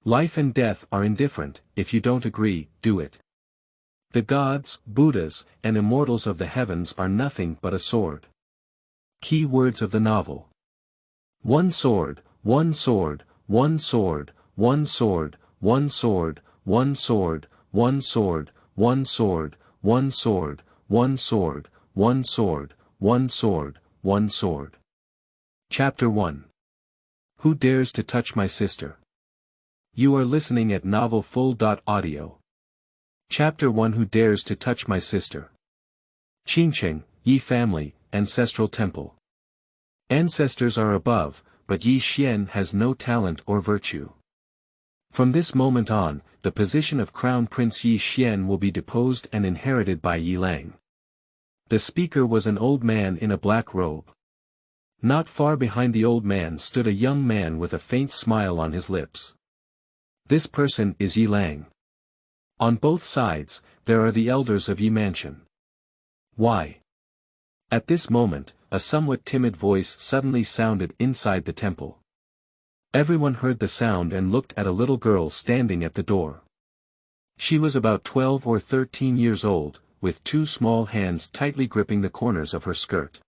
Life and death are indifferent. If you don't agree, do it. The gods, Buddhas, and immortals of the heavens are nothing but a sword. Key words of the novel. One sword, one sword, one sword, one sword, one sword, one sword, one sword, one sword, one sword, one sword, one sword, one sword, one sword. Chapter 1. Who dares to touch my sister? You are listening at novelfull.audio. Chapter 1. Who dares to touch my sister? Qingcheng, Yi family, ancestral temple. Ancestors are above, but Yi Xian has no talent or virtue. From this moment on, the position of Crown Prince Yi Xian will be deposed and inherited by Yi Lang. The speaker was an old man in a black robe. Not far behind the old man stood a young man with a faint smile on his lips. This person is Yi Lang. On both sides, there are the elders of Yi Mansion. Why? At this moment, a somewhat timid voice suddenly sounded inside the temple. Everyone heard the sound and looked at a little girl standing at the door. She was about 12 or 13 years old, with two small hands tightly gripping the corners of her skirt.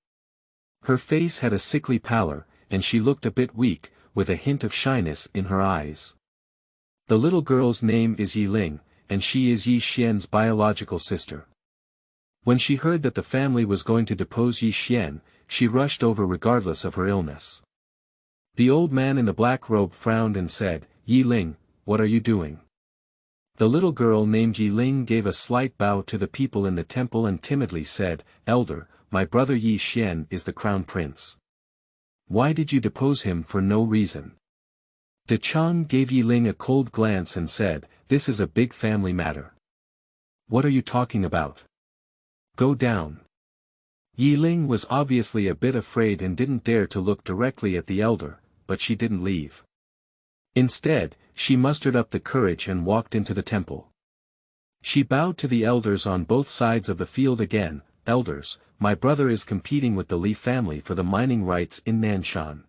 Her face had a sickly pallor, and she looked a bit weak, with a hint of shyness in her eyes. The little girl's name is Yi Ling, and she is Yi Xian's biological sister. When she heard that the family was going to depose Yi Xian, she rushed over regardless of her illness. The old man in the black robe frowned and said, "Yi Ling, what are you doing?" The little girl named Yi Ling gave a slight bow to the people in the temple and timidly said, "Elder, my brother Yi Xian is the crown prince. Why did you depose him for no reason?" De Chang gave Yi Ling a cold glance and said, "This is a big family matter. What are you talking about? Go down." Yi Ling was obviously a bit afraid and didn't dare to look directly at the elder, but she didn't leave. Instead, she mustered up the courage and walked into the temple. She bowed to the elders on both sides of the field again. "Elders, my brother is competing with the Li family for the mining rights in Nanshan.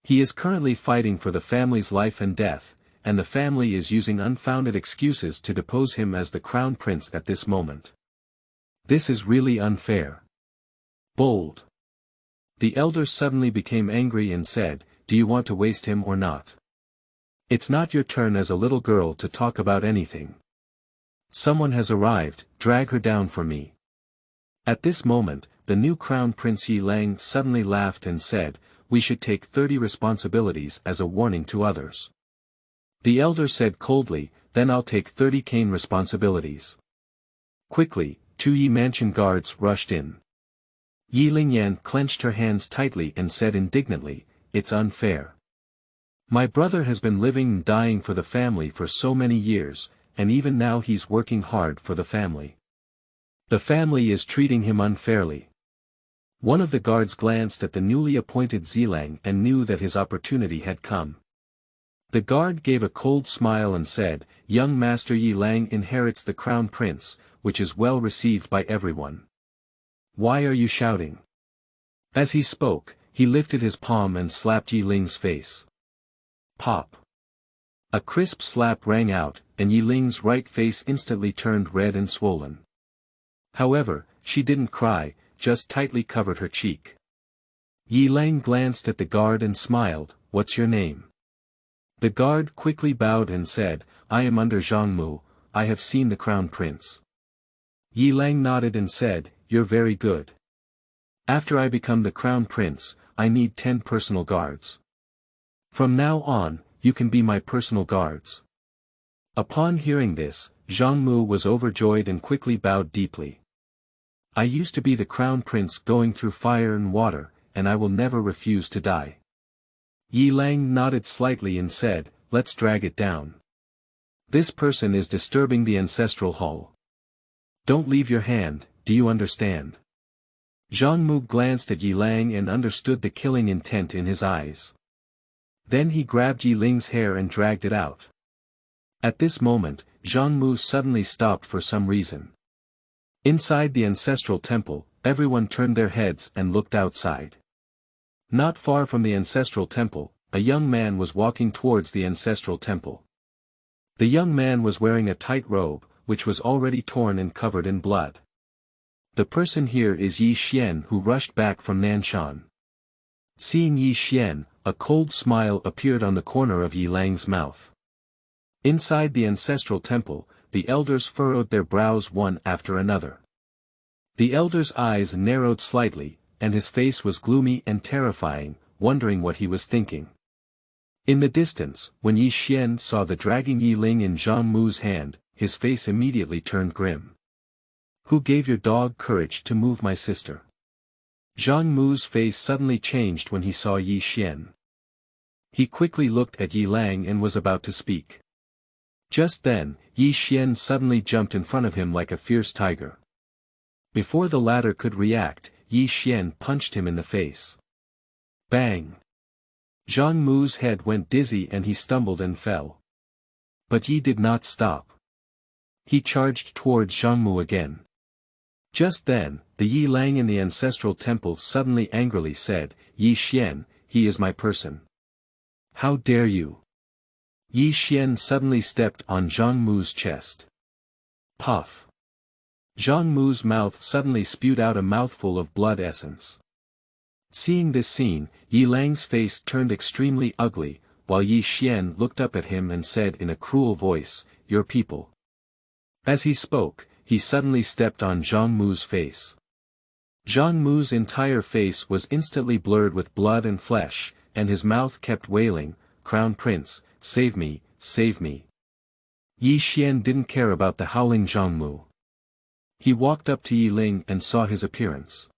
He is currently fighting for the family's life and death, and the family is using unfounded excuses to depose him as the crown prince at this moment. This is really unfair." Bold. The elders suddenly became angry and said, "Do you want to waste him or not? It's not your turn as a little girl to talk about anything. Someone has arrived, drag her down for me." At this moment, the new crown prince Yi Lang suddenly laughed and said, "We should take 30 responsibilities as a warning to others." The elder said coldly, "Then I'll take 30 cane responsibilities." Quickly, 2 Yi Mansion guards rushed in. Yi Lingyan clenched her hands tightly and said indignantly, "It's unfair. My brother has been living and dying for the family for so many years, and even now he's working hard for the family. The family is treating him unfairly." One of the guards glanced at the newly appointed Zilang and knew that his opportunity had come. The guard gave a cold smile and said, "Young Master Yi Lang inherits the crown prince, which is well received by everyone. Why are you shouting?" As he spoke, he lifted his palm and slapped Yi Ling's face. Pop! A crisp slap rang out, and Yi Ling's right face instantly turned red and swollen. However, she didn't cry, just tightly covered her cheek. Yi Lang glanced at the guard and smiled, "What's your name?" The guard quickly bowed and said, "I am under Zhang Mu, I have seen the crown prince." Yi Lang nodded and said, "You're very good. After I become the crown prince, I need 10 personal guards. From now on, you can be my personal guards." Upon hearing this, Zhang Mu was overjoyed and quickly bowed deeply. "I used to be the crown prince going through fire and water, and I will never refuse to die." Yi Lang nodded slightly and said, "Let's drag it down. This person is disturbing the ancestral hall. Don't leave your hand, do you understand?" Zhang Mu glanced at Yi Lang and understood the killing intent in his eyes. Then he grabbed Yi Ling's hair and dragged it out. At this moment, Zhang Mu suddenly stopped for some reason. Inside the ancestral temple, everyone turned their heads and looked outside. Not far from the ancestral temple, a young man was walking towards the ancestral temple. The young man was wearing a tight robe, which was already torn and covered in blood. The person here is Yi Xian, who rushed back from Nanshan. Seeing Yi Xian, a cold smile appeared on the corner of Yi Lang's mouth. Inside the ancestral temple, the elders furrowed their brows one after another. The elder's eyes narrowed slightly, and his face was gloomy and terrifying, wondering what he was thinking. In the distance, when Yi Xian saw the dragging Yi Ling in Zhang Mu's hand, his face immediately turned grim. "Who gave your dog courage to move my sister?" Zhang Mu's face suddenly changed when he saw Yi Xian. He quickly looked at Yi Lang and was about to speak. Just then, Yi Xian suddenly jumped in front of him like a fierce tiger. Before the latter could react, Yi Xian punched him in the face. Bang! Zhang Mu's head went dizzy and he stumbled and fell. But Yi did not stop. He charged towards Zhang Mu again. Just then, the Yi Lang in the ancestral temple suddenly angrily said, "Yi Xian, he is my person. How dare you?" Yi Xian suddenly stepped on Zhang Mu's chest. Puff! Zhang Mu's mouth suddenly spewed out a mouthful of blood essence. Seeing this scene, Yi Lang's face turned extremely ugly, while Yi Xian looked up at him and said in a cruel voice, "Your people." As he spoke, he suddenly stepped on Zhang Mu's face. Zhang Mu's entire face was instantly blurred with blood and flesh, and his mouth kept wailing, "Crown Prince, save me, save me." Yi Xian didn't care about the howling Zhang Mu. He walked up to Yi Ling and saw his appearance.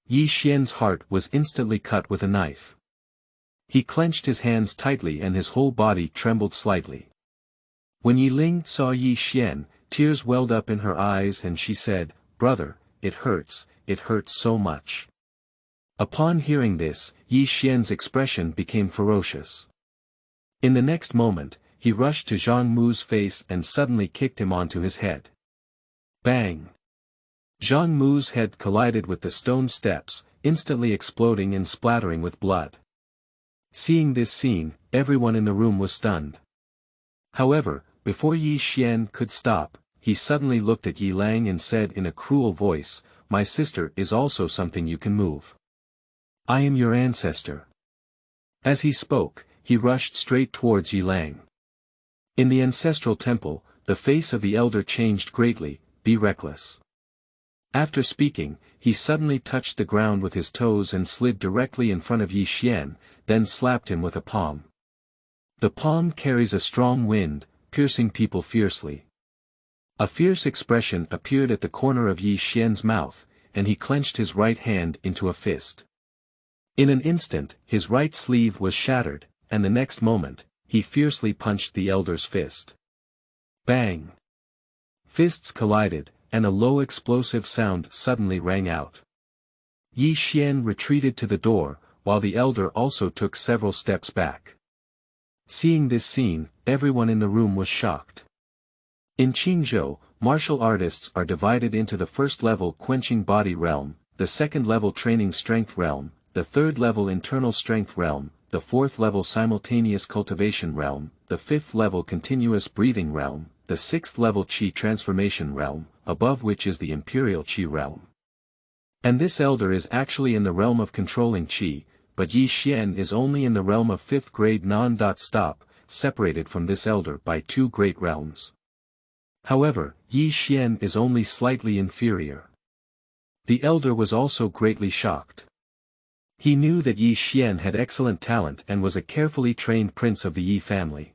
Yi Xian's heart was instantly cut with a knife. He clenched his hands tightly and his whole body trembled slightly. When Yi Ling saw Yi Xian, tears welled up in her eyes and she said, "Brother, it hurts so much." Upon hearing this, Yi Xian's expression became ferocious. In the next moment, he rushed to Zhang Mu's face and suddenly kicked him onto his head. Bang! Zhang Mu's head collided with the stone steps, instantly exploding and splattering with blood. Seeing this scene, everyone in the room was stunned. However, before Yi Xian could stop, he suddenly looked at Yi Lang and said in a cruel voice, "My sister is also something you can move. I am your ancestor." As he spoke, he rushed straight towards Yi Lang. In the ancestral temple, the face of the elder changed greatly. "Be reckless." After speaking, he suddenly touched the ground with his toes and slid directly in front of Yi Xian, then slapped him with a palm. The palm carries a strong wind, piercing people fiercely. A fierce expression appeared at the corner of Yi Xian's mouth, and he clenched his right hand into a fist. In an instant, his right sleeve was shattered, and the next moment, he fiercely punched the elder's fist. Bang! Fists collided, and a low explosive sound suddenly rang out. Yi Xian retreated to the door, while the elder also took several steps back. Seeing this scene, everyone in the room was shocked. In Qingzhou, martial artists are divided into the first level quenching body realm, the second level training strength realm, the third level internal strength realm, the fourth level simultaneous cultivation realm, the fifth level continuous breathing realm, the sixth level qi transformation realm, above which is the imperial qi realm. And this elder is actually in the realm of controlling qi, but Yi Xian is only in the realm of 5th grade non-stop, separated from this elder by 2 great realms. However, Yi Xian is only slightly inferior. The elder was also greatly shocked. He knew that Yi Xian had excellent talent and was a carefully trained prince of the Yi family.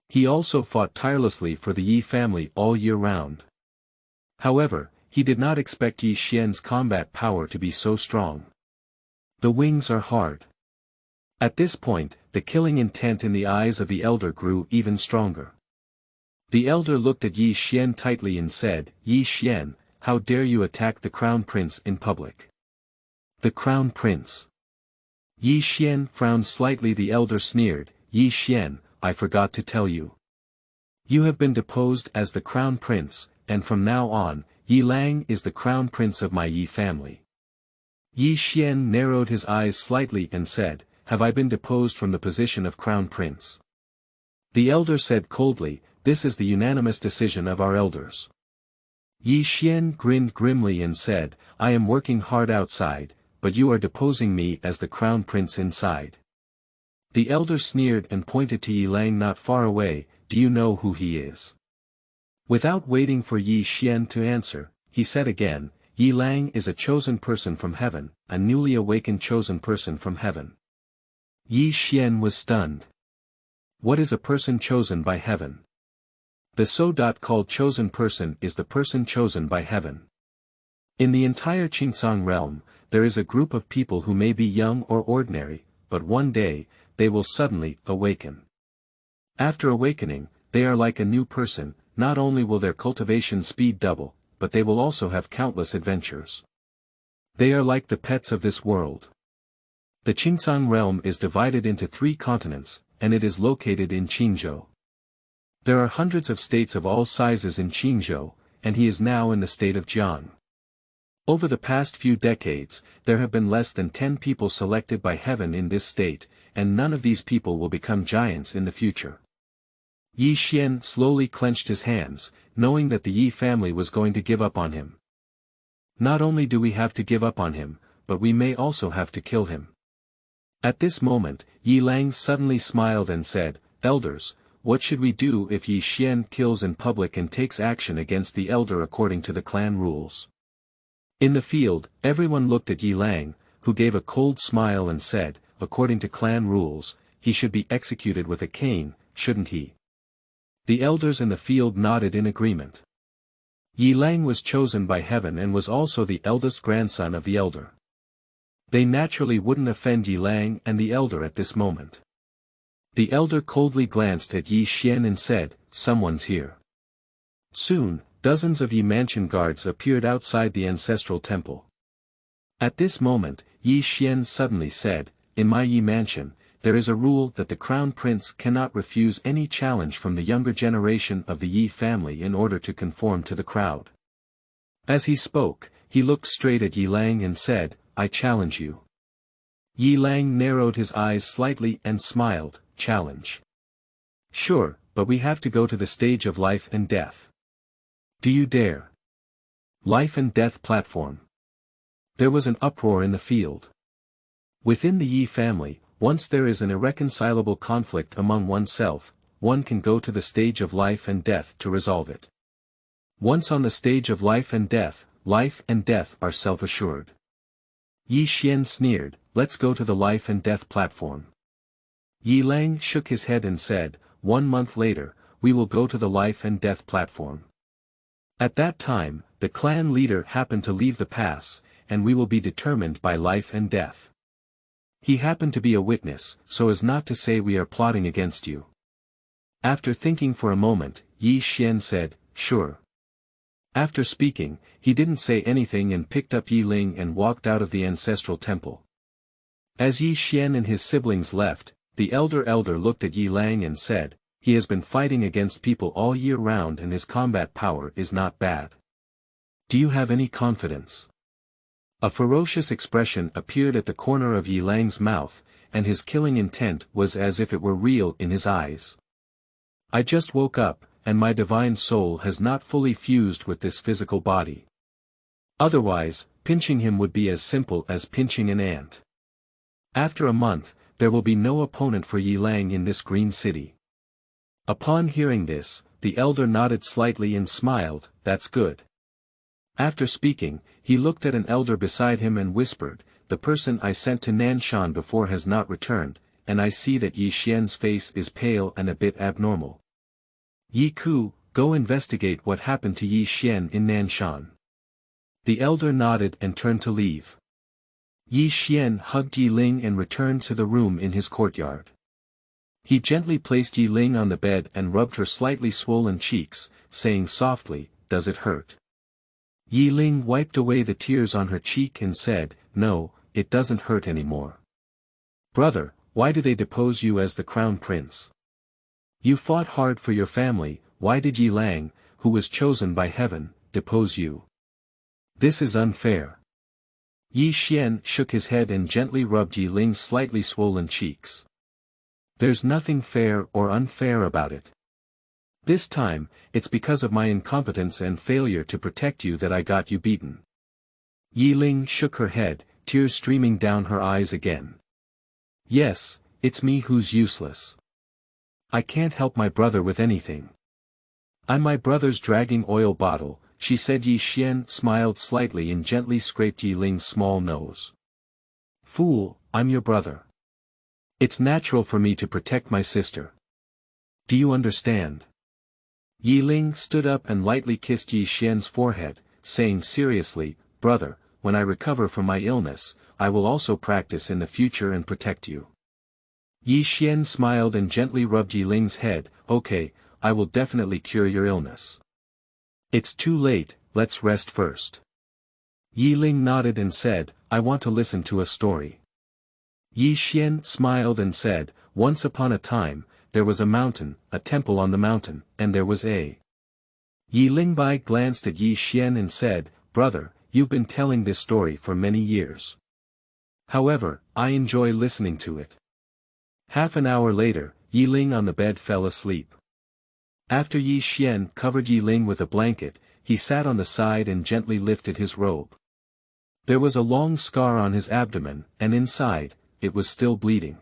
He also fought tirelessly for the Yi family all year round. However, he did not expect Yi Xian's combat power to be so strong. The wings are hard. At this point, the killing intent in the eyes of the elder grew even stronger. The elder looked at Yi Xian tightly and said, "Yi Xian, how dare you attack the crown prince in public?" The crown prince. Yi Xian frowned slightly. The elder sneered, "Yi Xian, I forgot to tell you. You have been deposed as the crown prince, and from now on, Yi Lang is the crown prince of my Yi family." Yi Xian narrowed his eyes slightly and said, "Have I been deposed from the position of crown prince?" The elder said coldly, "This is the unanimous decision of our elders." Yi Xian grinned grimly and said, "I am working hard outside, but you are deposing me as the crown prince inside." The elder sneered and pointed to Yi Lang not far away. "Do you know who he is?" Without waiting for Yi Xian to answer, he said again, "Yi Lang is a chosen person from heaven, a newly awakened chosen person from heaven." Yi Xian was stunned. What is a person chosen by heaven? The so-called chosen person is the person chosen by heaven. In the entire Qingsong realm, there is a group of people who may be young or ordinary, but one day, they will suddenly awaken. After awakening, they are like a new person. Not only will their cultivation speed double, but they will also have countless adventures. They are like the pets of this world. The Qingsong realm is divided into 3 continents, and it is located in Qingzhou. There are hundreds of states of all sizes in Qingzhou, and he is now in the state of Jiang. Over the past few decades, there have been less than 10 people selected by heaven in this state, and none of these people will become giants in the future. Yi Xian slowly clenched his hands, knowing that the Yi family was going to give up on him. Not only do we have to give up on him, but we may also have to kill him. At this moment, Yi Lang suddenly smiled and said, "Elders, what should we do if Yi Xian kills in public and takes action against the elder according to the clan rules?" In the field, everyone looked at Yi Lang, who gave a cold smile and said, "According to clan rules, he should be executed with a cane, shouldn't he?" The elders in the field nodded in agreement. Yi Lang was chosen by heaven and was also the eldest grandson of the elder. They naturally wouldn't offend Yi Lang and the elder at this moment. The elder coldly glanced at Yi Xian and said, "Someone's here." Soon, dozens of Yi Mansion guards appeared outside the ancestral temple. At this moment, Yi Xian suddenly said, "In my Yi Mansion, there is a rule that the crown prince cannot refuse any challenge from the younger generation of the Yi family in order to conform to the crowd." As he spoke, he looked straight at Yi Lang and said, "I challenge you." Yi Lang narrowed his eyes slightly and smiled, "Challenge? Sure, but we have to go to the stage of life and death. Do you dare?" Life and death platform. There was an uproar in the field. Within the Yi family, once there is an irreconcilable conflict among oneself, one can go to the stage of life and death to resolve it. Once on the stage of life and death are self-assured. Yi Xian sneered, "Let's go to the life and death platform." Yi Lang shook his head and said, "1 month later, we will go to the life and death platform. At that time, the clan leader happened to leave the pass, and we will be determined by life and death. He happened to be a witness, so as not to say we are plotting against you." After thinking for a moment, Yi Xian said, "Sure." After speaking, he didn't say anything and picked up Yi Ling and walked out of the ancestral temple. As Yi Xian and his siblings left, the elder looked at Yi Lang and said, "He has been fighting against people all year round and his combat power is not bad. Do you have any confidence?" A ferocious expression appeared at the corner of Yi Lang's mouth, and his killing intent was as if it were real in his eyes. "I just woke up, and my divine soul has not fully fused with this physical body. Otherwise, pinching him would be as simple as pinching an ant. After a month, there will be no opponent for Yi Lang in this green city." Upon hearing this, the elder nodded slightly and smiled, "That's good." After speaking, he looked at an elder beside him and whispered, "The person I sent to Nanshan before has not returned, and I see that Yi Xian's face is pale and a bit abnormal. Yi Ku, go investigate what happened to Yi Xian in Nanshan." The elder nodded and turned to leave. Yi Xian hugged Yi Ling and returned to the room in his courtyard. He gently placed Yi Ling on the bed and rubbed her slightly swollen cheeks, saying softly, "Does it hurt?" Yi Ling wiped away the tears on her cheek and said, "No, it doesn't hurt anymore." "Brother, why do they depose you as the crown prince? You fought hard for your family, why did Yi Lang, who was chosen by heaven, depose you? This is unfair." Yi Xian shook his head and gently rubbed Yi Ling's slightly swollen cheeks. There's nothing fair or unfair about it. This time, it's because of my incompetence and failure to protect you that I got you beaten. Yi Ling shook her head, tears streaming down her eyes again. Yes, it's me who's useless. I can't help my brother with anything. I'm my brother's dragging oil bottle, she said. Yi Xian smiled slightly and gently scraped Yi Ling's small nose. Fool, I'm your brother. It's natural for me to protect my sister. Do you understand? Yi Ling stood up and lightly kissed Yi Xian's forehead, saying seriously, brother, when I recover from my illness, I will also practice in the future and protect you. Yi Xian smiled and gently rubbed Yi Ling's head. Okay, I will definitely cure your illness. It's too late, let's rest first. Yi Ling nodded and said, I want to listen to a story. Yi Xian smiled and said, once upon a time, there was a mountain, a temple on the mountain, and there was a. Yi Lingbai glanced at Yi Xian and said, brother, you've been telling this story for many years. However, I enjoy listening to it. Half an hour later, Yi Ling on the bed fell asleep. After Yi Xian covered Yi Ling with a blanket, he sat on the side and gently lifted his robe. There was a long scar on his abdomen, and inside, it was still bleeding.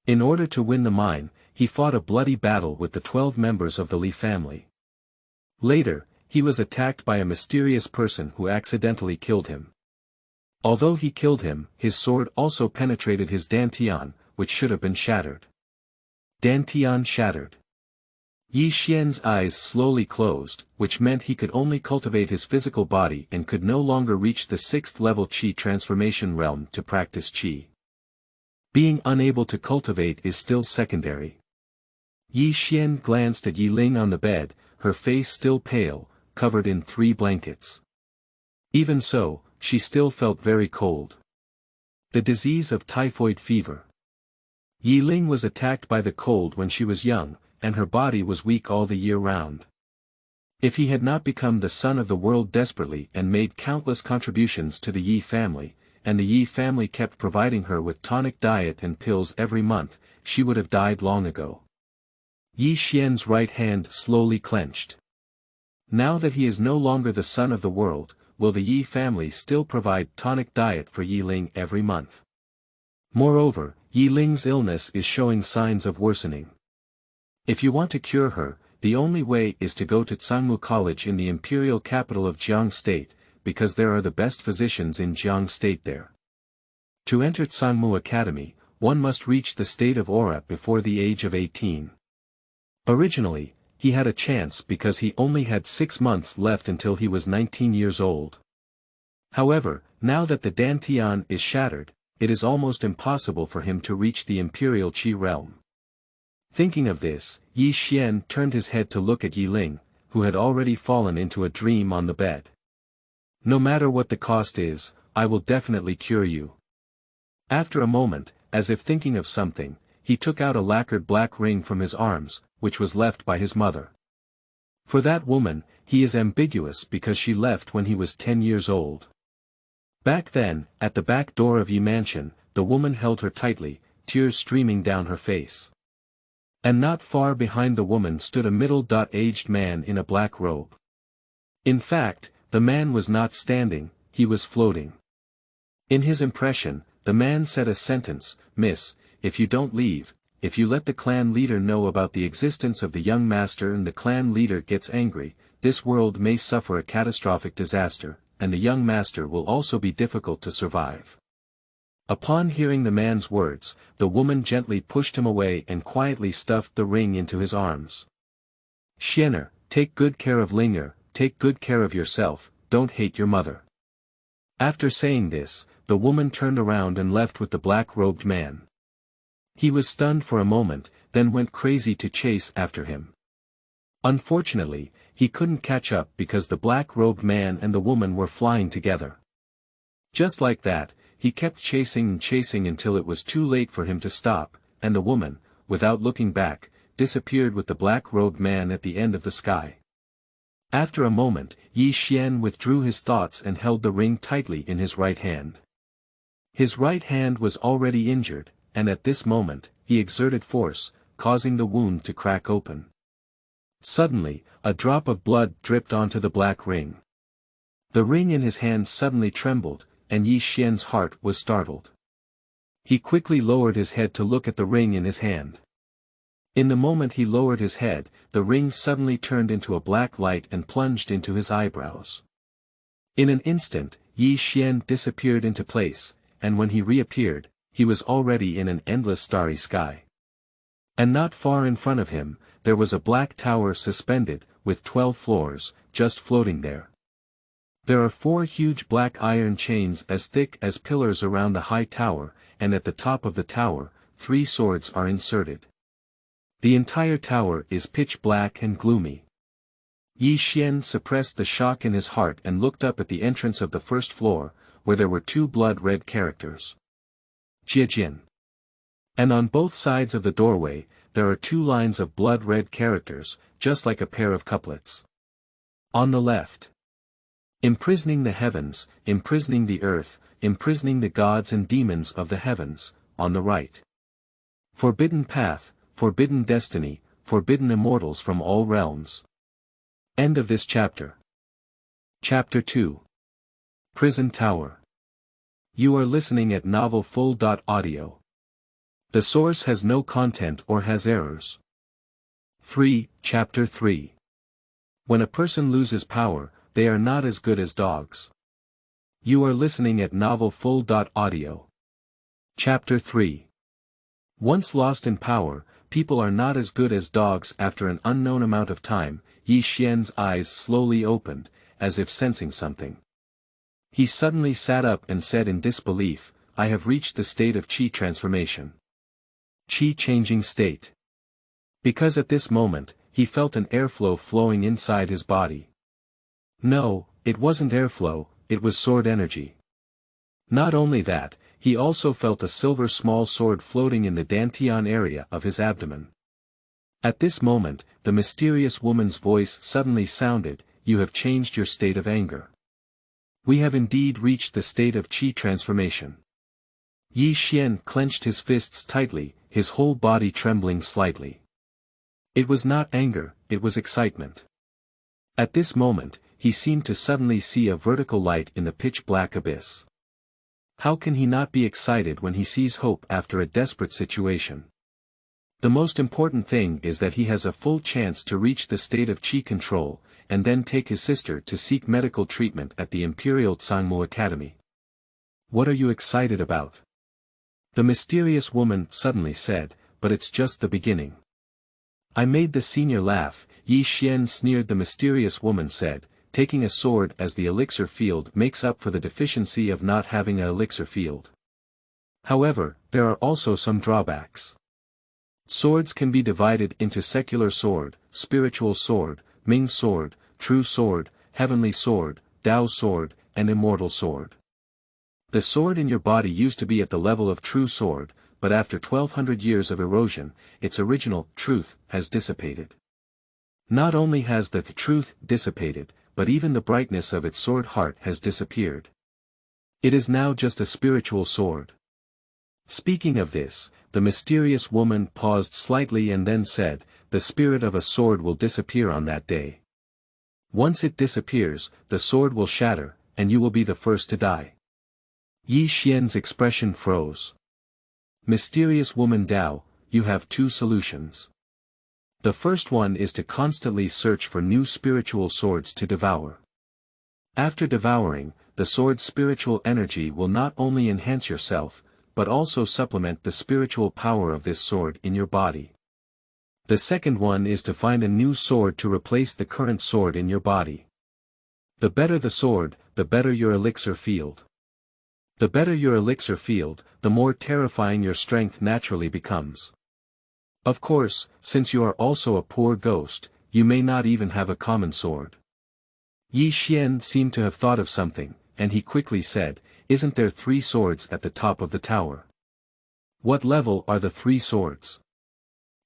In order to win the mine, he fought a bloody battle with the 12 members of the Li family. Later, he was attacked by a mysterious person who accidentally killed him. Although he killed him, his sword also penetrated his dantian, which should have been shattered. Dantian shattered. Yi Xian's eyes slowly closed, which meant he could only cultivate his physical body and could no longer reach the 6th level Qi transformation realm to practice Qi. Being unable to cultivate is still secondary. Yi Xian glanced at Yi Ling on the bed, her face still pale, covered in 3 blankets. Even so, she still felt very cold. The disease of typhoid fever. Yi Ling was attacked by the cold when she was young, and her body was weak all the year round. If he had not become the son of the world desperately and made countless contributions to the Yi family, and the Yi family kept providing her with tonic diet and pills every month, she would have died long ago. Yi Xian's right hand slowly clenched. Now that he is no longer the son of the world, will the Yi family still provide tonic diet for Yi Ling every month? Moreover, Yi Ling's illness is showing signs of worsening. If you want to cure her, the only way is to go to Tsangmu College in the imperial capital of Jiang State, because there are the best physicians in Jiang State there. To enter Tsangmu Academy, one must reach the state of aura before the age of 18. Originally, he had a chance because he only had 6 months left until he was 19 years old. However, now that the dantian is shattered, it is almost impossible for him to reach the imperial Qi realm. Thinking of this, Yi Xian turned his head to look at Yi Ling, who had already fallen into a dream on the bed. No matter what the cost is, I will definitely cure you. After a moment, as if thinking of something, he took out a lacquered black ring from his arms, which was left by his mother. For that woman, he is ambiguous because she left when he was 10 years old. Back then, at the back door of Yi Mansion, the woman held her tightly, tears streaming down her face. And not far behind the woman stood a middle-aged man in a black robe. In fact, the man was not standing, he was floating. In his impression, the man said a sentence, Miss, if you don't leave, if you let the clan leader know about the existence of the young master and the clan leader gets angry, this world may suffer a catastrophic disaster, and the young master will also be difficult to survive. Upon hearing the man's words, the woman gently pushed him away and quietly stuffed the ring into his arms. Xianer, take good care of Linger, take good care of yourself, don't hate your mother. After saying this, the woman turned around and left with the black-robed man. He was stunned for a moment, then went crazy to chase after him. Unfortunately, he couldn't catch up because the black-robed man and the woman were flying together. Just like that, he kept chasing and chasing until it was too late for him to stop, and the woman, without looking back, disappeared with the black-robed man at the end of the sky. After a moment, Yi Xian withdrew his thoughts and held the ring tightly in his right hand. His right hand was already injured, and at this moment, he exerted force, causing the wound to crack open. Suddenly, a drop of blood dripped onto the black ring. The ring in his hand suddenly trembled, and Yi Xian's heart was startled. He quickly lowered his head to look at the ring in his hand. In the moment he lowered his head, the ring suddenly turned into a black light and plunged into his eyebrows. In an instant, Yi Xian disappeared into place, and when he reappeared, he was already in an endless starry sky. And not far in front of him, there was a black tower suspended, with 12 floors, just floating there. There are 4 huge black iron chains as thick as pillars around the high tower, and at the top of the tower, 3 swords are inserted. The entire tower is pitch black and gloomy. Yi Xian suppressed the shock in his heart and looked up at the entrance of the first floor, where there were 2 blood-red characters. Jiajin. And on both sides of the doorway, there are 2 lines of blood-red characters, just like a pair of couplets. On the left. Imprisoning the heavens, imprisoning the earth, imprisoning the gods and demons of the heavens, on the right. Forbidden path, forbidden destiny, forbidden immortals from all realms. End of this chapter. Chapter 2. Prison Tower. You are listening at novelfull.audio. The source has no content or has errors. 3. Chapter 3. When a person loses power, they are not as good as dogs. You are listening at novelfull.audio. Chapter 3. Once lost in power, people are not as good as dogs. After an unknown amount of time, Yi Xian's eyes slowly opened, as if sensing something. He suddenly sat up and said in disbelief, I have reached the state of Qi transformation. Qi changing state. Because at this moment, he felt an airflow flowing inside his body. No, it wasn't airflow, it was sword energy. Not only that, he also felt a silver small sword floating in the dantian area of his abdomen. At this moment, the mysterious woman's voice suddenly sounded, you have changed your state of anger. We have indeed reached the state of Qi transformation. Yi Xian clenched his fists tightly, his whole body trembling slightly. It was not anger, it was excitement. At this moment, he seemed to suddenly see a vertical light in the pitch-black abyss. How can he not be excited when he sees hope after a desperate situation? The most important thing is that he has a full chance to reach the state of Qi control, and then take his sister to seek medical treatment at the Imperial Tsangmu Academy. What are you excited about? The mysterious woman suddenly said, but it's just the beginning. I made the senior laugh, Yi Xian sneered. The mysterious woman said, taking a sword as the elixir field makes up for the deficiency of not having an elixir field. However, there are also some drawbacks. Swords can be divided into secular sword, spiritual sword, Ming sword, true sword, heavenly sword, Tao sword, and immortal sword. The sword in your body used to be at the level of true sword, but after 1200 years of erosion, its original truth has dissipated. Not only has the truth dissipated, but even the brightness of its sword heart has disappeared. It is now just a spiritual sword. Speaking of this, the mysterious woman paused slightly and then said, the spirit of a sword will disappear on that day. Once it disappears, the sword will shatter, and you will be the first to die. Yi Xian's expression froze. Mysterious woman Dao, you have 2 solutions. The first one is to constantly search for new spiritual swords to devour. After devouring, the sword's spiritual energy will not only enhance yourself, but also supplement the spiritual power of this sword in your body. The second one is to find a new sword to replace the current sword in your body. The better the sword, the better your elixir field. The better your elixir field, the more terrifying your strength naturally becomes. Of course, since you are also a poor ghost, you may not even have a common sword. Yi Xian seemed to have thought of something, and he quickly said, isn't there 3 swords at the top of the tower? What level are the 3 swords?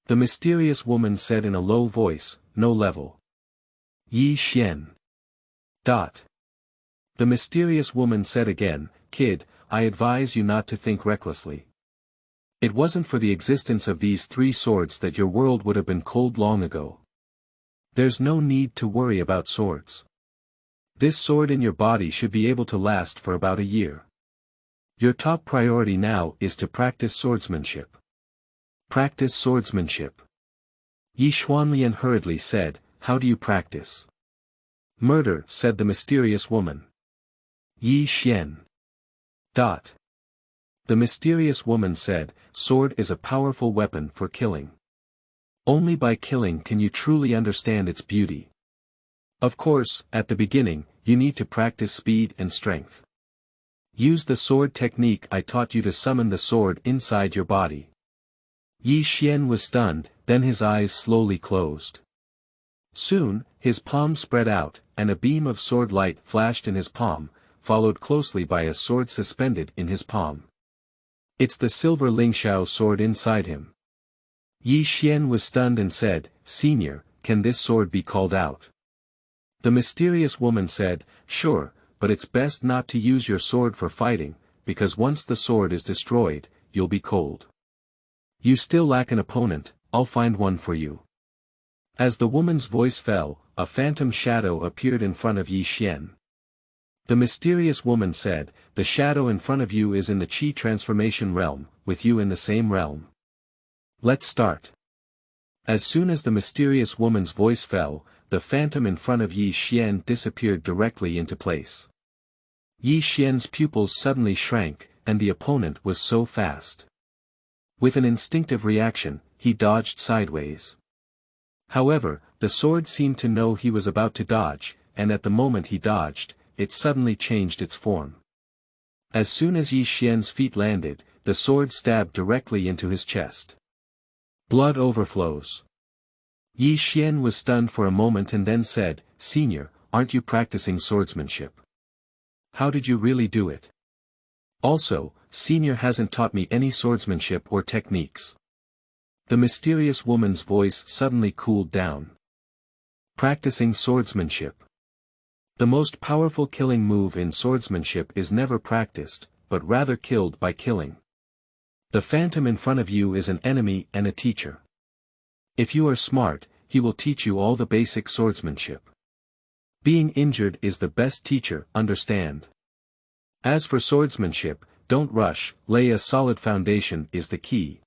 The mysterious woman said in a low voice, no level. Yi Xian. The mysterious woman said again, kid, I advise you not to think recklessly. It wasn't for the existence of these 3 swords that your world would have been cold long ago. There's no need to worry about swords. This sword in your body should be able to last for about a year. Your top priority now is to practice swordsmanship. Practice swordsmanship. Yi Xuanlian hurriedly said, how do you practice? Murder, said the mysterious woman. Yi Xian. The mysterious woman said, sword is a powerful weapon for killing. Only by killing can you truly understand its beauty. Of course, at the beginning, you need to practice speed and strength. Use the sword technique I taught you to summon the sword inside your body. Yi Xian was stunned, then his eyes slowly closed. Soon, his palm spread out, and a beam of sword light flashed in his palm, followed closely by a sword suspended in his palm. It's the silver Lingxiao sword inside him. Yi Xian was stunned and said, Senior, can this sword be called out? The mysterious woman said, sure, but it's best not to use your sword for fighting, because once the sword is destroyed, you'll be cold. You still lack an opponent, I'll find one for you. As the woman's voice fell, a phantom shadow appeared in front of Yi Xian. The mysterious woman said, the shadow in front of you is in the Qi transformation realm, with you in the same realm. Let's start. As soon as the mysterious woman's voice fell, the phantom in front of Yi Xian disappeared directly into place. Yi Xian's pupils suddenly shrank, and the opponent was so fast. With an instinctive reaction, he dodged sideways. However, the sword seemed to know he was about to dodge, and at the moment he dodged, it suddenly changed its form. As soon as Yi Xian's feet landed, the sword stabbed directly into his chest. Blood overflows. Yi Xian was stunned for a moment and then said, Senior, aren't you practicing swordsmanship? How did you really do it? Also, Senior hasn't taught me any swordsmanship or techniques. The mysterious woman's voice suddenly cooled down. Practicing swordsmanship. The most powerful killing move in swordsmanship is never practiced, but rather killed by killing. The phantom in front of you is an enemy and a teacher. If you are smart, he will teach you all the basic swordsmanship. Being injured is the best teacher, understand? As for swordsmanship, don't rush, lay a solid foundation is the key.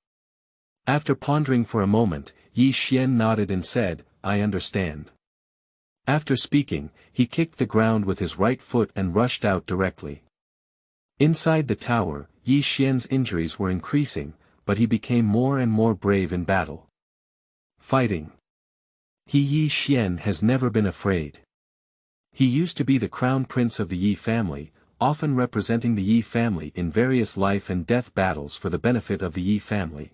After pondering for a moment, Yi Xian nodded and said, I understand. After speaking, he kicked the ground with his right foot and rushed out directly. Inside the tower, Yi Xian's injuries were increasing, but he became more and more brave in battle. Fighting. Yi Xian has never been afraid. He used to be the crown prince of the Yi family, often representing the Yi family in various life and death battles for the benefit of the Yi family.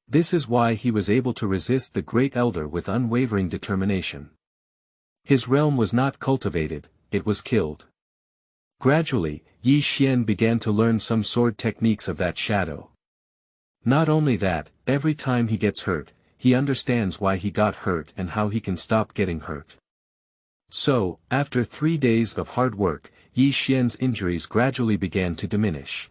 This is why he was able to resist the great elder with unwavering determination. His realm was not cultivated, it was killed. Gradually, Yi Xian began to learn some sword techniques of that shadow. Not only that, every time he gets hurt, he understands why he got hurt and how he can stop getting hurt. So, after 3 days of hard work, Yi Xian's injuries gradually began to diminish.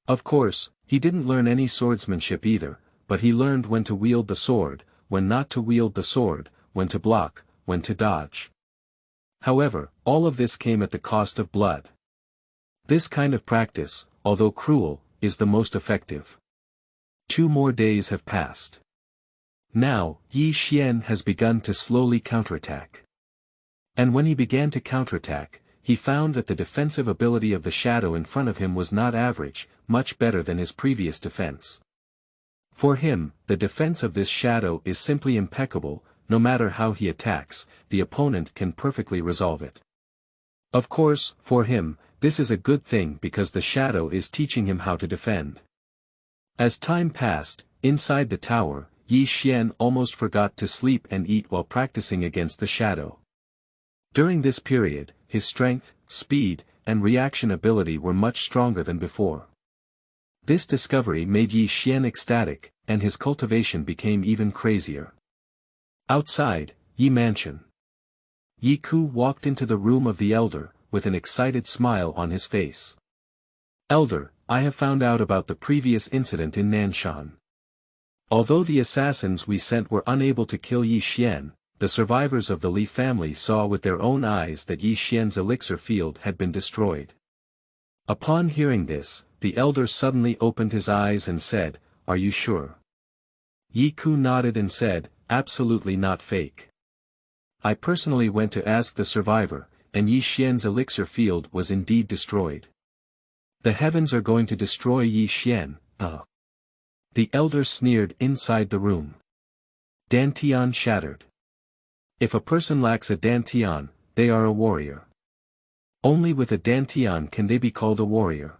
Of course, he didn't learn any swordsmanship either, but he learned when to wield the sword, when not to wield the sword, when to block, when to dodge. However, all of this came at the cost of blood. This kind of practice, although cruel, is the most effective. 2 more days have passed. Now, Yi Xian has begun to slowly counterattack. And when he began to counterattack, he found that the defensive ability of the shadow in front of him was not average, much better than his previous defense. For him, the defense of this shadow is simply impeccable, no matter how he attacks, the opponent can perfectly resolve it. Of course, for him, this is a good thing because the shadow is teaching him how to defend. As time passed, inside the tower, Yi Xian almost forgot to sleep and eat while practicing against the shadow. During this period, his strength, speed, and reaction ability were much stronger than before. This discovery made Yi Xian ecstatic, and his cultivation became even crazier. Outside, Yi Mansion. Yi Ku walked into the room of the elder, with an excited smile on his face. Elder, I have found out about the previous incident in Nanshan. Although the assassins we sent were unable to kill Yi Xian, the survivors of the Li family saw with their own eyes that Yi Xian's elixir field had been destroyed. Upon hearing this, the elder suddenly opened his eyes and said, "Are you sure?" Yi Ku nodded and said, "Absolutely not fake. I personally went to ask the survivor, and Yi Xian's elixir field was indeed destroyed. The heavens are going to destroy Yi Xian, The elder sneered inside the room. Dantian shattered. If a person lacks a Dantian, they are a warrior. Only with a Dantian can they be called a warrior.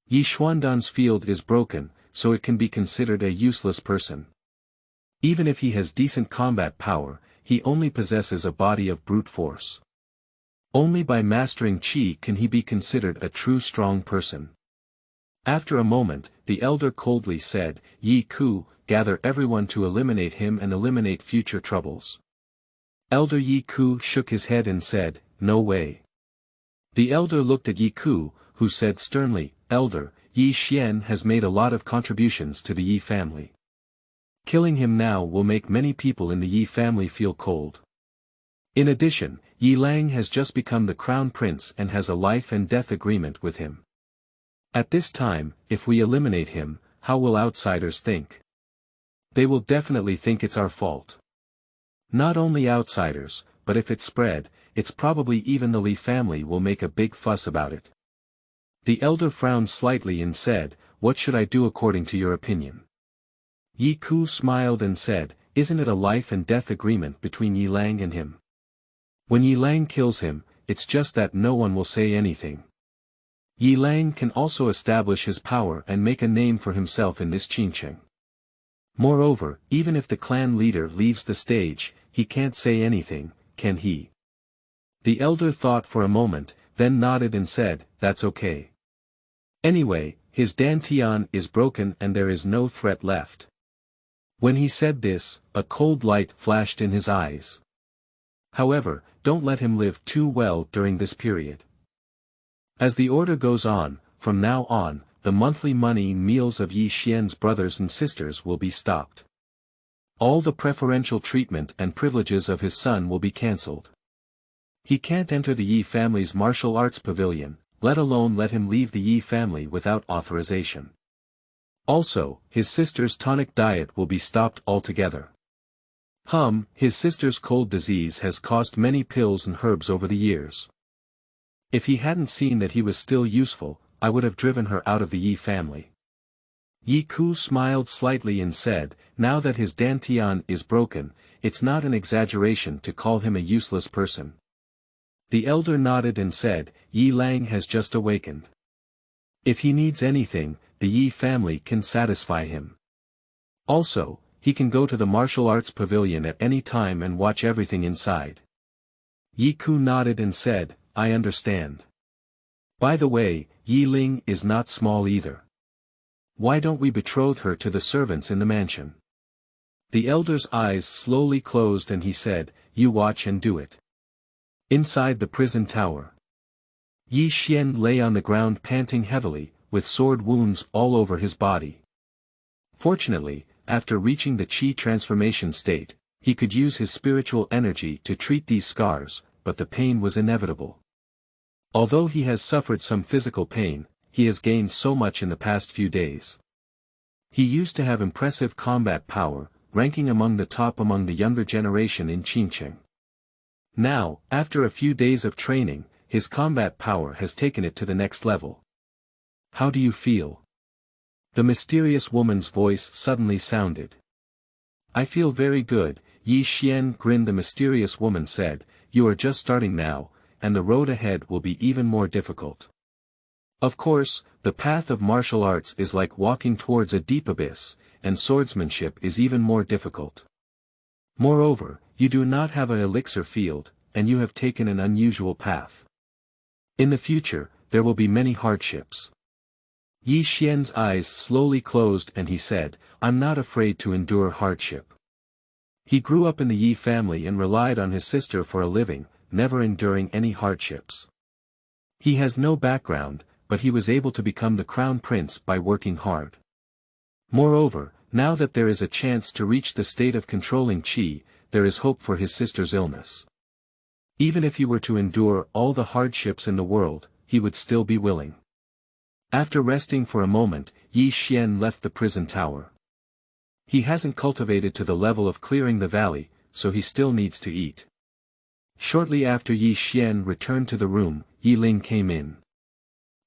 Yi Xuandan's field is broken, so it can be considered a useless person. Even if he has decent combat power, he only possesses a body of brute force. Only by mastering Qi can he be considered a true strong person." After a moment, the elder coldly said, "Yi Ku, gather everyone to eliminate him and eliminate future troubles." Elder Yi Ku shook his head and said, "No way." The elder looked at Yi Ku, who said sternly, "Elder, Yi Xian has made a lot of contributions to the Yi family. Killing him now will make many people in the Yi family feel cold. In addition, Yi Lang has just become the crown prince and has a life and death agreement with him. At this time, if we eliminate him, how will outsiders think? They will definitely think it's our fault. Not only outsiders, but if it spread, it's probably even the Li family will make a big fuss about it." The elder frowned slightly and said, "What should I do according to your opinion?" Yi Ku smiled and said, "Isn't it a life and death agreement between Yi Lang and him? When Yi Lang kills him, it's just that no one will say anything. Yi Lang can also establish his power and make a name for himself in this Qincheng. Moreover, even if the clan leader leaves the stage, he can't say anything, can he?" The elder thought for a moment, then nodded and said, "That's okay. Anyway, his Dantian is broken and there is no threat left." When he said this, a cold light flashed in his eyes. However, don't let him live too well during this period. As the order goes on, from now on, the monthly money meals of Yi Xian's brothers and sisters will be stopped. All the preferential treatment and privileges of his son will be cancelled. He can't enter the Yi family's martial arts pavilion, let alone let him leave the Yi family without authorization. Also, his sister's tonic diet will be stopped altogether. His sister's cold disease has cost many pills and herbs over the years. If he hadn't seen that he was still useful, I would have driven her out of the Yi family." Yi Ku smiled slightly and said, "Now that his Dantian is broken, it's not an exaggeration to call him a useless person." The elder nodded and said, "Yi Lang has just awakened. If he needs anything, the Yi family can satisfy him. Also, he can go to the martial arts pavilion at any time and watch everything inside." Yi Ku nodded and said, "I understand. By the way, Yi Ling is not small either. Why don't we betroth her to the servants in the mansion?" The elder's eyes slowly closed and he said, "You watch and do it." Inside the prison tower, Yi Xian lay on the ground panting heavily, with sword wounds all over his body. Fortunately, after reaching the Qi transformation state, he could use his spiritual energy to treat these scars, but the pain was inevitable. Although he has suffered some physical pain, he has gained so much in the past few days. He used to have impressive combat power, ranking among the top among the younger generation in Qincheng. Now, after a few days of training, his combat power has taken it to the next level. "How do you feel?" The mysterious woman's voice suddenly sounded. "I feel very good," Yi Xian grinned. The mysterious woman said, "You are just starting now, and the road ahead will be even more difficult. Of course, the path of martial arts is like walking towards a deep abyss, and swordsmanship is even more difficult. Moreover, you do not have an elixir field, and you have taken an unusual path. In the future, there will be many hardships." Yi Xian's eyes slowly closed and he said, "I'm not afraid to endure hardship." He grew up in the Yi family and relied on his sister for a living, never enduring any hardships. He has no background, but he was able to become the crown prince by working hard. Moreover, now that there is a chance to reach the state of controlling qi, there is hope for his sister's illness. Even if he were to endure all the hardships in the world, he would still be willing. After resting for a moment, Yi Xian left the prison tower. He hasn't cultivated to the level of clearing the valley, so he still needs to eat. Shortly after Yi Xian returned to the room, Yi Ling came in.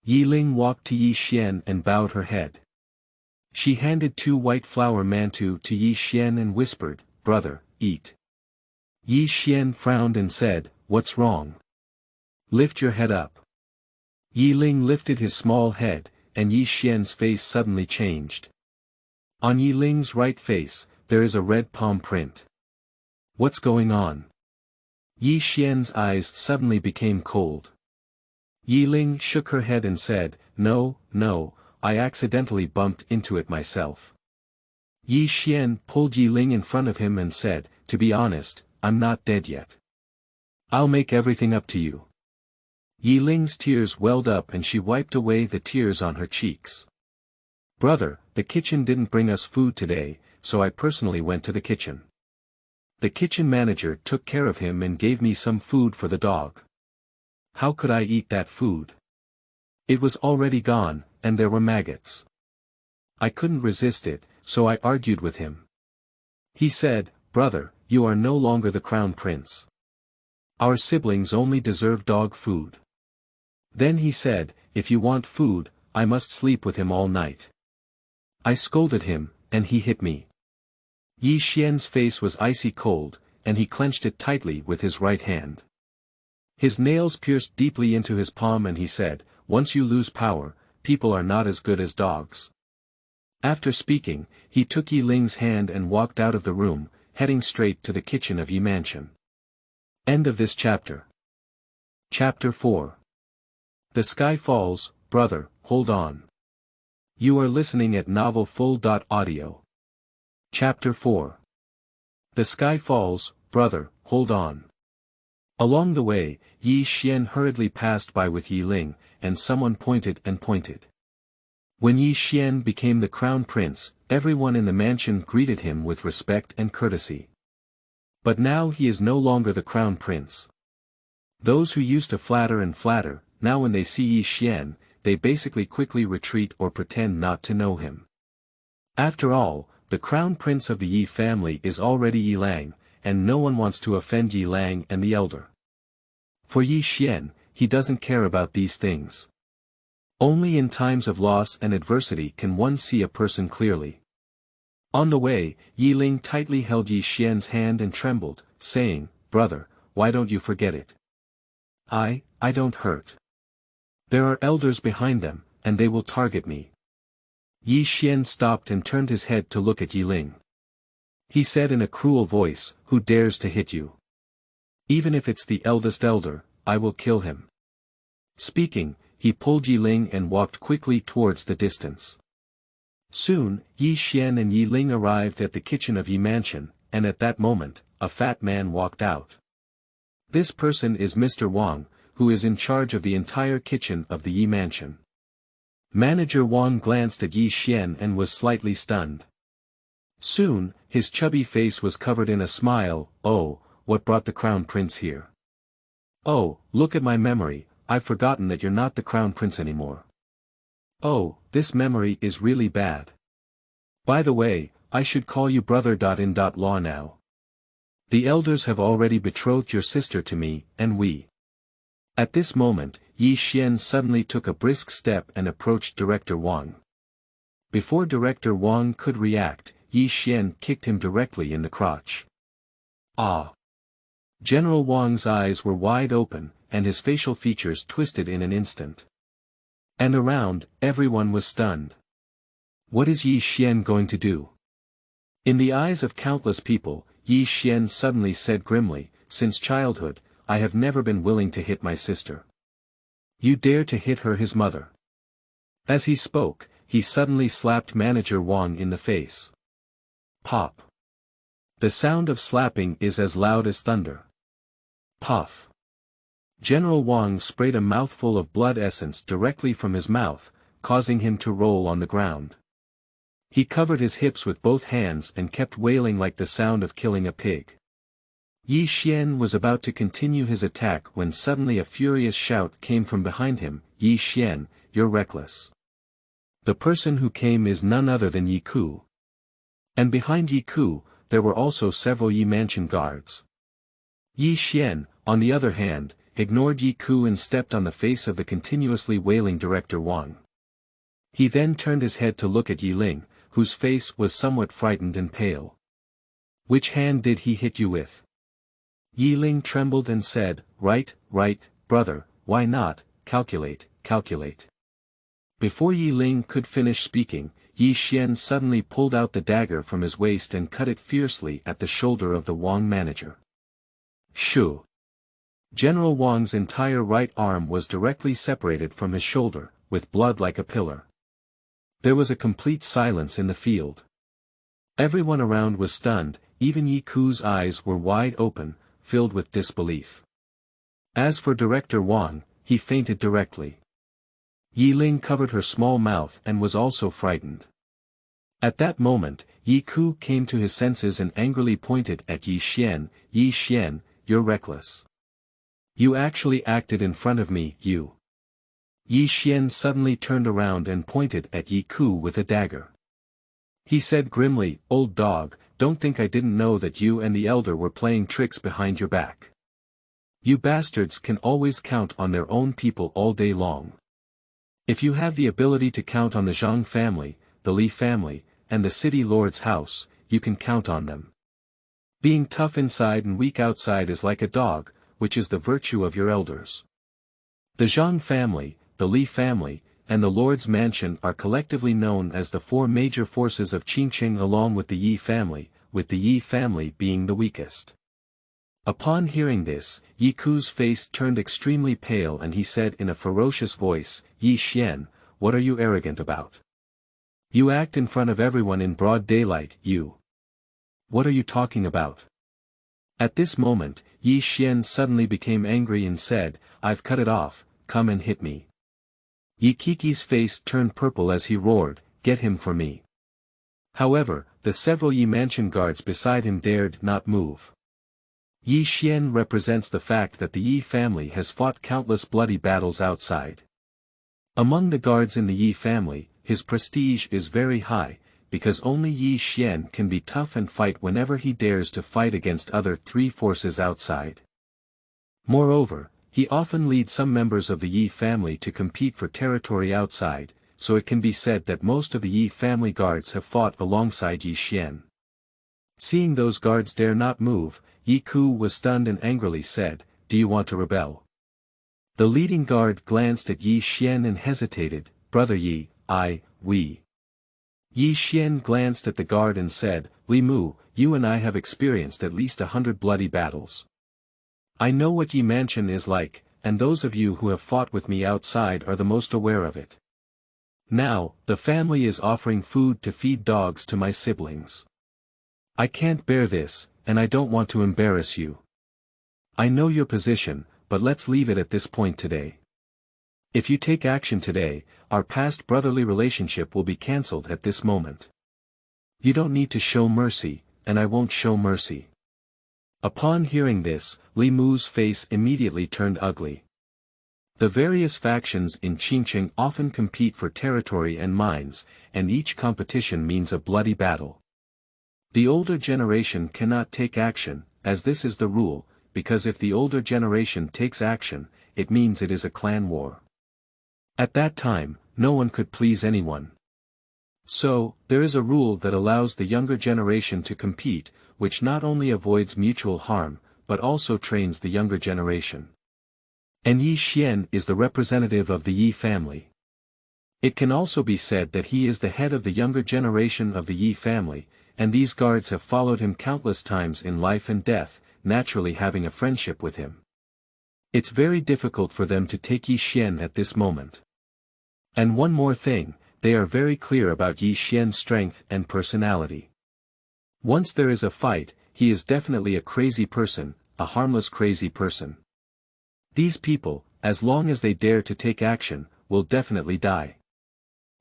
Yi Ling walked to Yi Xian and bowed her head. She handed 2 white flower mantu to Yi Xian and whispered, "Brother, eat." Yi Xian frowned and said, "What's wrong? Lift your head up." Yi Ling lifted his small head, and Yi Xian's face suddenly changed. On Yi Ling's right face, there is a red palm print. What's going on? Yi Xian's eyes suddenly became cold. Yi Ling shook her head and said, No, I accidentally bumped into it myself." Yi Xian pulled Yi Ling in front of him and said, "To be honest, I'm not dead yet. I'll make everything up to you." Yi Ling's tears welled up and she wiped away the tears on her cheeks. "Brother, the kitchen didn't bring us food today, so I personally went to the kitchen. The kitchen manager took care of him and gave me some food for the dog. How could I eat that food? It was already gone, and there were maggots. I couldn't resist it, so I argued with him. He said, 'Brother, you are no longer the crown prince. Our siblings only deserve dog food.' Then he said, 'If you want food, I must sleep with him all night.' I scolded him, and he hit me." Yi Xian's face was icy cold, and he clenched it tightly with his right hand. His nails pierced deeply into his palm and he said, "Once you lose power, people are not as good as dogs." After speaking, he took Yi Ling's hand and walked out of the room, heading straight to the kitchen of Yi Mansion. End of this chapter. Chapter 4. The Sky Falls, Brother, Hold On. You are listening at novelfull.audio. Chapter 4. The Sky Falls, Brother, Hold On. Along the way, Yi Xian hurriedly passed by with Yi Ling, and someone pointed and pointed. When Yi Xian became the crown prince, everyone in the mansion greeted him with respect and courtesy. But now he is no longer the crown prince. Those who used to flatter, now when they see Yi Xian, they basically quickly retreat or pretend not to know him. After all, the crown prince of the Yi family is already Yi Lang, and no one wants to offend Yi Lang and the elder. For Yi Xian, he doesn't care about these things. Only in times of loss and adversity can one see a person clearly. On the way, Yi Ling tightly held Yi Xian's hand and trembled, saying, "Brother, why don't you forget it? I don't hurt. There are elders behind them, and they will target me." Yi Xian stopped and turned his head to look at Yi Ling. He said in a cruel voice, "Who dares to hit you? Even if it's the eldest elder, I will kill him." Speaking, he pulled Yi Ling and walked quickly towards the distance. Soon, Yi Xian and Yi Ling arrived at the kitchen of Yi Mansion, and at that moment, a fat man walked out. This person is Mr. Wang, who is in charge of the entire kitchen of the Yi Mansion. Manager Wang glanced at Yi Xian and was slightly stunned. Soon, his chubby face was covered in a smile. "Oh, what brought the crown prince here? Oh, look at my memory, I've forgotten that you're not the crown prince anymore. Oh, this memory is really bad. By the way, I should call you brother.in.law now. The elders have already betrothed your sister to me, and we." At this moment, Yi Xian suddenly took a brisk step and approached Director Wang. Before Director Wang could react, Yi Xian kicked him directly in the crotch. Ah! General Wang's eyes were wide open, and his facial features twisted in an instant. And around, everyone was stunned. What is Yi Xian going to do? In the eyes of countless people, Yi Xian suddenly said grimly, "Since childhood, I have never been willing to hit my sister. You dare to hit her, his mother." As he spoke, he suddenly slapped Manager Wang in the face. Pop. The sound of slapping is as loud as thunder. Puff. General Wang sprayed a mouthful of blood essence directly from his mouth, causing him to roll on the ground. He covered his hips with both hands and kept wailing like the sound of killing a pig. Yi Xian was about to continue his attack when suddenly a furious shout came from behind him, "Yi Xian, you're reckless." The person who came is none other than Yi Ku. And behind Yi Ku, there were also several Yi Mansion guards. Yi Xian, on the other hand, ignored Yi Ku and stepped on the face of the continuously wailing Director Wang. He then turned his head to look at Yi Ling, whose face was somewhat frightened and pale. "Which hand did he hit you with?" Yi Ling trembled and said, right, brother, why not, calculate. Before Yi Ling could finish speaking, Yi Xian suddenly pulled out the dagger from his waist and cut it fiercely at the shoulder of the Wang manager. Shoo! General Wang's entire right arm was directly separated from his shoulder, with blood like a pillar. There was a complete silence in the field. Everyone around was stunned, even Yi Ku's eyes were wide open, filled with disbelief. As for Director Wang, he fainted directly. Yi Ling covered her small mouth and was also frightened. At that moment, Yi Ku came to his senses and angrily pointed at Yi Xian, "Yi Xian, you're reckless. You actually acted in front of me, you." Yi Xian suddenly turned around and pointed at Yi Ku with a dagger. He said grimly, "Old dog, don't think I didn't know that you and the elder were playing tricks behind your back. You bastards can always count on their own people all day long. If you have the ability to count on the Zhang family, the Li family, and the city lord's house, you can count on them. Being tough inside and weak outside is like a dog, which is the virtue of your elders. The Zhang family, the Li family, and the Lord's mansion are collectively known as the four major forces of Qingqing along with the Yi family being the weakest." Upon hearing this, Yi Ku's face turned extremely pale and he said in a ferocious voice, "Yi Xian, what are you arrogant about? You act in front of everyone in broad daylight, you. What are you talking about?" At this moment, Yi Xian suddenly became angry and said, "I've cut it off, come and hit me." Yi Kiki's face turned purple as he roared, "Get him for me." However, the several Yi Mansion guards beside him dared not move. Yi Xian represents the fact that the Yi family has fought countless bloody battles outside. Among the guards in the Yi family, his prestige is very high, because only Yi Xian can be tough and fight whenever he dares to fight against other three forces outside. Moreover, he often leads some members of the Yi family to compete for territory outside, so it can be said that most of the Yi family guards have fought alongside Yi Xian. Seeing those guards dare not move, Yi Ku was stunned and angrily said, "Do you want to rebel?" The leading guard glanced at Yi Xian and hesitated, "Brother Yi, we." Yi Xian glanced at the guard and said, "Li Mu, you and I have experienced at least 100 bloody battles. I know what Yi Mansion is like, and those of you who have fought with me outside are the most aware of it. Now, the family is offering food to feed dogs to my siblings. I can't bear this, and I don't want to embarrass you. I know your position, but let's leave it at this point today. If you take action today, our past brotherly relationship will be cancelled at this moment. You don't need to show mercy, and I won't show mercy." Upon hearing this, Li Mu's face immediately turned ugly. The various factions in Qingqing often compete for territory and mines, and each competition means a bloody battle. The older generation cannot take action, as this is the rule, because if the older generation takes action, it means it is a clan war. At that time, no one could please anyone. So, there is a rule that allows the younger generation to compete, which not only avoids mutual harm, but also trains the younger generation. And Yi Xian is the representative of the Yi family. It can also be said that he is the head of the younger generation of the Yi family, and these guards have followed him countless times in life and death, naturally having a friendship with him. It's very difficult for them to take Yi Xian at this moment. And one more thing, they are very clear about Yi Xian's strength and personality. Once there is a fight, he is definitely a crazy person, a harmless crazy person. These people, as long as they dare to take action, will definitely die.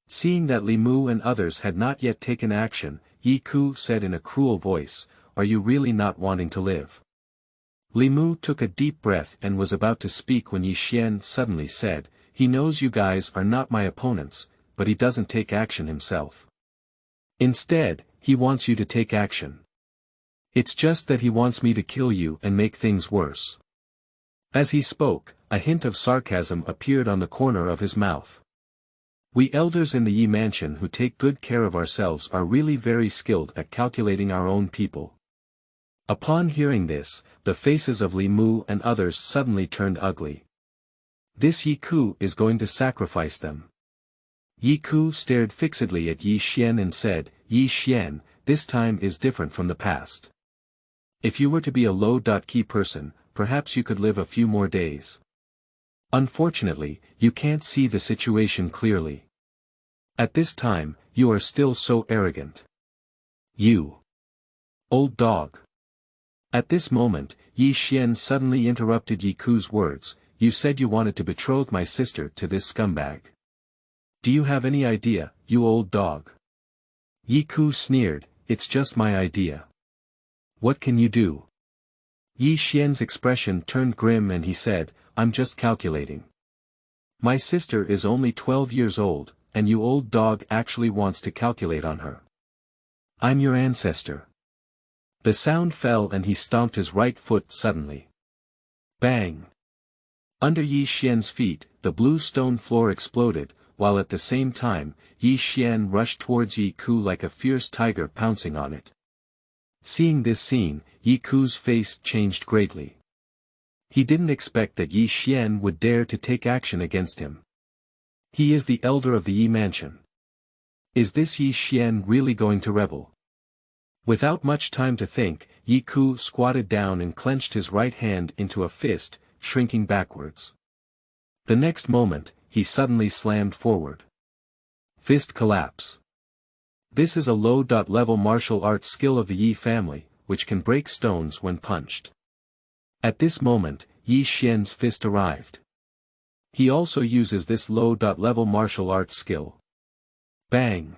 Seeing that Li Mu and others had not yet taken action, Yi Ku said in a cruel voice, "Are you really not wanting to live?" Li Mu took a deep breath and was about to speak when Yi Xian suddenly said, "He knows you guys are not my opponents, but he doesn't take action himself. Instead, he wants you to take action. It's just that he wants me to kill you and make things worse." As he spoke, a hint of sarcasm appeared on the corner of his mouth. We elders in the Yi mansion who take good care of ourselves are really very skilled at calculating our own people. Upon hearing this, the faces of Li Mu and others suddenly turned ugly. This Yi Ku is going to sacrifice them. Yi Ku stared fixedly at Yi Xian and said, "Yi Xian, this time is different from the past. If you were to be a low-key person, perhaps you could live a few more days. Unfortunately, you can't see the situation clearly. At this time, you are still so arrogant. You old dog." At this moment, Yi Xian suddenly interrupted Yi Ku's words, "You said you wanted to betroth my sister to this scumbag. Do you have any idea, you old dog?" Yi Ku sneered, "It's just my idea. What can you do?" Yi Xian's expression turned grim and he said, "I'm just calculating. My sister is only 12 years old, and you old dog actually wants to calculate on her. I'm your ancestor." The sound fell and he stomped his right foot suddenly. Bang! Under Yi Xian's feet, the blue stone floor exploded, while at the same time, Yi Xian rushed towards Yi Ku like a fierce tiger pouncing on it. Seeing this scene, Yi Ku's face changed greatly. He didn't expect that Yi Xian would dare to take action against him. He is the elder of the Yi mansion. Is this Yi Xian really going to rebel? Without much time to think, Yi Ku squatted down and clenched his right hand into a fist, shrinking backwards. The next moment, he suddenly slammed forward. Fist collapse. This is a low-level martial arts skill of the Yi family, which can break stones when punched. At this moment, Yi Xian's fist arrived. He also uses this low-level martial arts skill. Bang!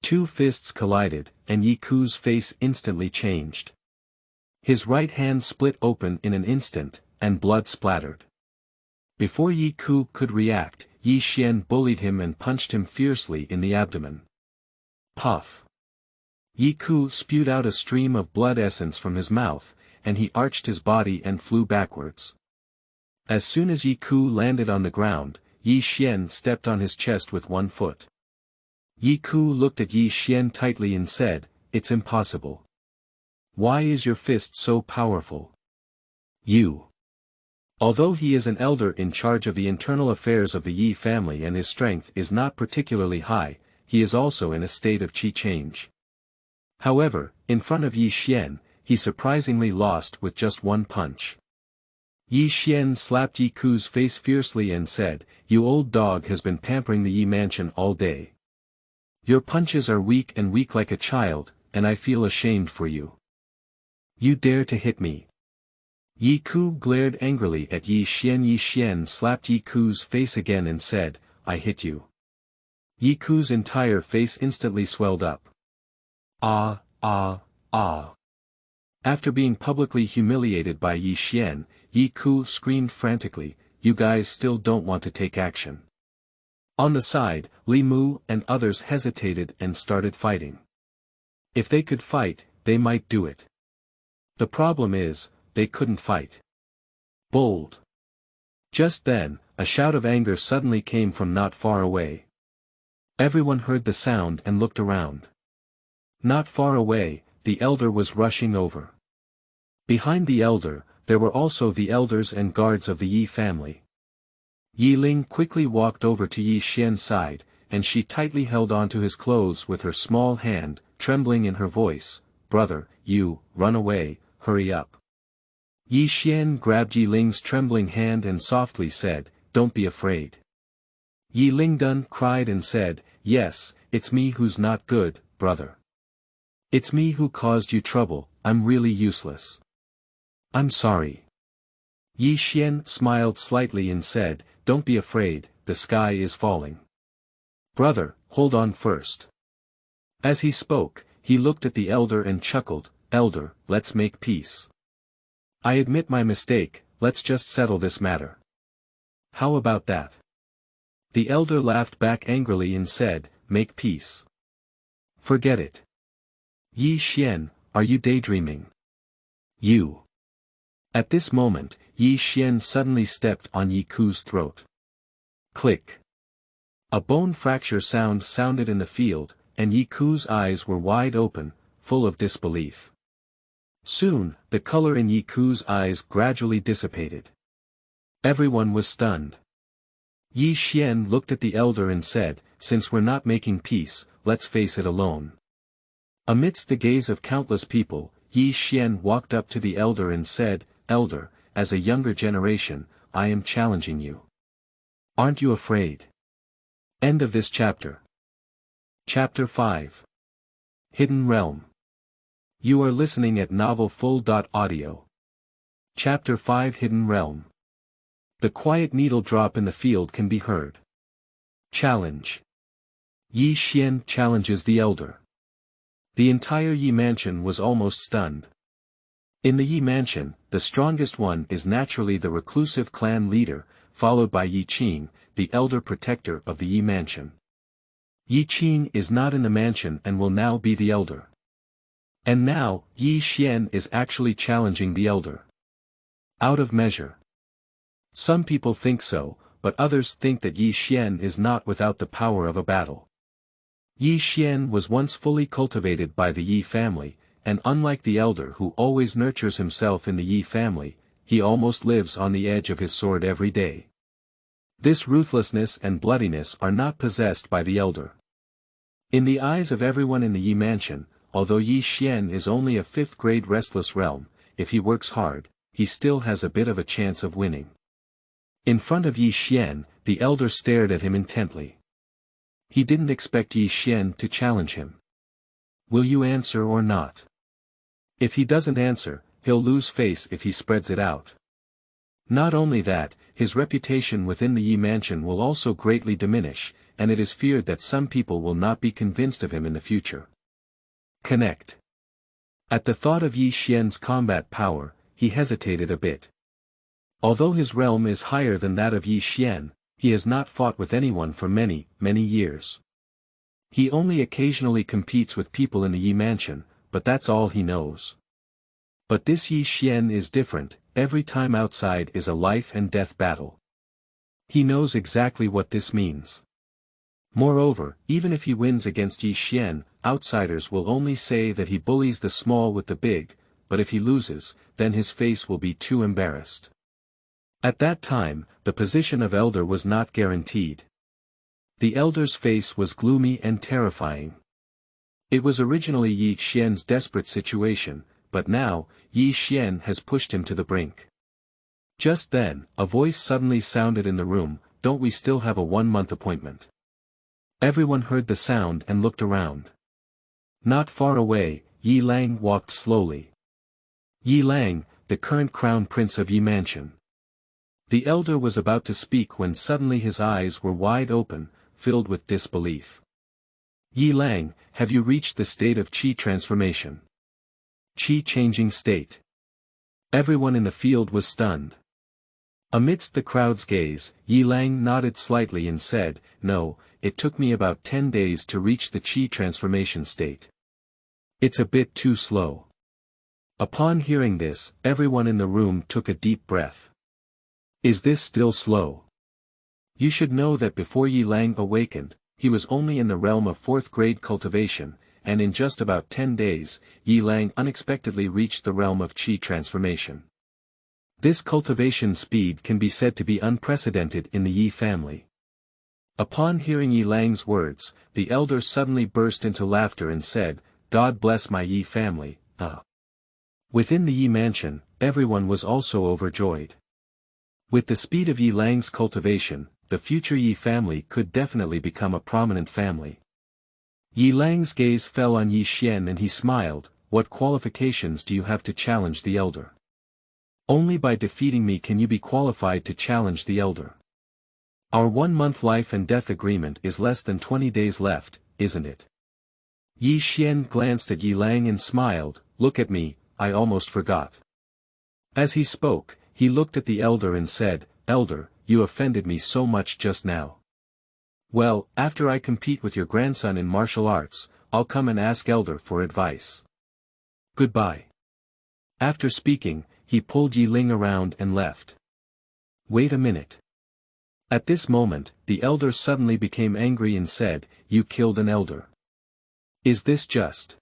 Two fists collided, and Yi Ku's face instantly changed. His right hand split open in an instant, and blood splattered. Before Yi Ku could react, Yi Xian bullied him and punched him fiercely in the abdomen. Puff! Yi Ku spewed out a stream of blood essence from his mouth, and he arched his body and flew backwards. As soon as Yi Ku landed on the ground, Yi Xian stepped on his chest with one foot. Yi Ku looked at Yi Xian tightly and said, "It's impossible. Why is your fist so powerful?" Although he is an elder in charge of the internal affairs of the Yi family and his strength is not particularly high, he is also in a state of qi change. However, in front of Yi Xian, he surprisingly lost with just one punch. Yi Xian slapped Yi Ku's face fiercely and said, "You old dog has been pampering the Yi mansion all day. Your punches are weak like a child, and I feel ashamed for you. You dare to hit me." Yi Ku glared angrily at Yi Xian. Yi Xian slapped Yi Ku's face again and said, "I hit you." Yi Ku's entire face instantly swelled up. Ah, ah, ah. After being publicly humiliated by Yi Xian, Yi Ku screamed frantically, "You guys still don't want to take action." On the side, Li Mu and others hesitated and started fighting. If they could fight, they might do it. The problem is, they couldn't fight. Bold. Just then, a shout of anger suddenly came from not far away. Everyone heard the sound and looked around. Not far away, the elder was rushing over. Behind the elder, there were also the elders and guards of the Yi family. Yi Ling quickly walked over to Yi Xian's side, and she tightly held onto his clothes with her small hand, trembling in her voice, "Brother, you, run away, hurry up." Yi Xian grabbed Yi Ling's trembling hand and softly said, "Don't be afraid." Yi Ling cried and said, "Yes, it's me who's not good, brother. It's me who caused you trouble, I'm really useless. I'm sorry." Yi Xian smiled slightly and said, "Don't be afraid, the sky is falling. Brother, hold on first." As he spoke, he looked at the elder and chuckled, "Elder, let's make peace. I admit my mistake, let's just settle this matter. How about that?" The elder laughed back angrily and said, "Make peace? Forget it. Yi Xian, are you daydreaming? You." At this moment, Yi Xian suddenly stepped on Yi Ku's throat. Click. A bone fracture sound sounded in the field, and Yi Ku's eyes were wide open, full of disbelief. Soon, the color in Yi Ku's eyes gradually dissipated. Everyone was stunned. Yi Xian looked at the elder and said, "Since we're not making peace, let's face it alone." Amidst the gaze of countless people, Yi Xian walked up to the elder and said, "Elder, as a younger generation, I am challenging you. Aren't you afraid?" End of this chapter. Chapter 5. Hidden Realm. You are listening at novelfull.audio. Chapter 5 Hidden Realm. The quiet needle drop in the field can be heard. Challenge. Yi Xian challenges the elder. The entire Yi mansion was almost stunned. In the Yi mansion, the strongest one is naturally the reclusive clan leader, followed by Yi Qing, the elder protector of the Yi mansion. Yi Qing is not in the mansion and will now be the elder. And now, Yi Xian is actually challenging the elder. Out of measure. Some people think so, but others think that Yi Xian is not without the power of a battle. Yi Xian was once fully cultivated by the Yi family, and unlike the elder who always nurtures himself in the Yi family, he almost lives on the edge of his sword every day. This ruthlessness and bloodiness are not possessed by the elder. In the eyes of everyone in the Yi mansion, although Yi Xian is only a 5th-grade restless realm, if he works hard, he still has a bit of a chance of winning. In front of Yi Xian, the elder stared at him intently. He didn't expect Yi Xian to challenge him. Will you answer or not? If he doesn't answer, he'll lose face if he spreads it out. Not only that, his reputation within the Yi mansion will also greatly diminish, and it is feared that some people will not be convinced of him in the future. Connect. At the thought of Yi Xian's combat power, he hesitated a bit. Although his realm is higher than that of Yi Xian, he has not fought with anyone for many, many years. He only occasionally competes with people in the Yi mansion, but that's all he knows. But this Yi Xian is different, every time outside is a life and death battle. He knows exactly what this means. Moreover, even if he wins against Yi Xian, outsiders will only say that he bullies the small with the big, but if he loses, then his face will be too embarrassed. At that time, the position of elder was not guaranteed. The elder's face was gloomy and terrifying. It was originally Yi Xian's desperate situation, but now, Yi Xian has pushed him to the brink. Just then, a voice suddenly sounded in the room, "Don't we still have a 1-month appointment?" Everyone heard the sound and looked around. Not far away, Yi Lang walked slowly. Yi Lang, the current crown prince of Yi mansion. The elder was about to speak when suddenly his eyes were wide open, filled with disbelief. "Yi Lang, have you reached the state of Qi transformation? Qi changing state?" Everyone in the field was stunned. Amidst the crowd's gaze, Yi Lang nodded slightly and said, "No, it took me about 10 days to reach the Qi transformation state. It's a bit too slow." Upon hearing this, everyone in the room took a deep breath. Is this still slow? You should know that before Yi Lang awakened, he was only in the realm of 4th-grade cultivation, and in just about 10 days, Yi Lang unexpectedly reached the realm of Qi transformation. This cultivation speed can be said to be unprecedented in the Yi family. Upon hearing Yi Lang's words, the elder suddenly burst into laughter and said, "God bless my Yi family, Within the Yi mansion, everyone was also overjoyed. With the speed of Yi Lang's cultivation, the future Yi family could definitely become a prominent family. Yi Lang's gaze fell on Yi Xian and he smiled, "What qualifications do you have to challenge the elder?" Only by defeating me can you be qualified to challenge the elder. Our 1-month life and death agreement is less than 20 days left, isn't it? Yi Xian glanced at Yi Lang and smiled, "Look at me, I almost forgot." As he spoke, he looked at the elder and said, "Elder, you offended me so much just now. Well, after I compete with your grandson in martial arts, I'll come and ask elder for advice. Goodbye." After speaking, he pulled Yi Ling around and left. Wait a minute. At this moment, the elder suddenly became angry and said, "You killed an elder. Is this just?"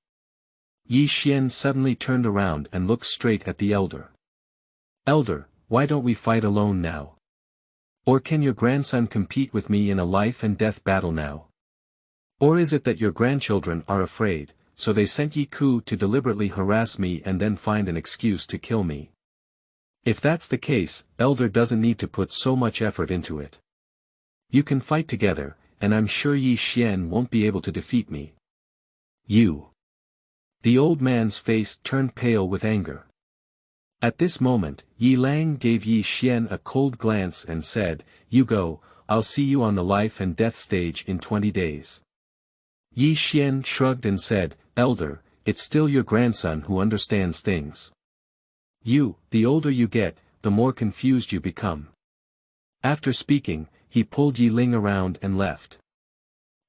Yi Xian suddenly turned around and looked straight at the elder. "Elder, why don't we fight alone now? Or can your grandson compete with me in a life and death battle now? Or is it that your grandchildren are afraid, so they sent Yi Ku to deliberately harass me and then find an excuse to kill me? If that's the case, elder doesn't need to put so much effort into it. You can fight together, and I'm sure Yi Xian won't be able to defeat me." "You." The old man's face turned pale with anger. At this moment, Yi Lang gave Yi Xian a cold glance and said, "You go, I'll see you on the life and death stage in 20 days. Yi Xian shrugged and said, "Elder, it's still your grandson who understands things. The older you get, the more confused you become." After speaking, he pulled Yi Ling around and left.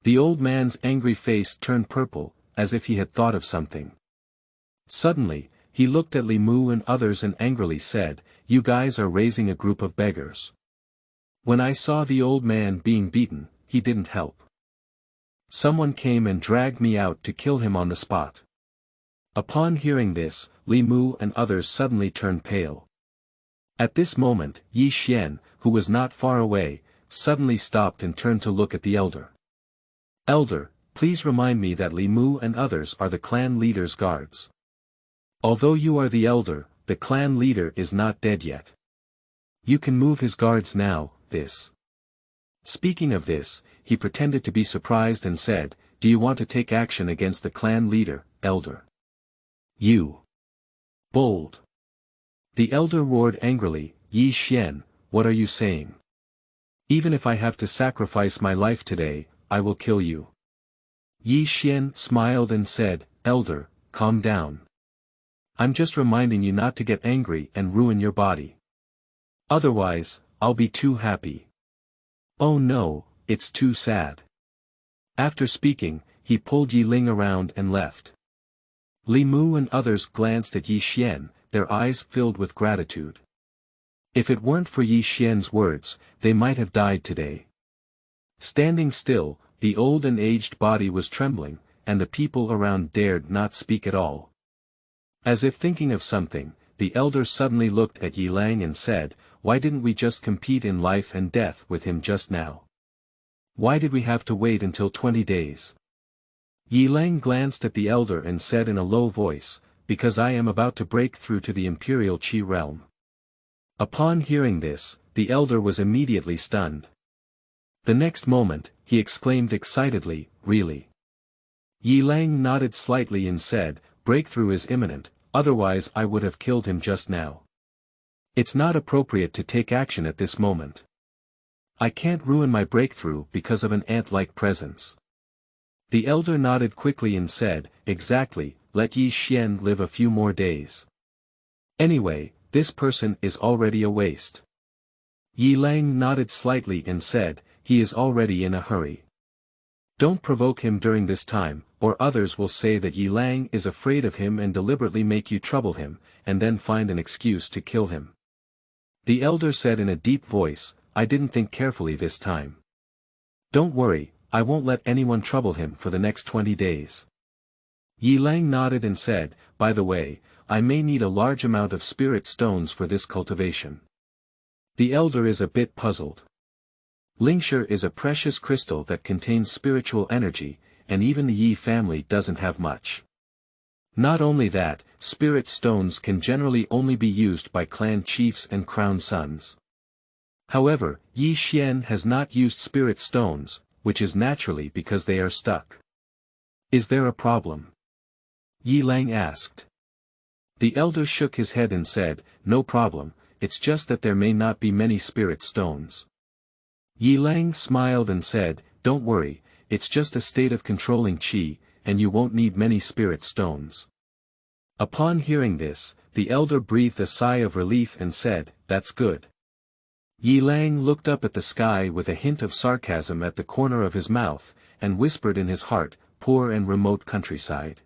The old man's angry face turned purple, as if he had thought of something. Suddenly, he looked at Li Mu and others and angrily said, "You guys are raising a group of beggars. When I saw the old man being beaten, he didn't help. Someone came and dragged me out to kill him on the spot." Upon hearing this, Li Mu and others suddenly turned pale. At this moment, Yi Xian, who was not far away, suddenly stopped and turned to look at the elder. "Elder, please remind me that Li Mu and others are the clan leader's guards. Although you are the elder, the clan leader is not dead yet. You can move his guards now." Speaking of this, he pretended to be surprised and said, "Do you want to take action against the clan leader, elder? You bold." The elder roared angrily, "Yi Xian, what are you saying? Even if I have to sacrifice my life today, I will kill you." Yi Xian smiled and said, "Elder, calm down. I'm just reminding you not to get angry and ruin your body. Otherwise, I'll be too happy. Oh no, it's too sad." After speaking, he pulled Yi Ling around and left. Li Mu and others glanced at Yi Xian, their eyes filled with gratitude. If it weren't for Yi Xian's words, they might have died today. Standing still, the old and aged body was trembling, and the people around dared not speak at all. As if thinking of something, the elder suddenly looked at Yi Lang and said, "Why didn't we just compete in life and death with him just now? Why did we have to wait until 20 days? Yi Lang glanced at the elder and said in a low voice, "Because I am about to break through to the imperial Qi realm." Upon hearing this, the elder was immediately stunned. The next moment, he exclaimed excitedly, "Really?" Yi Lang nodded slightly and said, "Breakthrough is imminent, otherwise I would have killed him just now. It's not appropriate to take action at this moment. I can't ruin my breakthrough because of an ant-like presence." The elder nodded quickly and said, "Exactly, let Yi Xian live a few more days. Anyway, this person is already a waste." Yi Lang nodded slightly and said, "He is already in a hurry. Don't provoke him during this time, or others will say that Yi Lang is afraid of him and deliberately make you trouble him, and then find an excuse to kill him." The elder said in a deep voice, "I didn't think carefully this time. Don't worry, I won't let anyone trouble him for the next 20 days." Yi Lang nodded and said, "By the way, I may need a large amount of spirit stones for this cultivation." The elder is a bit puzzled. Lingshire is a precious crystal that contains spiritual energy, and even the Yi family doesn't have much. Not only that, spirit stones can generally only be used by clan chiefs and crown sons. However, Yi Xian has not used spirit stones, which is naturally because they are stuck. "Is there a problem?" Yi Lang asked. The elder shook his head and said, "No problem, it's just that there may not be many spirit stones." Yi Lang smiled and said, "Don't worry, it's just a state of controlling qi, and you won't need many spirit stones." Upon hearing this, the elder breathed a sigh of relief and said, "That's good." Yi Lang looked up at the sky with a hint of sarcasm at the corner of his mouth, and whispered in his heart, "Poor and remote countryside.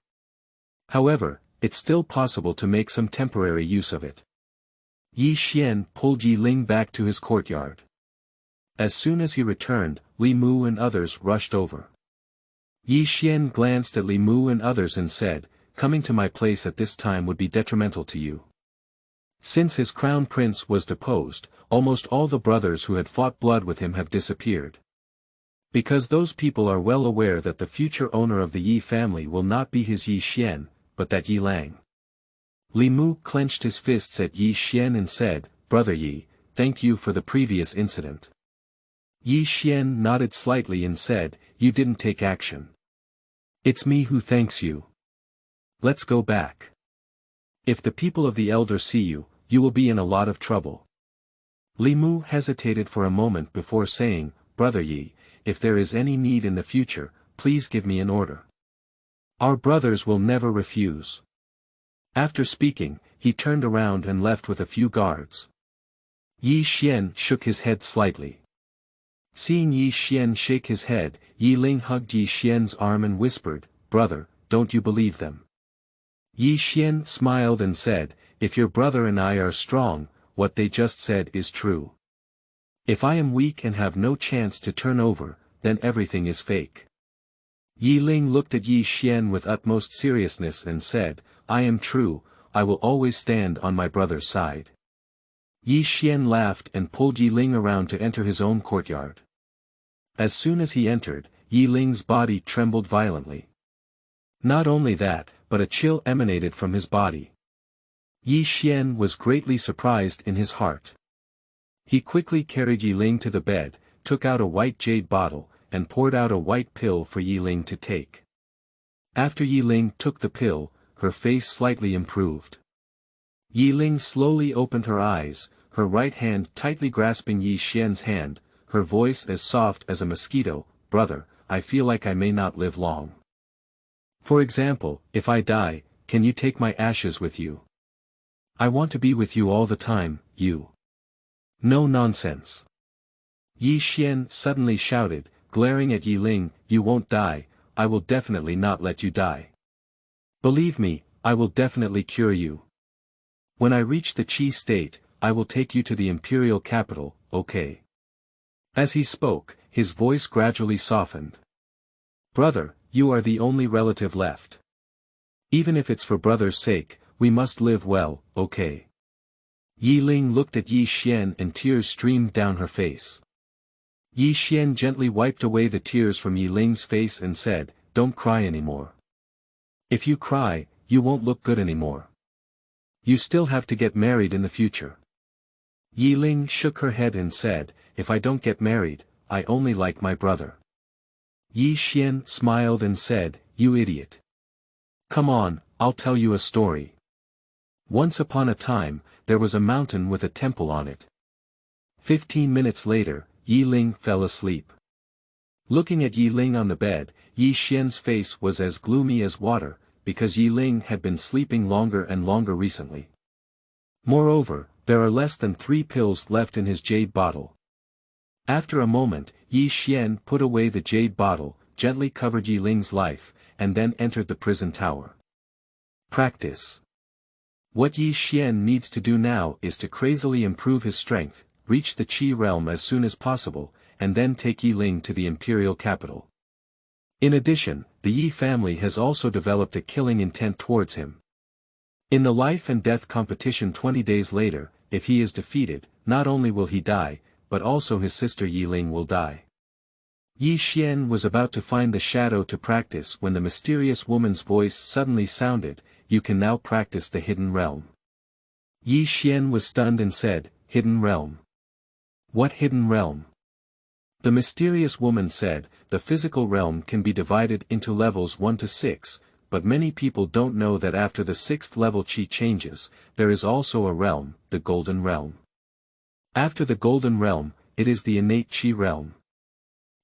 However, it's still possible to make some temporary use of it." Yi Xian pulled Yi Ling back to his courtyard. As soon as he returned, Li Mu and others rushed over. Yi Xian glanced at Li Mu and others and said, "Coming to my place at this time would be detrimental to you." Since his crown prince was deposed, almost all the brothers who had fought blood with him have disappeared. Because those people are well aware that the future owner of the Yi family will not be his Yi Xian, but that Yi Lang. Li Mu clenched his fists at Yi Xian and said, "Brother Yi, thank you for the previous incident." Yi Xian nodded slightly and said, "You didn't take action. It's me who thanks you. Let's go back. If the people of the elder see you, you will be in a lot of trouble." Li Mu hesitated for a moment before saying, "Brother Yi, if there is any need in the future, please give me an order. Our brothers will never refuse." After speaking, he turned around and left with a few guards. Yi Xian shook his head slightly. Seeing Yi Xian shake his head, Yi Ling hugged Yi Xian's arm and whispered, "Brother, don't you believe them?" Yi Xian smiled and said, "If your brother and I are strong, what they just said is true. If I am weak and have no chance to turn over, then everything is fake." Yi Ling looked at Yi Xian with utmost seriousness and said, "I am true, I will always stand on my brother's side." Yi Xian laughed and pulled Yi Ling around to enter his own courtyard. As soon as he entered, Yi Ling's body trembled violently. Not only that, but a chill emanated from his body. Yi Xian was greatly surprised in his heart. He quickly carried Yi Ling to the bed, took out a white jade bottle, and poured out a white pill for Yi Ling to take. After Yi Ling took the pill, her face slightly improved. Yi Ling slowly opened her eyes, her right hand tightly grasping Yi Xian's hand, her voice as soft as a mosquito, "Brother, I feel like I may not live long. For example, if I die, can you take my ashes with you? I want to be with you all the time, you." "No nonsense!" Yi Xian suddenly shouted, glaring at Yi Ling, "You won't die, I will definitely not let you die. Believe me, I will definitely cure you. When I reach the Qi state, I will take you to the imperial capital, okay?" As he spoke, his voice gradually softened. "Brother, you are the only relative left. Even if it's for brother's sake, we must live well, okay?" Yi Ling looked at Yi Xian and tears streamed down her face. Yi Xian gently wiped away the tears from Yi Ling's face and said, "Don't cry anymore. If you cry, you won't look good anymore. You still have to get married in the future." Yi Ling shook her head and said, "If I don't get married, I only like my brother." Yi Xian smiled and said, "You idiot. Come on, I'll tell you a story. Once upon a time, there was a mountain with a temple on it. 15 minutes later, Yi Ling fell asleep. Looking at Yi Ling on the bed, Yi Xian's face was as gloomy as water, because Yi Ling had been sleeping longer and longer recently. Moreover, there are less than 3 pills left in his jade bottle. After a moment, Yi Xian put away the jade bottle, gently covered Yi Ling's life, and then entered the prison tower. Practice. What Yi Xian needs to do now is to crazily improve his strength, reach the Qi realm as soon as possible, and then take Yi Ling to the imperial capital. In addition, the Yi family has also developed a killing intent towards him. In the life and death competition 20 days later, if he is defeated, not only will he die, but also his sister Yi Ling will die. Yi Xian was about to find the shadow to practice when the mysterious woman's voice suddenly sounded, "You can now practice the hidden realm." Yi Xian was stunned and said, "Hidden realm? What hidden realm?" The mysterious woman said, "The physical realm can be divided into levels 1 to 6, but many people don't know that after the 6th level Qi changes, there is also a realm, the Golden Realm. After the Golden Realm, it is the innate Qi realm.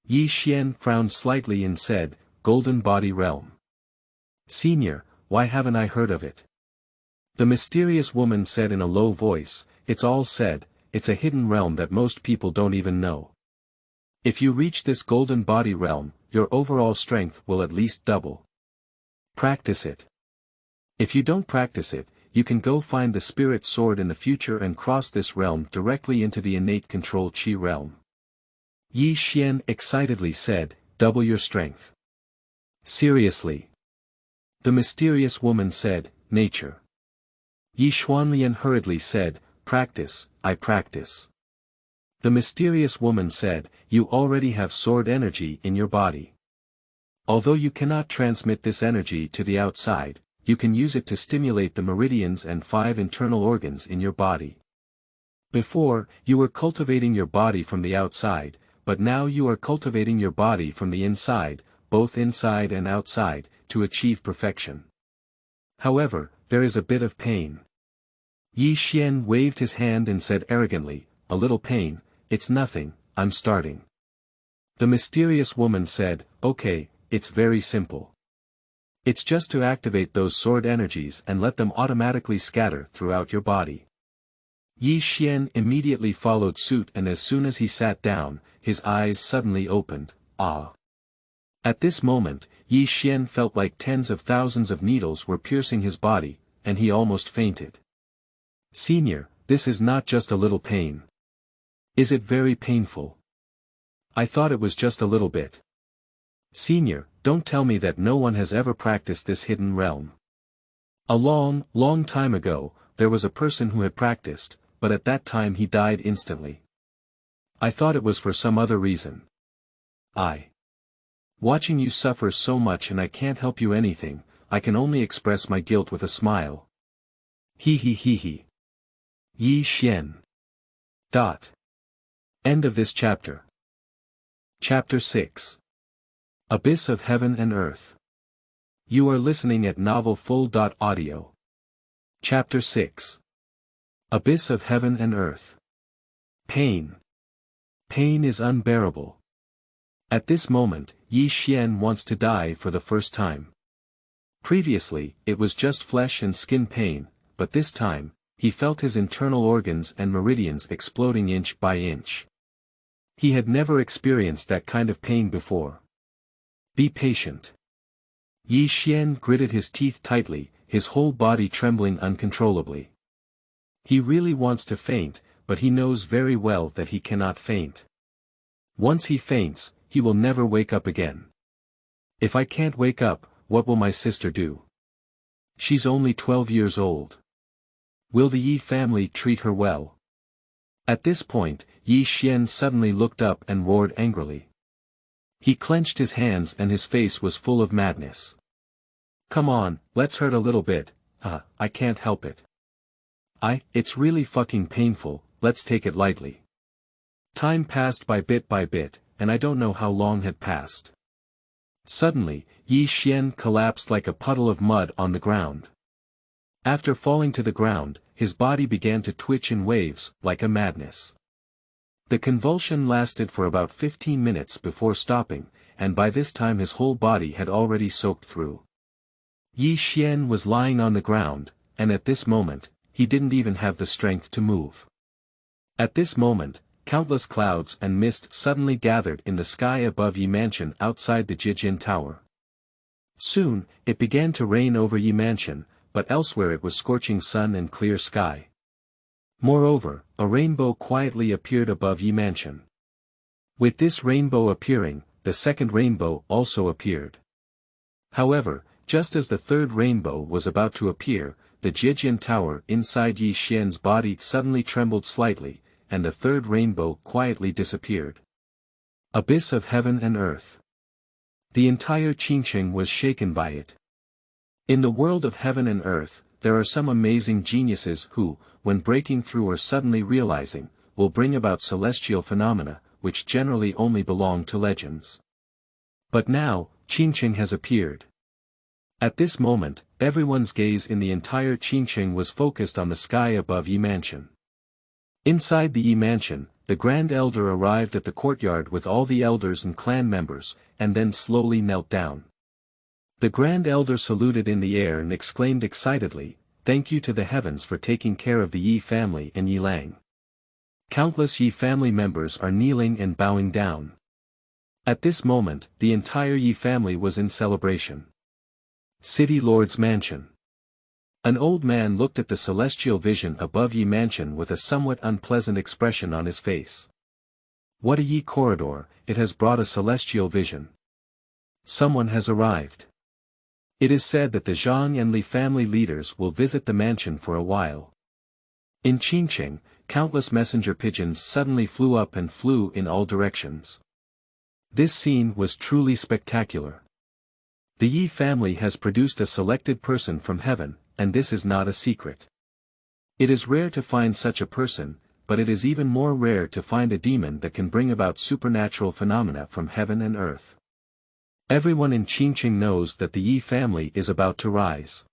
Yi Xian frowned slightly and said, Golden Body Realm. Senior, why haven't I heard of it? The mysterious woman said in a low voice, it's all said, it's a hidden realm that most people don't even know. If you reach this Golden Body Realm, your overall strength will at least double. Practice it. If you don't practice it, you can go find the Spirit Sword in the future and cross this realm directly into the innate control Qi realm. Yi Xian excitedly said, double your strength. Seriously. The mysterious woman said, nature. Yi Xuanlian hurriedly said, practice, I practice. The mysterious woman said, you already have sword energy in your body. Although you cannot transmit this energy to the outside, you can use it to stimulate the meridians and 5 internal organs in your body. Before, you were cultivating your body from the outside, but now you are cultivating your body from the inside, both inside and outside, to achieve perfection. However, there is a bit of pain. Yi Xian waved his hand and said arrogantly, a little pain, it's nothing, I'm starting. The mysterious woman said, okay, it's very simple. It's just to activate those sword energies and let them automatically scatter throughout your body. Yi Xian immediately followed suit, and as soon as he sat down, his eyes suddenly opened. Ah! At this moment, Yi Xian felt like tens of thousands of needles were piercing his body, and he almost fainted. Senior, this is not just a little pain. Is it very painful? I thought it was just a little bit. Senior, don't tell me that no one has ever practiced this hidden realm. A long, long time ago, there was a person who had practiced, but at that time he died instantly. I thought it was for some other reason. Watching you suffer so much and I can't help you anything, I can only express my guilt with a smile. He. Yi Xian. End of this chapter. Chapter 6. Abyss of Heaven and Earth. You are listening at novelfull.audio. Chapter 6. Abyss of Heaven and Earth. Pain. Pain is unbearable. At this moment, Yi Xian wants to die for the first time. Previously, it was just flesh and skin pain, but this time, he felt his internal organs and meridians exploding inch by inch. He had never experienced that kind of pain before. Be patient. Yi Xian gritted his teeth tightly, his whole body trembling uncontrollably. He really wants to faint, but he knows very well that he cannot faint. Once he faints, he will never wake up again. If I can't wake up, what will my sister do? She's only 12 years old. Will the Yi family treat her well? At this point, Yi Xian suddenly looked up and roared angrily. He clenched his hands and his face was full of madness. Come on, let's hurt a little bit. I can't help it. It's really fucking painful, let's take it lightly. Time passed by bit, and I don't know how long had passed. Suddenly, Yi Xian collapsed like a puddle of mud on the ground. After falling to the ground, his body began to twitch in waves, like a madness. The convulsion lasted for about 15 minutes before stopping, and by this time his whole body had already soaked through. Yi Xian was lying on the ground, and at this moment, he didn't even have the strength to move. At this moment, countless clouds and mist suddenly gathered in the sky above Yi Mansion outside the Jijin Tower. Soon, it began to rain over Yi Mansion, but elsewhere it was scorching sun and clear sky. Moreover, a rainbow quietly appeared above Yi Mansion. With this rainbow appearing, the second rainbow also appeared. However, just as the third rainbow was about to appear, the Jijin Tower inside Yi Xian's body suddenly trembled slightly, and the third rainbow quietly disappeared. Abyss of Heaven and Earth. The entire Qingqing was shaken by it. In the world of heaven and earth, there are some amazing geniuses who, when breaking through or suddenly realizing, will bring about celestial phenomena, which generally only belong to legends. But now, Qingqing has appeared. At this moment, everyone's gaze in the entire Qingqing was focused on the sky above Yi Mansion. Inside the Yi Mansion, the Grand Elder arrived at the courtyard with all the elders and clan members, and then slowly knelt down. The Grand Elder saluted in the air and exclaimed excitedly, "Thank you to the heavens for taking care of the Yi family and Yi Lang." Countless Yi family members are kneeling and bowing down. At this moment, the entire Yi family was in celebration. City Lord's Mansion. An old man looked at the celestial vision above Yi Mansion with a somewhat unpleasant expression on his face. What a Yi corridor, it has brought a celestial vision. Someone has arrived. It is said that the Zhang and Li family leaders will visit the mansion for a while. In Qingqing, countless messenger pigeons suddenly flew up and flew in all directions. This scene was truly spectacular. The Yi family has produced a selected person from heaven, and this is not a secret. It is rare to find such a person, but it is even more rare to find a demon that can bring about supernatural phenomena from heaven and earth. Everyone in Qingqing knows that the Yi family is about to rise.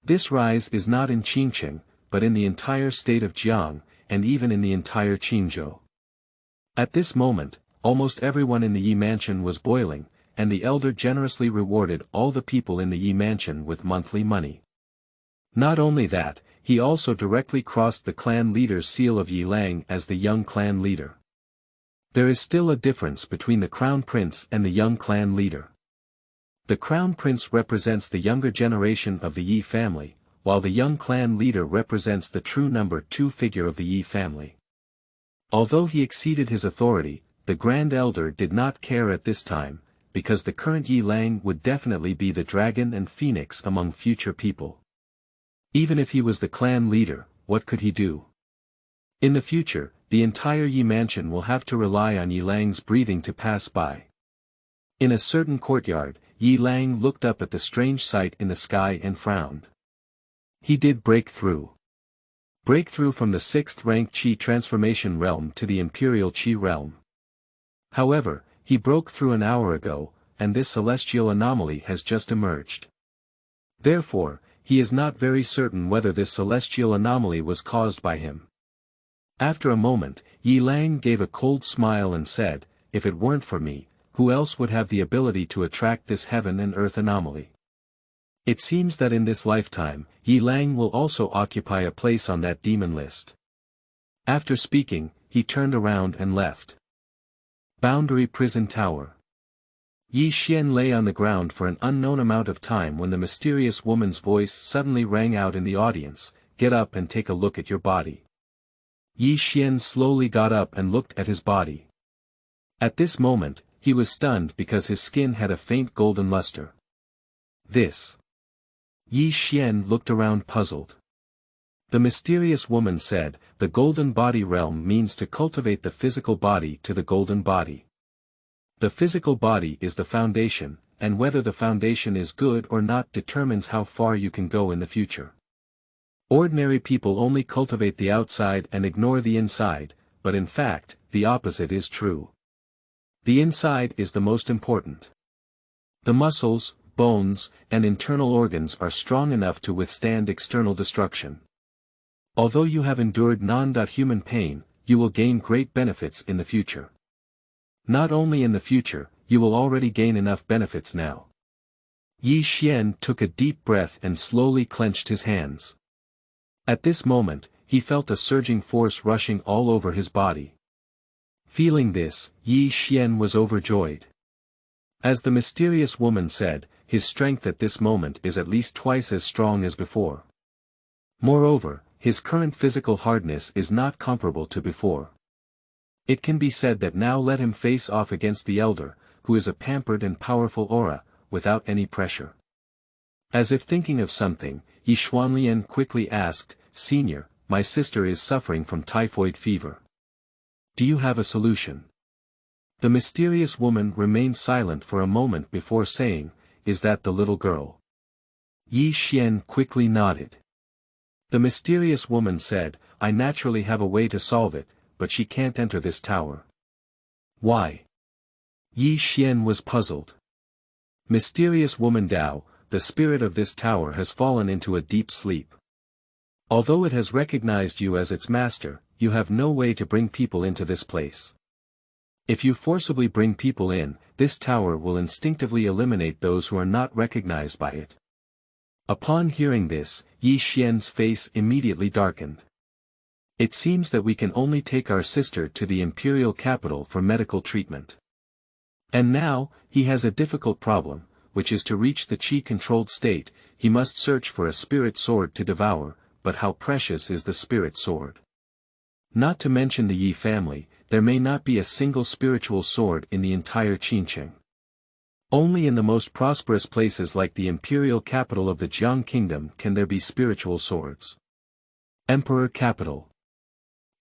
This rise is not in Qingqing, but in the entire state of Jiang, and even in the entire Qingzhou. At this moment, almost everyone in the Yi mansion was boiling, and the elder generously rewarded all the people in the Yi mansion with monthly money. Not only that, he also directly crossed the clan leader's seal of Yi Lang as the young clan leader. There is still a difference between the crown prince and the young clan leader. The crown prince represents the younger generation of the Yi family, while the young clan leader represents the true number 2 figure of the Yi family. Although he exceeded his authority, the Grand Elder did not care at this time, because the current Yi Lang would definitely be the dragon and phoenix among future people. Even if he was the clan leader, what could he do? In the future, the entire Yi mansion will have to rely on Yi Lang's breathing to pass by. In a certain courtyard, Yi Lang looked up at the strange sight in the sky and frowned. He did break through. Break through from the 6th rank Qi transformation realm to the imperial Qi realm. However, he broke through an hour ago, and this celestial anomaly has just emerged. Therefore, he is not very certain whether this celestial anomaly was caused by him. After a moment, Yi Lang gave a cold smile and said, "If it weren't for me, who else would have the ability to attract this heaven and earth anomaly?" It seems that in this lifetime, Yi Lang will also occupy a place on that demon list. After speaking, he turned around and left. Boundary Prison Tower. Yi Xian lay on the ground for an unknown amount of time when the mysterious woman's voice suddenly rang out in the audience, "Get up and take a look at your body." Yi Xian slowly got up and looked at his body. At this moment, he was stunned because his skin had a faint golden luster. This. Yi Xian looked around puzzled. The mysterious woman said, "The golden body realm means to cultivate the physical body to the golden body. The physical body is the foundation, and whether the foundation is good or not determines how far you can go in the future. Ordinary people only cultivate the outside and ignore the inside, but in fact, the opposite is true. The inside is the most important. The muscles, bones, and internal organs are strong enough to withstand external destruction. Although you have endured non-human pain, you will gain great benefits in the future. Not only in the future, you will already gain enough benefits now." Yi Xian took a deep breath and slowly clenched his hands. At this moment, he felt a surging force rushing all over his body. Feeling this, Yi Xian was overjoyed. As the mysterious woman said, his strength at this moment is at least twice as strong as before. Moreover, his current physical hardness is not comparable to before. It can be said that now let him face off against the elder, who is a pampered and powerful aura, without any pressure. As if thinking of something, Yi Xuanlian quickly asked, "Senior, my sister is suffering from typhoid fever. Do you have a solution?" The mysterious woman remained silent for a moment before saying, "Is that the little girl?" Yi Xian quickly nodded. The mysterious woman said, "I naturally have a way to solve it, but she can't enter this tower." "Why?" Yi Xian was puzzled. Mysterious woman Dao, the spirit of this tower has fallen into a deep sleep. Although it has recognized you as its master, you have no way to bring people into this place. If you forcibly bring people in, this tower will instinctively eliminate those who are not recognized by it. Upon hearing this, Yi Xian's face immediately darkened. It seems that we can only take our sister to the imperial capital for medical treatment. And now, he has a difficult problem, which is to reach the qi-controlled state. He must search for a spirit sword to devour, but how precious is the spirit sword? Not to mention the Yi family, there may not be a single spiritual sword in the entire Qincheng. Only in the most prosperous places like the imperial capital of the Jiang kingdom can there be spiritual swords. Emperor capital.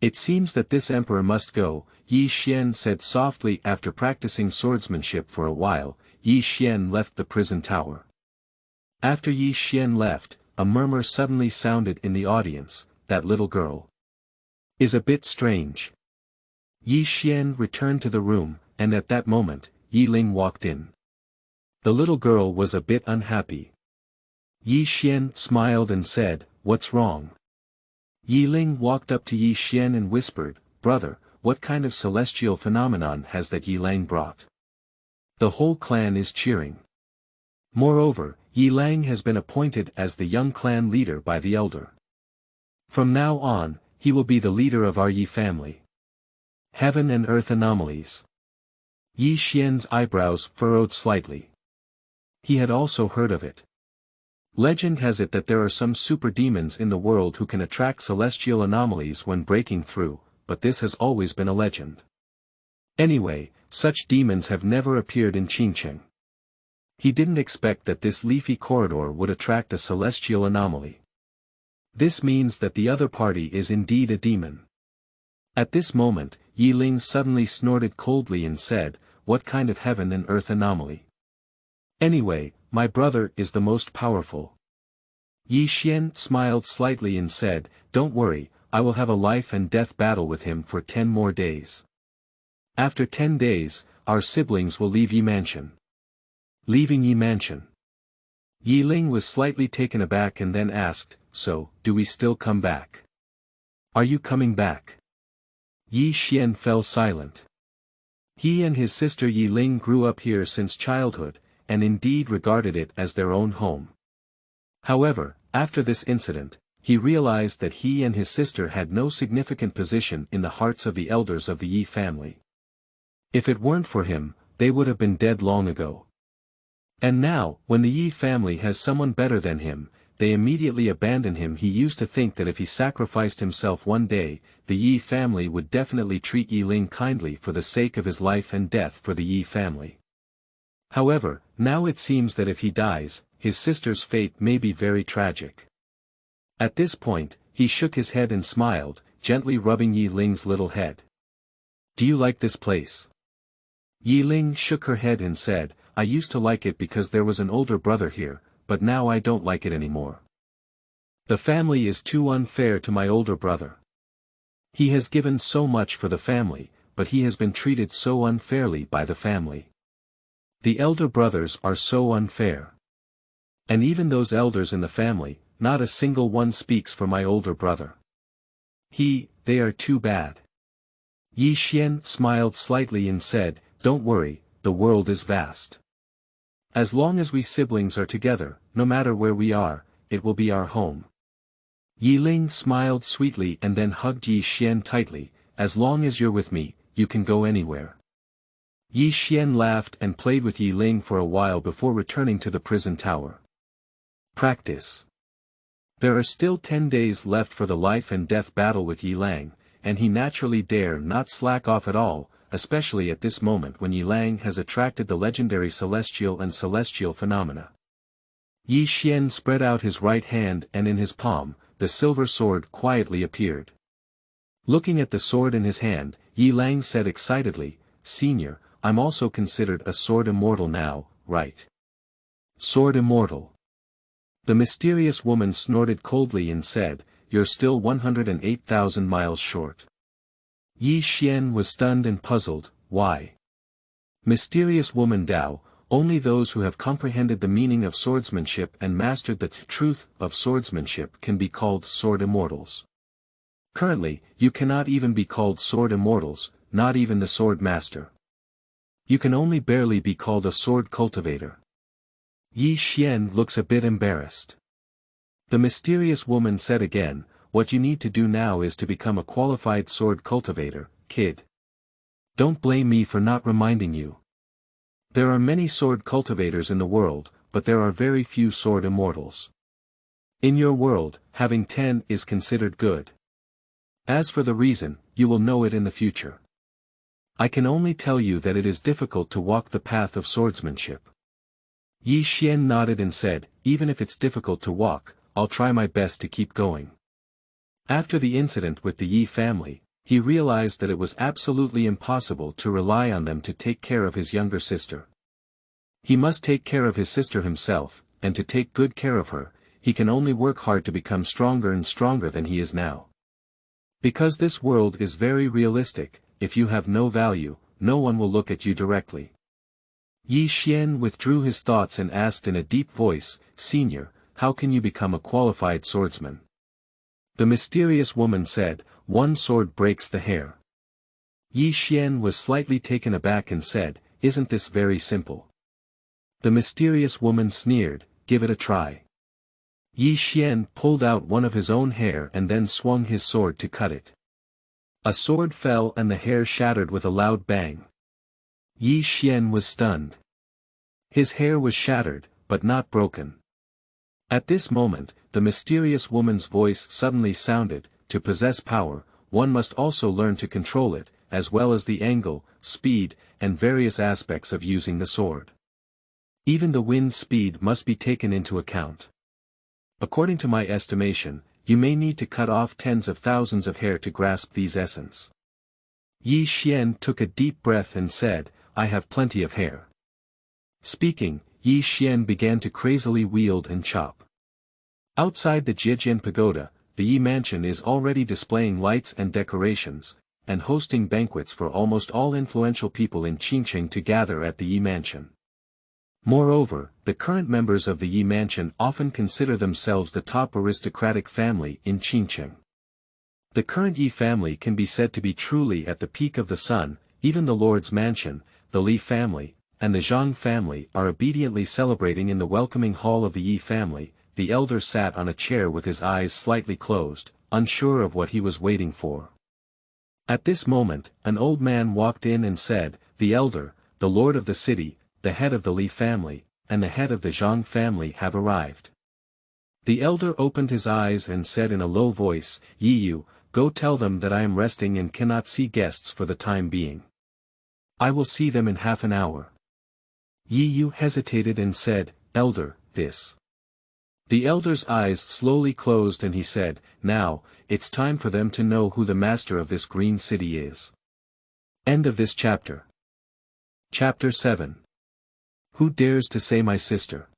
It seems that this emperor must go, Yi Xian said softly. After practicing swordsmanship for a while, Yi Xian left the prison tower. After Yi Xian left, a murmur suddenly sounded in the audience. That little girl is a bit strange. Yi Xian returned to the room, and at that moment, Yi Ling walked in. The little girl was a bit unhappy. Yi Xian smiled and said, "What's wrong?" Yi Ling walked up to Yi Xian and whispered, "Brother, what kind of celestial phenomenon has that Yi Lang brought?" The whole clan is cheering. Moreover, Yi Lang has been appointed as the young clan leader by the elder. From now on, he will be the leader of our Yi family. Heaven and earth anomalies. Yi Xian's eyebrows furrowed slightly. He had also heard of it. Legend has it that there are some super demons in the world who can attract celestial anomalies when breaking through, but this has always been a legend. Anyway, such demons have never appeared in Qincheng. He didn't expect that this leafy corridor would attract a celestial anomaly. This means that the other party is indeed a demon. At this moment, Yi Ling suddenly snorted coldly and said, "What kind of heaven and earth anomaly? Anyway, my brother is the most powerful." Yi Xian smiled slightly and said, "Don't worry, I will have a life and death battle with him for 10 more days. After 10 days, our siblings will leave Yi Mansion." Leaving Yi Mansion. Yi Ling was slightly taken aback and then asked, "So, do we still come back? Are you coming back?" Yi Xian fell silent. He and his sister Yi Ling grew up here since childhood, and indeed regarded it as their own home. However, after this incident, he realized that he and his sister had no significant position in the hearts of the elders of the Yi family. If it weren't for him, they would have been dead long ago. And now, when the Yi family has someone better than him, they immediately abandon him. He used to think that if he sacrificed himself one day, the Yi family would definitely treat Yi Ling kindly for the sake of his life and death for the Yi family. However, now it seems that if he dies, his sister's fate may be very tragic. At this point, he shook his head and smiled, gently rubbing Yi Ling's little head. "Do you like this place?" Yi Ling shook her head and said, "I used to like it because there was an older brother here, but now I don't like it anymore. The family is too unfair to my older brother. He has given so much for the family, but he has been treated so unfairly by the family. The elder brothers are so unfair. And even those elders in the family, not a single one speaks for my older brother. They are too bad." Yi Xian smiled slightly and said, "Don't worry, the world is vast. As long as we siblings are together, no matter where we are, it will be our home." Yi Ling smiled sweetly and then hugged Yi Xian tightly. "As long as you're with me, you can go anywhere." Yi Xian laughed and played with Yi Ling for a while before returning to the prison tower. Practice. There are still 10 days left for the life and death battle with Yi Lang, and he naturally dare not slack off at all, especially at this moment when Yi Lang has attracted the legendary celestial and celestial phenomena. Yi Xian spread out his right hand and in his palm, the silver sword quietly appeared. Looking at the sword in his hand, Yi Lang said excitedly, "Senior, I'm also considered a sword immortal now, right?" Sword immortal. The mysterious woman snorted coldly and said, "You're still 108,000 miles short." Yi Xian was stunned and puzzled. "Why?" Mysterious woman Dao, Only those who have comprehended the meaning of swordsmanship and mastered the truth of swordsmanship can be called sword immortals. Currently, you cannot even be called sword immortals, not even the sword master. You can only barely be called a sword cultivator. Yi Xian looks a bit embarrassed. The mysterious woman said again, "What you need to do now is to become a qualified sword cultivator, kid. Don't blame me for not reminding you. There are many sword cultivators in the world, but there are very few sword immortals. In your world, having 10 is considered good. As for the reason, you will know it in the future. I can only tell you that it is difficult to walk the path of swordsmanship." Yi Xian nodded and said, "Even if it's difficult to walk, I'll try my best to keep going." After the incident with the Yi family, he realized that it was absolutely impossible to rely on them to take care of his younger sister. He must take care of his sister himself, and to take good care of her, he can only work hard to become stronger and stronger than he is now. Because this world is very realistic, if you have no value, no one will look at you directly. Yi Xian withdrew his thoughts and asked in a deep voice, "Senior, how can you become a qualified swordsman?" The mysterious woman said, "One sword breaks the hair." Yi Xian was slightly taken aback and said, "Isn't this very simple?" The mysterious woman sneered, "Give it a try." Yi Xian pulled out one of his own hair and then swung his sword to cut it. A sword fell and the hair shattered with a loud bang. Yi Xian was stunned. His hair was shattered, but not broken. At this moment, the mysterious woman's voice suddenly sounded, "To possess power, one must also learn to control it, as well as the angle, speed, and various aspects of using the sword. Even the wind's speed must be taken into account. According to my estimation, you may need to cut off tens of thousands of hair to grasp these essence." Yi Xian took a deep breath and said, "I have plenty of hair." Speaking, Yi Xian began to crazily wield and chop. Outside the Jijian Pagoda, the Yi Mansion is already displaying lights and decorations, and hosting banquets for almost all influential people in Qingqing to gather at the Yi Mansion. Moreover, the current members of the Yi Mansion often consider themselves the top aristocratic family in Qingqing. The current Yi family can be said to be truly at the peak of the sun. Even the Lord's Mansion, the Li family, and the Zhang family are obediently celebrating in the welcoming hall of the Yi family. The elder sat on a chair with his eyes slightly closed, unsure of what he was waiting for. At this moment, an old man walked in and said, "The elder, the lord of the city, the head of the Li family, and the head of the Zhang family have arrived." The elder opened his eyes and said in a low voice, "Yi Yu, go tell them that I am resting and cannot see guests for the time being. I will see them in half an hour." Yi Yu hesitated and said, "Elder, this." The elder's eyes slowly closed and he said, "Now, it's time for them to know who the master of this green city is." End of this chapter. Chapter 7. Who dares to say my sister?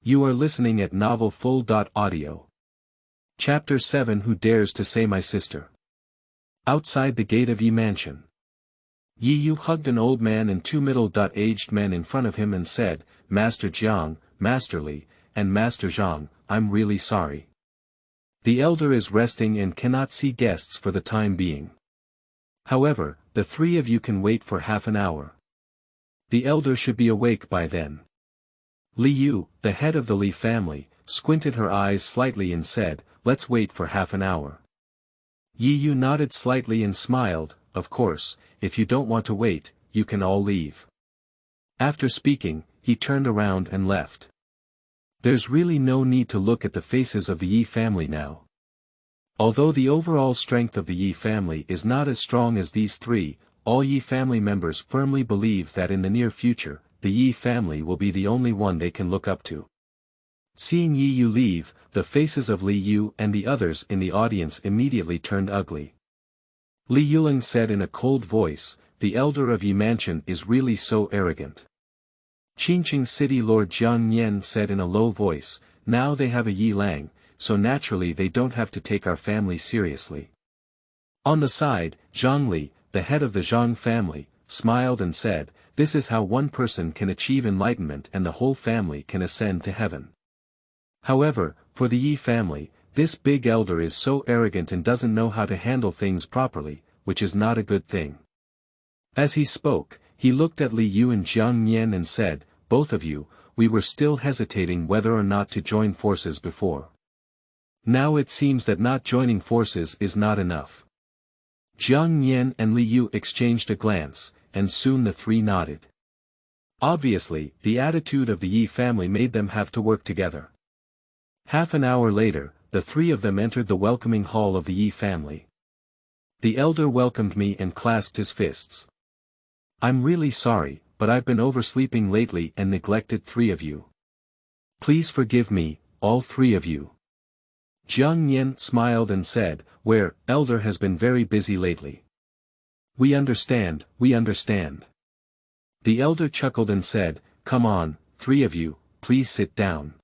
You are listening at novelfull.audio. Chapter 7. Who dares to say my sister? Outside the gate of Yi Mansion. Yi Yu hugged an old man and two middle-aged men in front of him and said, "Master Jiang, Master Li, and Master Zhang, I'm really sorry. The elder is resting and cannot see guests for the time being. However, the three of you can wait for half an hour. The elder should be awake by then." Li Yu, the head of the Li family, squinted her eyes slightly and said, "Let's wait for half an hour." Yi Yu nodded slightly and smiled, "Of course, if you don't want to wait, you can all leave." After speaking, he turned around and left. There's really no need to look at the faces of the Yi family now. Although the overall strength of the Yi family is not as strong as these three, all Yi family members firmly believe that in the near future, the Yi family will be the only one they can look up to. Seeing Yi Yu leave, the faces of Li Yu and the others in the audience immediately turned ugly. Li Yuling said in a cold voice, "The elder of Yi Mansion is really so arrogant." Qingqing City Lord Jiang Yan said in a low voice, "Now they have a Yi Lang, so naturally they don't have to take our family seriously." On the side, Zhang Li, the head of the Zhang family, smiled and said, this is how one person can achieve enlightenment and the whole family can ascend to heaven. However, for the Yi family, this big elder is so arrogant and doesn't know how to handle things properly, which is not a good thing. As he spoke, he looked at Li Yu and Jiang Nian and said, "Both of you, we were still hesitating whether or not to join forces before. Now it seems that not joining forces is not enough." Jiang Nian and Li Yu exchanged a glance, and soon the three nodded. Obviously, the attitude of the Yi family made them have to work together. Half an hour later, the three of them entered the welcoming hall of the Yi family. The elder welcomed me and clasped his fists. "I'm really sorry, but I've been oversleeping lately and neglected three of you. Please forgive me, all three of you." Jiang Nian smiled and said, "Elder has been very busy lately." We understand." The elder chuckled and said, "Come on, three of you, please sit down."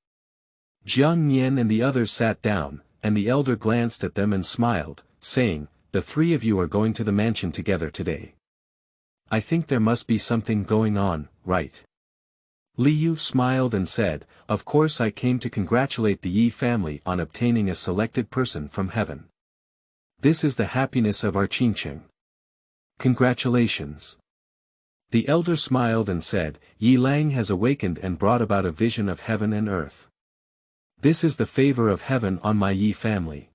Jiang Nian and the others sat down, and the elder glanced at them and smiled, saying, "The three of you are going to the mansion together today. I think there must be something going on, right?" Li Yu smiled and said, "Of course I came to congratulate the Yi family on obtaining a selected person from heaven. This is the happiness of our Qingqing. Congratulations." The elder smiled and said, "Yi Lang has awakened and brought about a vision of heaven and earth. This is the favor of heaven on my Yi family."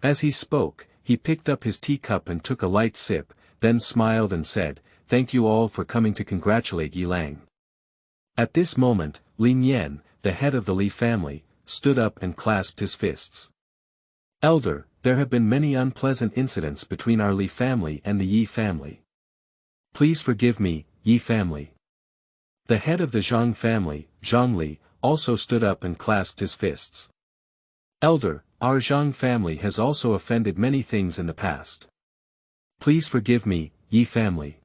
As he spoke, he picked up his teacup and took a light sip, then smiled and said, "Thank you all for coming to congratulate Yi Lang." At this moment, Li Nian, the head of the Li family, stood up and clasped his fists. "Elder, there have been many unpleasant incidents between our Li family and the Yi family. Please forgive me, Yi family." The head of the Zhang family, Zhang Li, also stood up and clasped his fists. "Elder, our Zhang family has also offended many things in the past. Please forgive me, Yi family."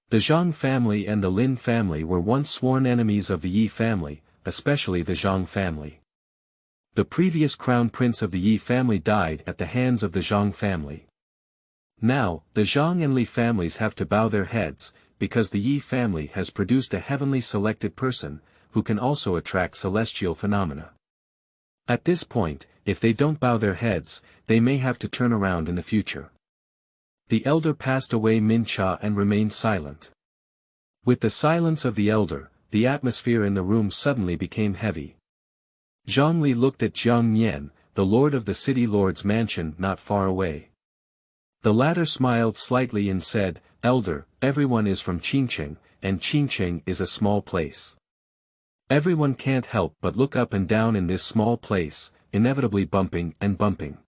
The Zhang family and the Lin family were once sworn enemies of the Yi family, especially the Zhang family. The previous crown prince of the Yi family died at the hands of the Zhang family. Now, the Zhang and Li families have to bow their heads, because the Yi family has produced a heavenly selected person, who can also attract celestial phenomena. At this point, if they don't bow their heads, they may have to turn around in the future. The elder passed away Min Cha and remained silent. With the silence of the elder, the atmosphere in the room suddenly became heavy. Zhang Li looked at Jiang Nian, the lord of the city lord's mansion not far away. The latter smiled slightly and said, "Elder, everyone is from Qingqing, and Qingqing is a small place. Everyone can't help but look up and down in this small place, inevitably bumping and bumping.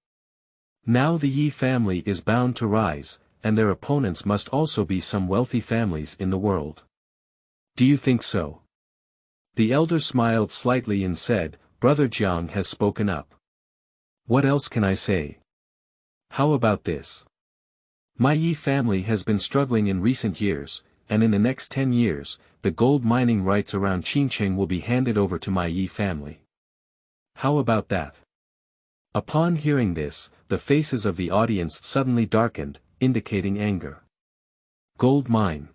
Now the Yi family is bound to rise, and their opponents must also be some wealthy families in the world. Do you think so?" The elder smiled slightly and said, "Brother Jiang has spoken up. What else can I say? How about this? My Yi family has been struggling in recent years, and in the next 10 years, the gold mining rights around Qingqing will be handed over to my Yi family. How about that?" Upon hearing this, the faces of the audience suddenly darkened, indicating anger. Gold mine.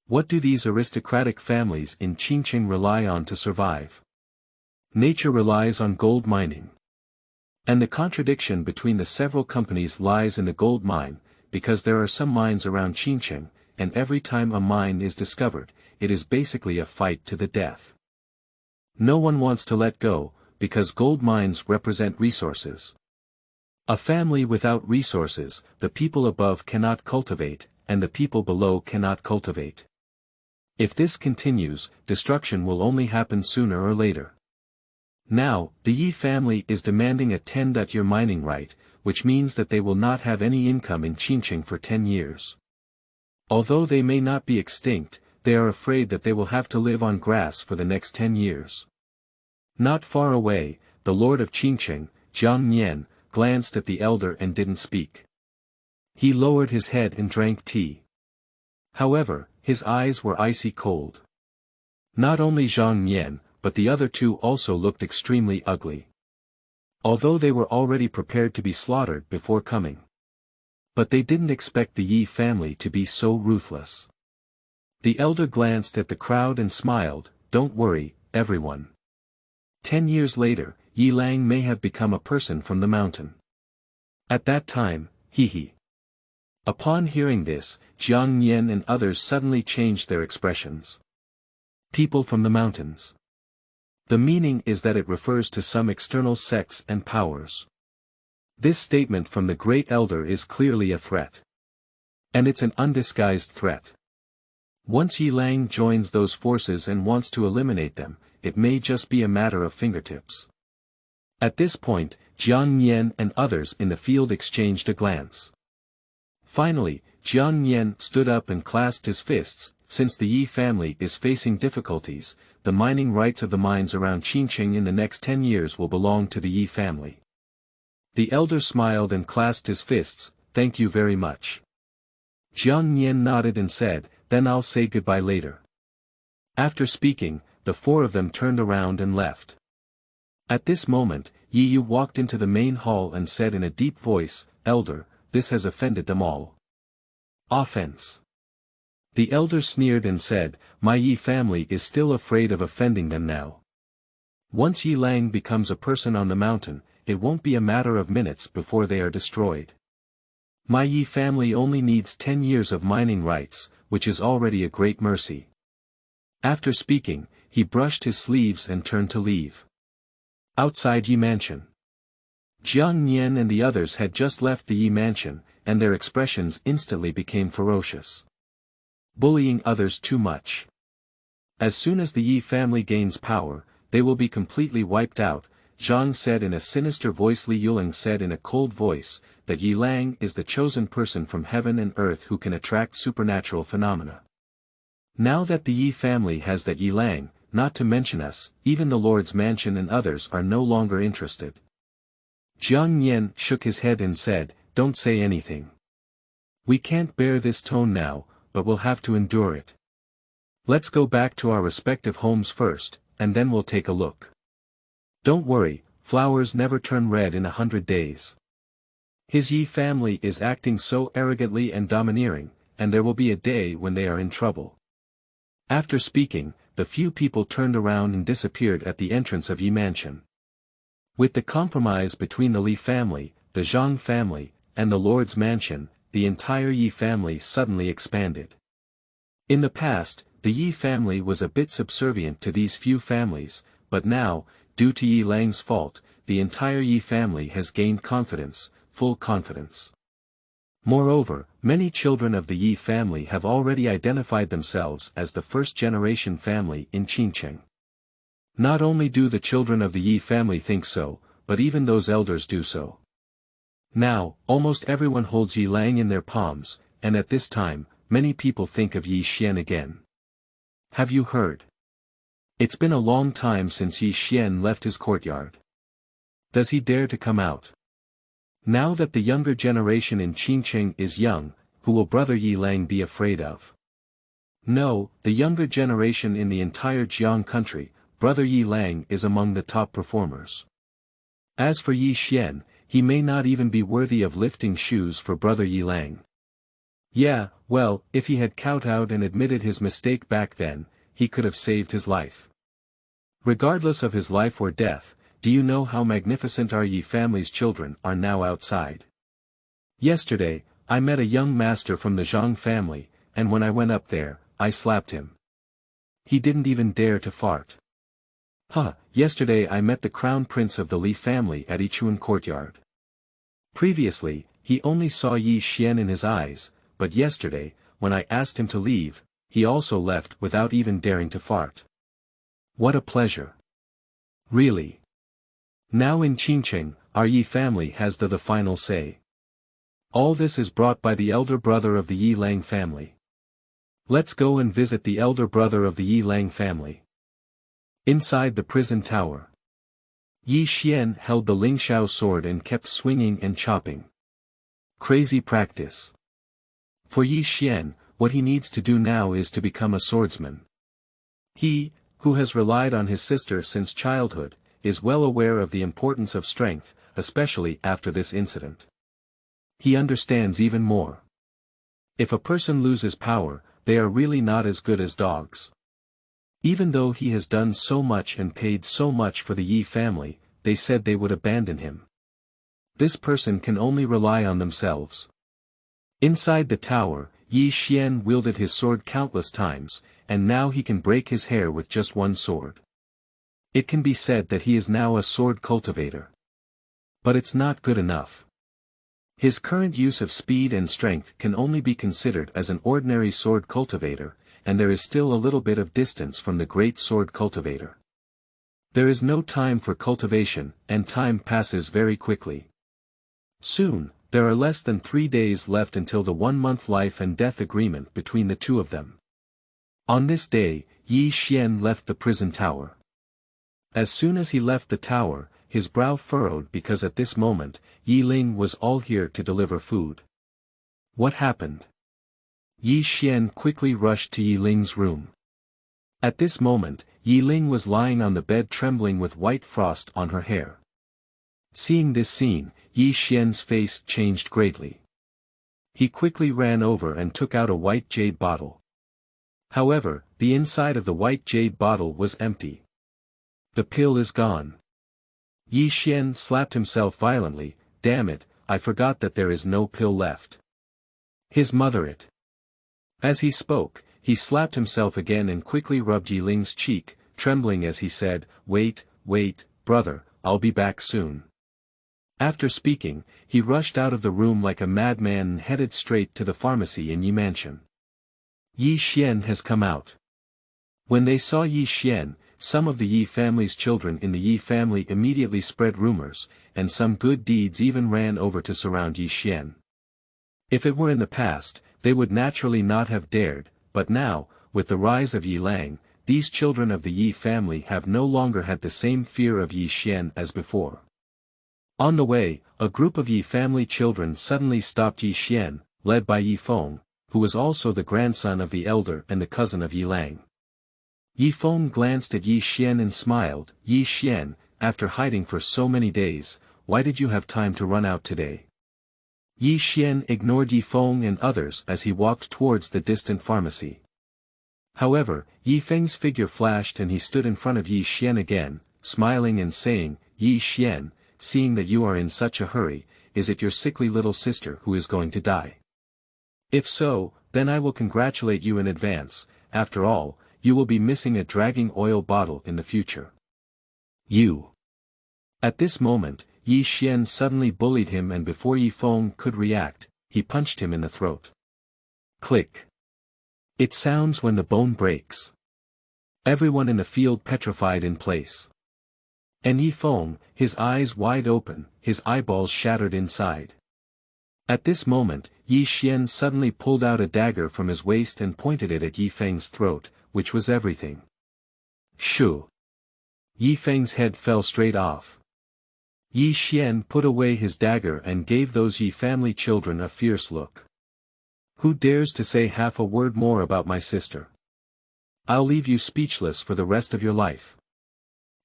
What do these aristocratic families in Qingqing rely on to survive? Nature relies on gold mining. And the contradiction between the several companies lies in the gold mine, because there are some mines around Qingqing, and every time a mine is discovered, it is basically a fight to the death. No one wants to let go, because gold mines represent resources. A family without resources, the people above cannot cultivate, and the people below cannot cultivate. If this continues, destruction will only happen sooner or later. Now, the Yi family is demanding a 10-year mining right, which means that they will not have any income in Qingqing for 10 years. Although they may not be extinct, they are afraid that they will have to live on grass for the next 10 years. Not far away, the lord of Qingqing, Jiang Nian, glanced at the elder and didn't speak. He lowered his head and drank tea. However, his eyes were icy cold. Not only Jiang Nian, but the other two also looked extremely ugly. Although they were already prepared to be slaughtered before coming. But they didn't expect the Yi family to be so ruthless. The elder glanced at the crowd and smiled, "Don't worry, everyone. 10 years later, Yi Lang may have become a person from the mountain. At that time, he. Upon hearing this, Jiang Nian and others suddenly changed their expressions. People from the mountains. The meaning is that it refers to some external sects and powers. This statement from the great elder is clearly a threat. And it's an undisguised threat. Once Yi Lang joins those forces and wants to eliminate them, it may just be a matter of fingertips. At this point, Jiang Nian and others in the field exchanged a glance. Finally, Jiang Nian stood up and clasped his fists. Since the Yi family is facing difficulties, the mining rights of the mines around Qincheng in the next 10 years will belong to the Yi family. The elder smiled and clasped his fists. "Thank you very much." Jiang Nian nodded and said, "Then I'll say goodbye later." After speaking, the four of them turned around and left. At this moment, Yi Yu walked into the main hall and said in a deep voice, "Elder, this has offended them all." Offense. The elder sneered and said, "My Yi family is still afraid of offending them now. Once Yi Lang becomes a person on the mountain, it won't be a matter of minutes before they are destroyed. My Yi family only needs 10 years of mining rights, which is already a great mercy." After speaking, he brushed his sleeves and turned to leave. Outside Yi Mansion. Jiang Nian and the others had just left the Yi Mansion, and their expressions instantly became ferocious. Bullying others too much. As soon as the Yi family gains power, they will be completely wiped out, Zhang said in a sinister voice. Li Yuling said in a cold voice, that Yi Lang is the chosen person from heaven and earth who can attract supernatural phenomena. Now that the Yi family has that Yi Lang, not to mention us, even the Lord's mansion and others are no longer interested. Jiang Nian shook his head and said, "Don't say anything. We can't bear this tone now, but we'll have to endure it. Let's go back to our respective homes first, and then we'll take a look. Don't worry, flowers never turn red in 100 days. His Yi family is acting so arrogantly and domineering, and there will be a day when they are in trouble." After speaking, the few people turned around and disappeared at the entrance of Yi Mansion. With the compromise between the Li family, the Zhang family, and the Lord's mansion, the entire Yi family suddenly expanded. In the past, the Yi family was a bit subservient to these few families, but now, due to Yi Lang's fault, the entire Yi family has gained confidence, full confidence. Moreover, many children of the Yi family have already identified themselves as the first-generation family in Qincheng. Not only do the children of the Yi family think so, but even those elders do so. Now, almost everyone holds Yi Lang in their palms, and at this time, many people think of Yi Xian again. Have you heard? It's been a long time since Yi Xian left his courtyard. Does he dare to come out? Now that the younger generation in Qincheng is young, who will brother Yi Lang be afraid of? No, the younger generation in the entire Jiang country, brother Yi Lang is among the top performers. As for Yi Xian, he may not even be worthy of lifting shoes for brother Yi Lang. Yeah, well, if he had kowtowed and admitted his mistake back then, he could have saved his life. Regardless of his life or death, do you know how magnificent our Yi family's children are now outside? Yesterday, I met a young master from the Zhang family, and when I went up there, I slapped him. He didn't even dare to fart. Yesterday I met the crown prince of the Li family at Yichuan courtyard. Previously, he only saw Yi Xian in his eyes, but yesterday, when I asked him to leave, he also left without even daring to fart. What a pleasure. Really. Now in Qincheng, our Yi family has the final say. All this is brought by the elder brother of the Yi Lang family. Let's go and visit the elder brother of the Yi Lang family. Inside the prison tower. Yi Xian held the Lingxiao sword and kept swinging and chopping. Crazy practice. For Yi Xian, what he needs to do now is to become a swordsman. He, who has relied on his sister since childhood, is well aware of the importance of strength, especially after this incident. He understands even more. If a person loses power, they are really not as good as dogs. Even though he has done so much and paid so much for the Yi family, they said they would abandon him. This person can only rely on themselves. Inside the tower, Yi Xian wielded his sword countless times, and now he can break his hair with just one sword. It can be said that he is now a sword cultivator. But it's not good enough. His current use of speed and strength can only be considered as an ordinary sword cultivator, and there is still a little bit of distance from the great sword cultivator. There is no time for cultivation, and time passes very quickly. Soon, there are less than 3 days left until the 1-month life and death agreement between the two of them. On this day, Yi Xian left the prison tower. As soon as he left the tower, his brow furrowed because at this moment, Yi Ling was all here to deliver food. What happened? Yi Xian quickly rushed to Yi Ling's room. At this moment, Yi Ling was lying on the bed trembling with white frost on her hair. Seeing this scene, Yi Xian's face changed greatly. He quickly ran over and took out a white jade bottle. However, the inside of the white jade bottle was empty. The pill is gone. Yi Xian slapped himself violently. Damn it, I forgot that there is no pill left. His mother it. As he spoke, he slapped himself again and quickly rubbed Yi Ling's cheek, trembling as he said, wait, brother, I'll be back soon. After speaking, he rushed out of the room like a madman and headed straight to the pharmacy in Yi Mansion. Yi Xian has come out. When they saw Yi Xian, some of the Yi family's children in the Yi family immediately spread rumors, and some good deeds even ran over to surround Yi Xian. If it were in the past, they would naturally not have dared, but now, with the rise of Yi Lang, these children of the Yi family have no longer had the same fear of Yi Xian as before. On the way, a group of Yi family children suddenly stopped Yi Xian, led by Yi Feng, who was also the grandson of the elder and the cousin of Yi Lang. Yi Feng glanced at Yi Xian and smiled. Yi Xian, after hiding for so many days, why did you have time to run out today? Yi Xian ignored Yi Feng and others as he walked towards the distant pharmacy. However, Yi Feng's figure flashed and he stood in front of Yi Xian again, smiling and saying, Yi Xian, seeing that you are in such a hurry, is it your sickly little sister who is going to die? If so, then I will congratulate you in advance. After all, you will be missing a dragging oil bottle in the future. You. At this moment, Yi Xian suddenly bullied him and before Yi Feng could react, he punched him in the throat. Click. It sounds when the bone breaks. Everyone in the field petrified in place. And Yi Feng, his eyes wide open, his eyeballs shattered inside. At this moment, Yi Xian suddenly pulled out a dagger from his waist and pointed it at Yi Feng's throat, which was everything. Shoo! Yi Feng's head fell straight off. Yi Xian put away his dagger and gave those Yi family children a fierce look. Who dares to say half a word more about my sister? I'll leave you speechless for the rest of your life.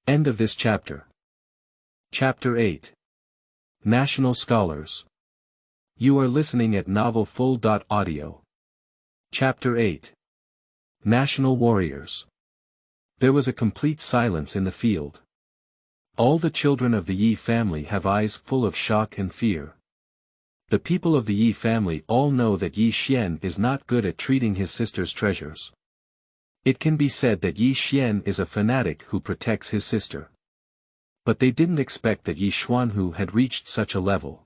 End of this chapter. Chapter 8. National Scholars. You are listening at novelfull.audio. Chapter 8. National Warriors. There was a complete silence in the field. All the children of the Yi family have eyes full of shock and fear. The people of the Yi family all know that Yi Xian is not good at treating his sister's treasures. It can be said that Yi Xian is a fanatic who protects his sister. But they didn't expect that Yi Xuanhu had reached such a level.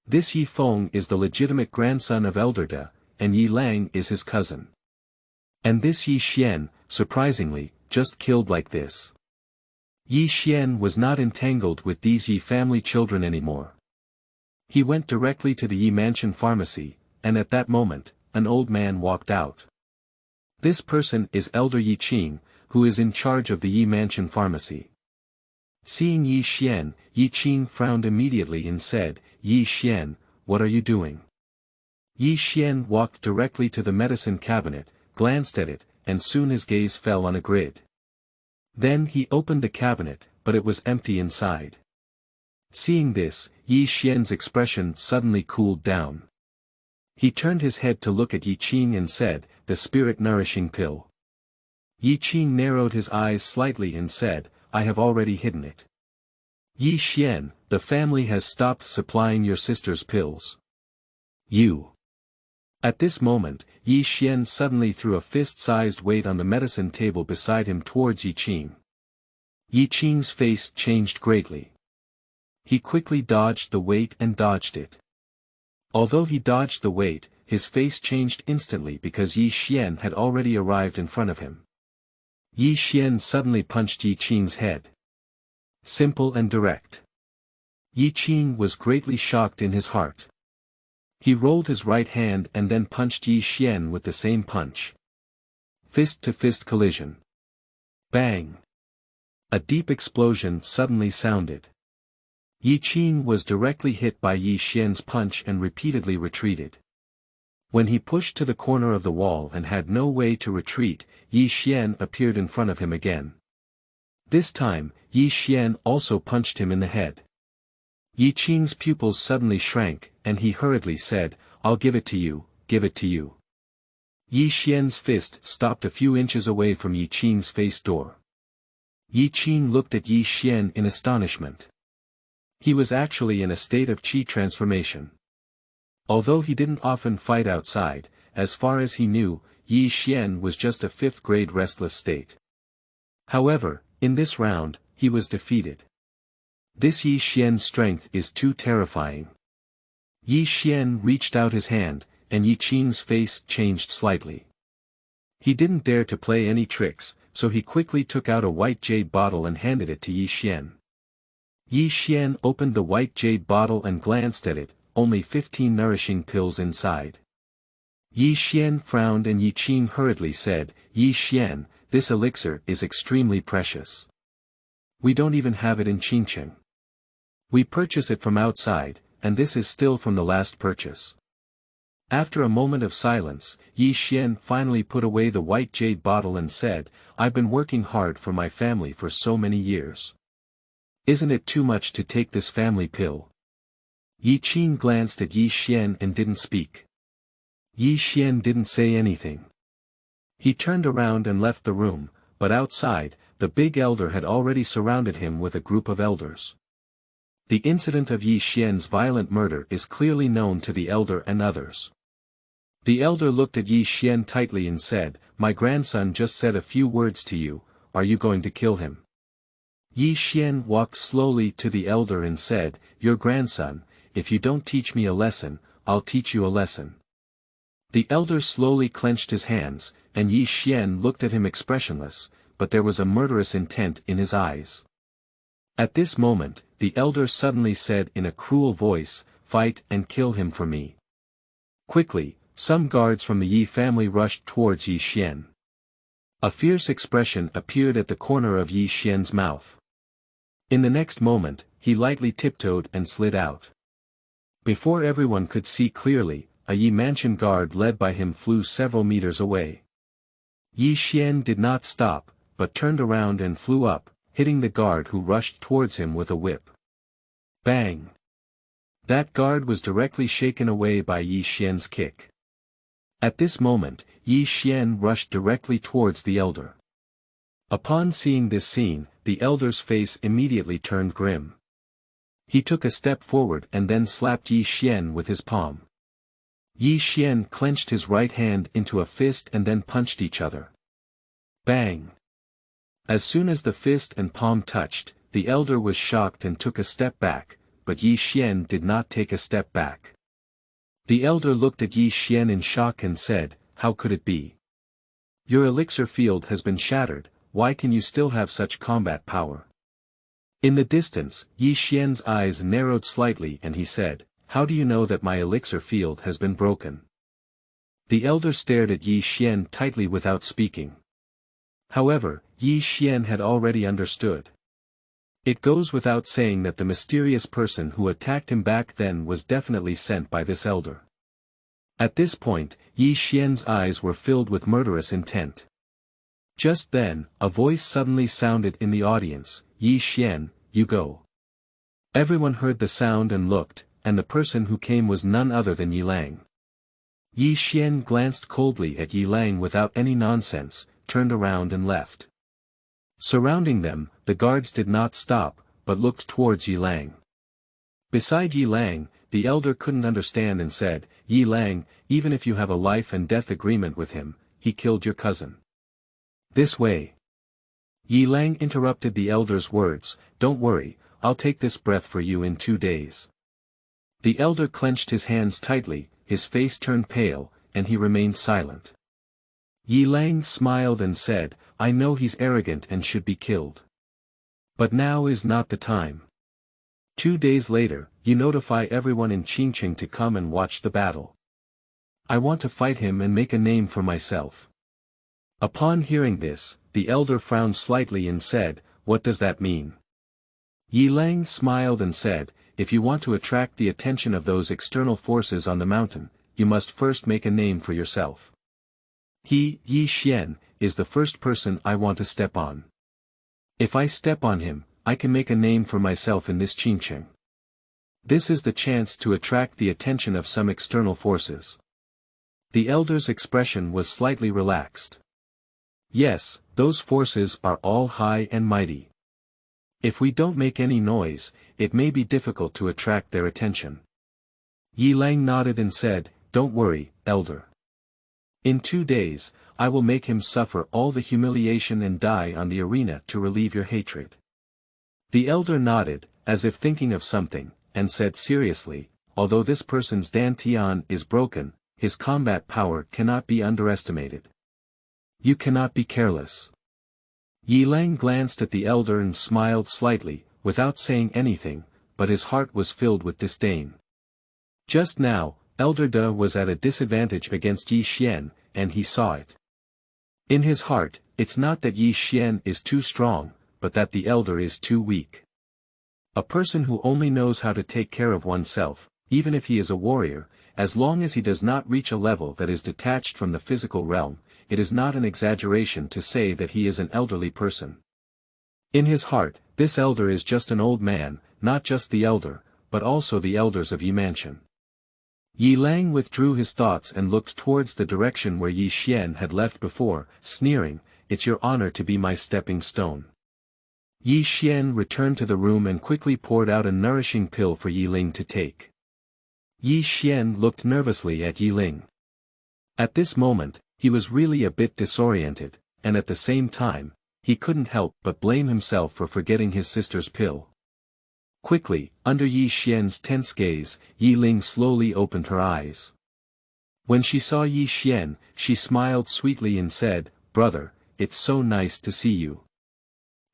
This Yi Feng is the legitimate grandson of Elder De, and Yi Lang is his cousin. And this Yi Xian, surprisingly, just killed like this. Yi Xian was not entangled with these Yi family children anymore. He went directly to the Yi Mansion pharmacy, and at that moment, an old man walked out. This person is Elder Yi Qing, who is in charge of the Yi Mansion pharmacy. Seeing Yi Xian, Yi Qing frowned immediately and said, Yi Xian, what are you doing? Yi Xian walked directly to the medicine cabinet, glanced at it, and soon his gaze fell on a grid. Then he opened the cabinet, but it was empty inside. Seeing this, Yi Xian's expression suddenly cooled down. He turned his head to look at Yi Qing and said, the spirit-nourishing pill. Yi Qing narrowed his eyes slightly and said, I have already hidden it. Yi Xian, the family has stopped supplying your sister's pills. You. At this moment, Yi Xian suddenly threw a fist-sized weight on the medicine table beside him towards Yi Qing. Yi Qing's face changed greatly. He quickly dodged the weight and dodged it. Although he dodged the weight, his face changed instantly because Yi Xian had already arrived in front of him. Yi Xian suddenly punched Yi Qing's head. Simple and direct. Yi Qing was greatly shocked in his heart. He rolled his right hand and then punched Yi Xian with the same punch. Fist-to-fist collision. Bang! A deep explosion suddenly sounded. Yi Qing was directly hit by Yi Xian's punch and repeatedly retreated. When he pushed to the corner of the wall and had no way to retreat, Yi Xian appeared in front of him again. This time, Yi Xian also punched him in the head. Yi Qing's pupils suddenly shrank, and he hurriedly said, I'll give it to you, give it to you. Yi Xian's fist stopped a few inches away from Yi Qing's face door. Yi Qing looked at Yi Xian in astonishment. He was actually in a state of qi transformation. Although he didn't often fight outside, as far as he knew, Yi Xian was just a fifth-grade restless state. However, in this round, he was defeated. This Yi Xian's strength is too terrifying. Yi Xian reached out his hand, and Yi Qing's face changed slightly. He didn't dare to play any tricks, so he quickly took out a white jade bottle and handed it to Yi Xian. Yi Xian opened the white jade bottle and glanced at it, only 15 nourishing pills inside. Yi Xian frowned and Yi Qing hurriedly said, Yi Xian, this elixir is extremely precious. We don't even have it in Qingcheng. We purchase it from outside, and this is still from the last purchase. After a moment of silence, Yi Xian finally put away the white jade bottle and said, I've been working hard for my family for so many years. Isn't it too much to take this family pill? Yi Qing glanced at Yi Xian and didn't speak. Yi Xian didn't say anything. He turned around and left the room, but outside, the big elder had already surrounded him with a group of elders. The incident of Yi Xian's violent murder is clearly known to the elder and others. The elder looked at Yi Xian tightly and said, My grandson just said a few words to you, are you going to kill him? Yi Xian walked slowly to the elder and said, Your grandson, if you don't teach me a lesson, I'll teach you a lesson. The elder slowly clenched his hands, and Yi Xian looked at him expressionless, but there was a murderous intent in his eyes. At this moment, the elder suddenly said in a cruel voice, Fight and kill him for me. Quickly, some guards from the Yi family rushed towards Yi Xian. A fierce expression appeared at the corner of Yi Xian's mouth. In the next moment, he lightly tiptoed and slid out. Before everyone could see clearly, a Yi mansion guard led by him flew several meters away. Yi Xian did not stop, but turned around and flew up, hitting the guard who rushed towards him with a whip. Bang! That guard was directly shaken away by Yi Xian's kick. At this moment, Yi Xian rushed directly towards the elder. Upon seeing this scene, the elder's face immediately turned grim. He took a step forward and then slapped Yi Xian with his palm. Yi Xian clenched his right hand into a fist and then punched each other. Bang! As soon as the fist and palm touched, the elder was shocked and took a step back, but Yi Xian did not take a step back. The elder looked at Yi Xian in shock and said, How could it be? Your elixir field has been shattered, why can you still have such combat power? In the distance, Yi Xian's eyes narrowed slightly and he said, How do you know that my elixir field has been broken? The elder stared at Yi Xian tightly without speaking. However, Yi Xian had already understood. It goes without saying that the mysterious person who attacked him back then was definitely sent by this elder. At this point, Yi Xian's eyes were filled with murderous intent. Just then, a voice suddenly sounded in the audience, Yi Xian, you go. Everyone heard the sound and looked, and the person who came was none other than Yi Lang. Yi Xian glanced coldly at Yi Lang without any nonsense, turned around and left. Surrounding them, the guards did not stop, but looked towards Yi Lang. Beside Yi Lang, the elder couldn't understand and said, Yi Lang, even if you have a life and death agreement with him, he killed your cousin. This way. Yi Lang interrupted the elder's words, don't worry, I'll take this breath for you in 2 days. The elder clenched his hands tightly, his face turned pale, and he remained silent. Yi Lang smiled and said, I know he's arrogant and should be killed. But now is not the time. 2 days later, you notify everyone in Qingqing to come and watch the battle. I want to fight him and make a name for myself. Upon hearing this, the elder frowned slightly and said, what does that mean? Yi Lang smiled and said, if you want to attract the attention of those external forces on the mountain, you must first make a name for yourself. He, Yi Xian, is the first person I want to step on. If I step on him, I can make a name for myself in this Qingqing. This is the chance to attract the attention of some external forces. The elder's expression was slightly relaxed. Yes, those forces are all high and mighty. If we don't make any noise, it may be difficult to attract their attention. Yi Lang nodded and said, don't worry, elder. In 2 days, I will make him suffer all the humiliation and die on the arena to relieve your hatred. The elder nodded, as if thinking of something, and said seriously, although this person's dantian is broken, his combat power cannot be underestimated. You cannot be careless. Yi Lang glanced at the elder and smiled slightly, without saying anything, but his heart was filled with disdain. Just now, Elder De was at a disadvantage against Yi Xian, and he saw it. In his heart, it's not that Yi Xian is too strong, but that the elder is too weak. A person who only knows how to take care of oneself, even if he is a warrior, as long as he does not reach a level that is detached from the physical realm, it is not an exaggeration to say that he is an elderly person. In his heart, this elder is just an old man, not just the elder, but also the elders of Yi Mansion. Yi Lang withdrew his thoughts and looked towards the direction where Yi Xian had left before, sneering, it's your honor to be my stepping stone. Yi Xian returned to the room and quickly poured out a nourishing pill for Yi Ling to take. Yi Xian looked nervously at Yi Ling. At this moment, he was really a bit disoriented, and at the same time, he couldn't help but blame himself for forgetting his sister's pill. Quickly, under Yi Xian's tense gaze, Yi Ling slowly opened her eyes. When she saw Yi Xian, she smiled sweetly and said, brother, it's so nice to see you.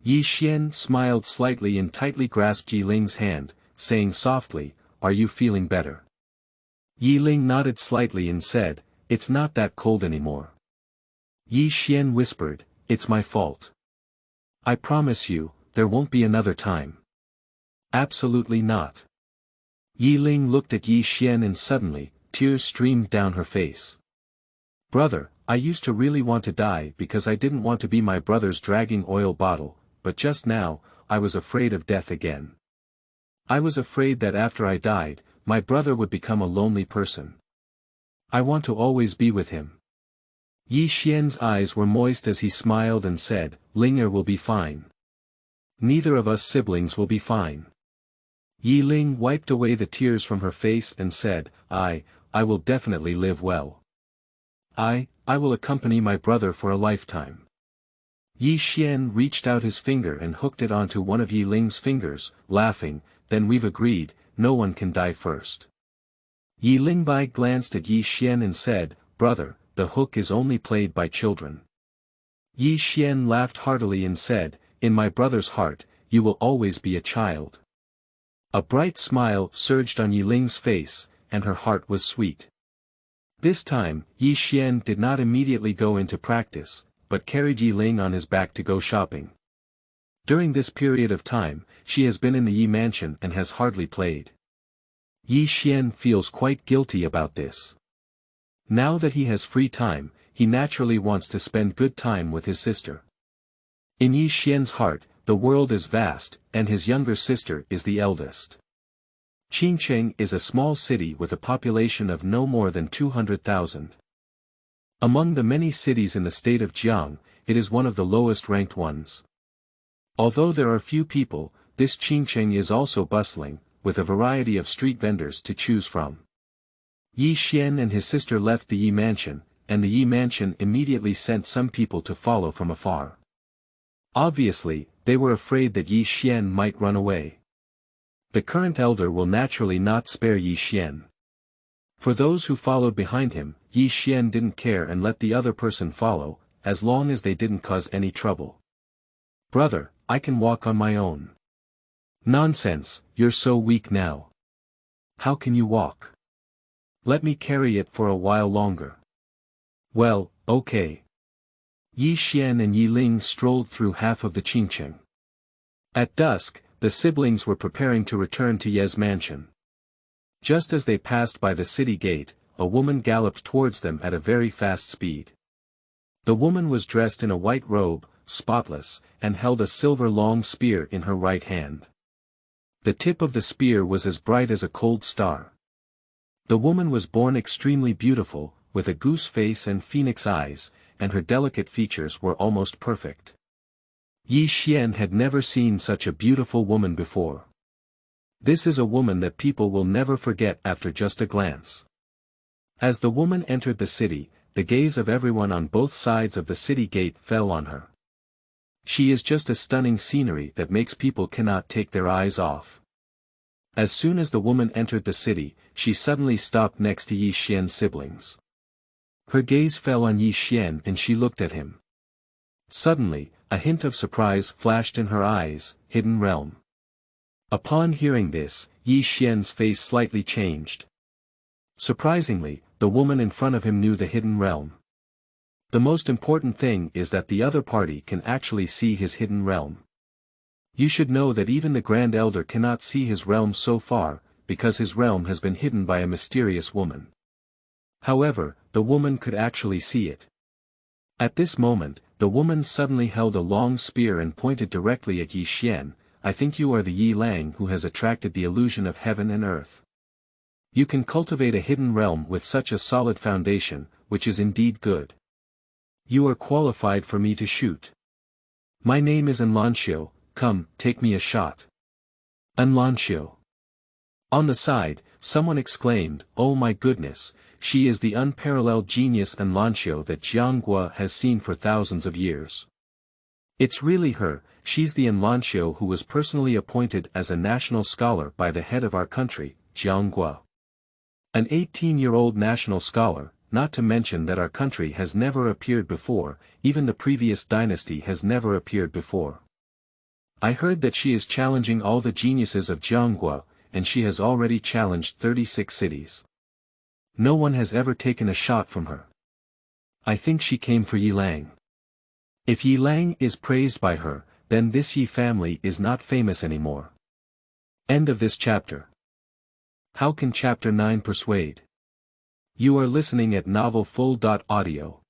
Yi Xian smiled slightly and tightly grasped Yi Ling's hand, saying softly, are you feeling better? Yi Ling nodded slightly and said, it's not that cold anymore. Yi Xian whispered, it's my fault. I promise you, there won't be another time. Absolutely not. Yi Ling looked at Yi Xian and suddenly, tears streamed down her face. Brother, I used to really want to die because I didn't want to be my brother's dragging oil bottle, but just now, I was afraid of death again. I was afraid that after I died, my brother would become a lonely person. I want to always be with him. Yi Xian's eyes were moist as he smiled and said, Linger will be fine. Neither of us siblings will be fine. Yi Ling wiped away the tears from her face and said, I will definitely live well. I will accompany my brother for a lifetime. Yi Xian reached out his finger and hooked it onto one of Yi Ling's fingers, laughing, then we've agreed, no one can die first. Yi Lingbai glanced at Yi Xian and said, brother, the hook is only played by children. Yi Xian laughed heartily and said, in my brother's heart, you will always be a child. A bright smile surged on Yi Ling's face, and her heart was sweet. This time, Yi Xian did not immediately go into practice, but carried Yi Ling on his back to go shopping. During this period of time, she has been in the Yi mansion and has hardly played. Yi Xian feels quite guilty about this. Now that he has free time, he naturally wants to spend good time with his sister. In Yi Xian's heart, the world is vast, and his younger sister is the eldest. Qingcheng is a small city with a population of no more than 200,000. Among the many cities in the state of Jiang, it is one of the lowest ranked ones. Although there are few people, this Qingcheng is also bustling, with a variety of street vendors to choose from. Yi Xian and his sister left the Yi mansion, and the Yi mansion immediately sent some people to follow from afar. Obviously, they were afraid that Yi Xian might run away. The current elder will naturally not spare Yi Xian. For those who followed behind him, Yi Xian didn't care and let the other person follow, as long as they didn't cause any trouble. "Brother, I can walk on my own." "Nonsense, you're so weak now. How can you walk? Let me carry it for a while longer." "Well, okay." Yi Xian and Yi Ling strolled through half of the Qingcheng. At dusk, the siblings were preparing to return to Ye's mansion. Just as they passed by the city gate, a woman galloped towards them at a very fast speed. The woman was dressed in a white robe, spotless, and held a silver long spear in her right hand. The tip of the spear was as bright as a cold star. The woman was born extremely beautiful, with a goose face and phoenix eyes, and her delicate features were almost perfect. Yi Xian had never seen such a beautiful woman before. This is a woman that people will never forget after just a glance. As the woman entered the city, the gaze of everyone on both sides of the city gate fell on her. She is just a stunning scenery that makes people cannot take their eyes off. As soon as the woman entered the city, she suddenly stopped next to Yi Xian's siblings. Her gaze fell on Yi Xian and she looked at him. Suddenly, a hint of surprise flashed in her eyes. "Hidden realm." Upon hearing this, Yi Xian's face slightly changed. Surprisingly, the woman in front of him knew the hidden realm. The most important thing is that the other party can actually see his hidden realm. You should know that even the Grand Elder cannot see his realm so far, because his realm has been hidden by a mysterious woman. However, the woman could actually see it. At this moment, the woman suddenly held a long spear and pointed directly at Yi Xian. "I think you are the Yi Lang who has attracted the illusion of heaven and earth. You can cultivate a hidden realm with such a solid foundation, which is indeed good. You are qualified for me to shoot. My name is Enlanxiu, come, take me a shot." Enlanxiu. On the side, someone exclaimed, "Oh my goodness, she is the unparalleled genius Enlanxiu that Jianghua has seen for thousands of years. It's really her, she's the Enlanxiu who was personally appointed as a national scholar by the head of our country, Jianghua. An 18-year-old national scholar, not to mention that our country has never appeared before, even the previous dynasty has never appeared before. I heard that she is challenging all the geniuses of Jianghua, and she has already challenged 36 cities. No one has ever taken a shot from her. I think she came for Yi Lang. If Yi Lang is praised by her, then this Yi family is not famous anymore." End of this chapter. How can Chapter 9 persuade? You are listening at novelfull.audio.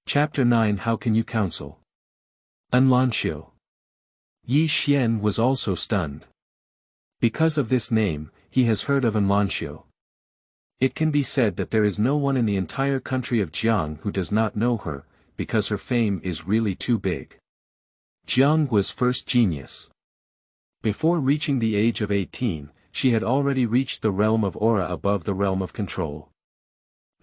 Chapter 9 How can you counsel? Enlanxiu. Yi Xian was also stunned. Because of this name, he has heard of Enlanxiu. It can be said that there is no one in the entire country of Jiang who does not know her, because her fame is really too big. Jianghua's first genius. Before reaching the age of 18, she had already reached the realm of aura above the realm of control.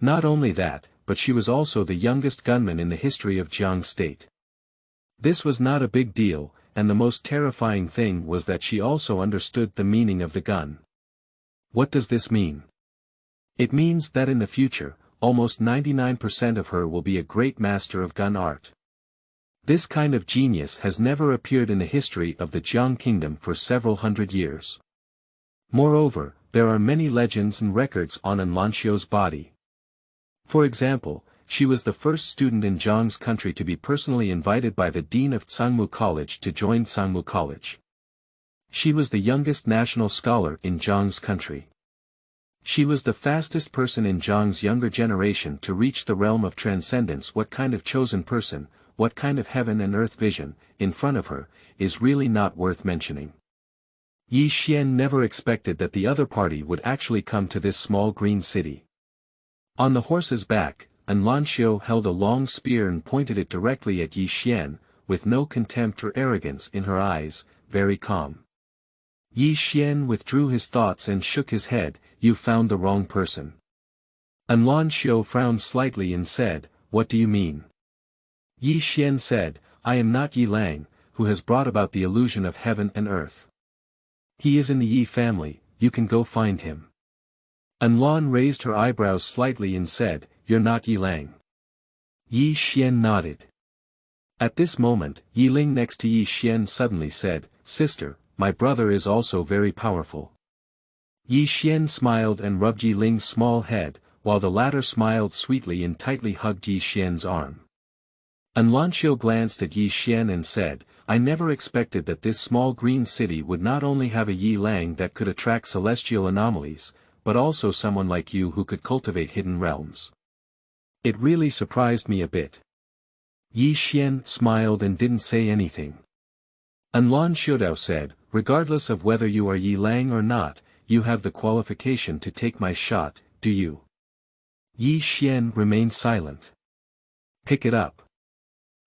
Not only that, but she was also the youngest gunman in the history of Jiang state. This was not a big deal, and the most terrifying thing was that she also understood the meaning of the gun. What does this mean? It means that in the future, almost 99% of her will be a great master of gun art. This kind of genius has never appeared in the history of the Jiang kingdom for several hundred years. Moreover, there are many legends and records on Enlanxiu's body. For example, she was the first student in Jiang's country to be personally invited by the dean of Tsangmu College to join Tsangmu College. She was the youngest national scholar in Jiang's country. She was the fastest person in Jiang's younger generation to reach the realm of transcendence. What kind of chosen person, what kind of heaven and earth vision, in front of her, is really not worth mentioning. Yi Xian never expected that the other party would actually come to this small green city. On the horse's back, An Lanxiu held a long spear and pointed it directly at Yi Xian, with no contempt or arrogance in her eyes, very calm. Yi Xian withdrew his thoughts and shook his head. You found the wrong person. An Lanxiu frowned slightly and said, what do you mean? Yi Xian said, I am not Yi Lang, who has brought about the illusion of heaven and earth. He is in the Yi family, you can go find him. An Lan raised her eyebrows slightly and said, you're not Yi Lang. Yi Xian nodded. At this moment, Yi Ling next to Yi Xian suddenly said, Sister, my brother is also very powerful. Yi Xian smiled and rubbed Yi Ling's small head, while the latter smiled sweetly and tightly hugged Yi Xian's arm. An Lanxiu glanced at Yi Xian and said, I never expected that this small green city would not only have a Yi Lang that could attract celestial anomalies, but also someone like you who could cultivate hidden realms. It really surprised me a bit. Yi Xian smiled and didn't say anything. An Lanxiu said, regardless of whether you are Yi Lang or not, you have the qualification to take my shot, do you? Yi Xian remained silent. Pick it up.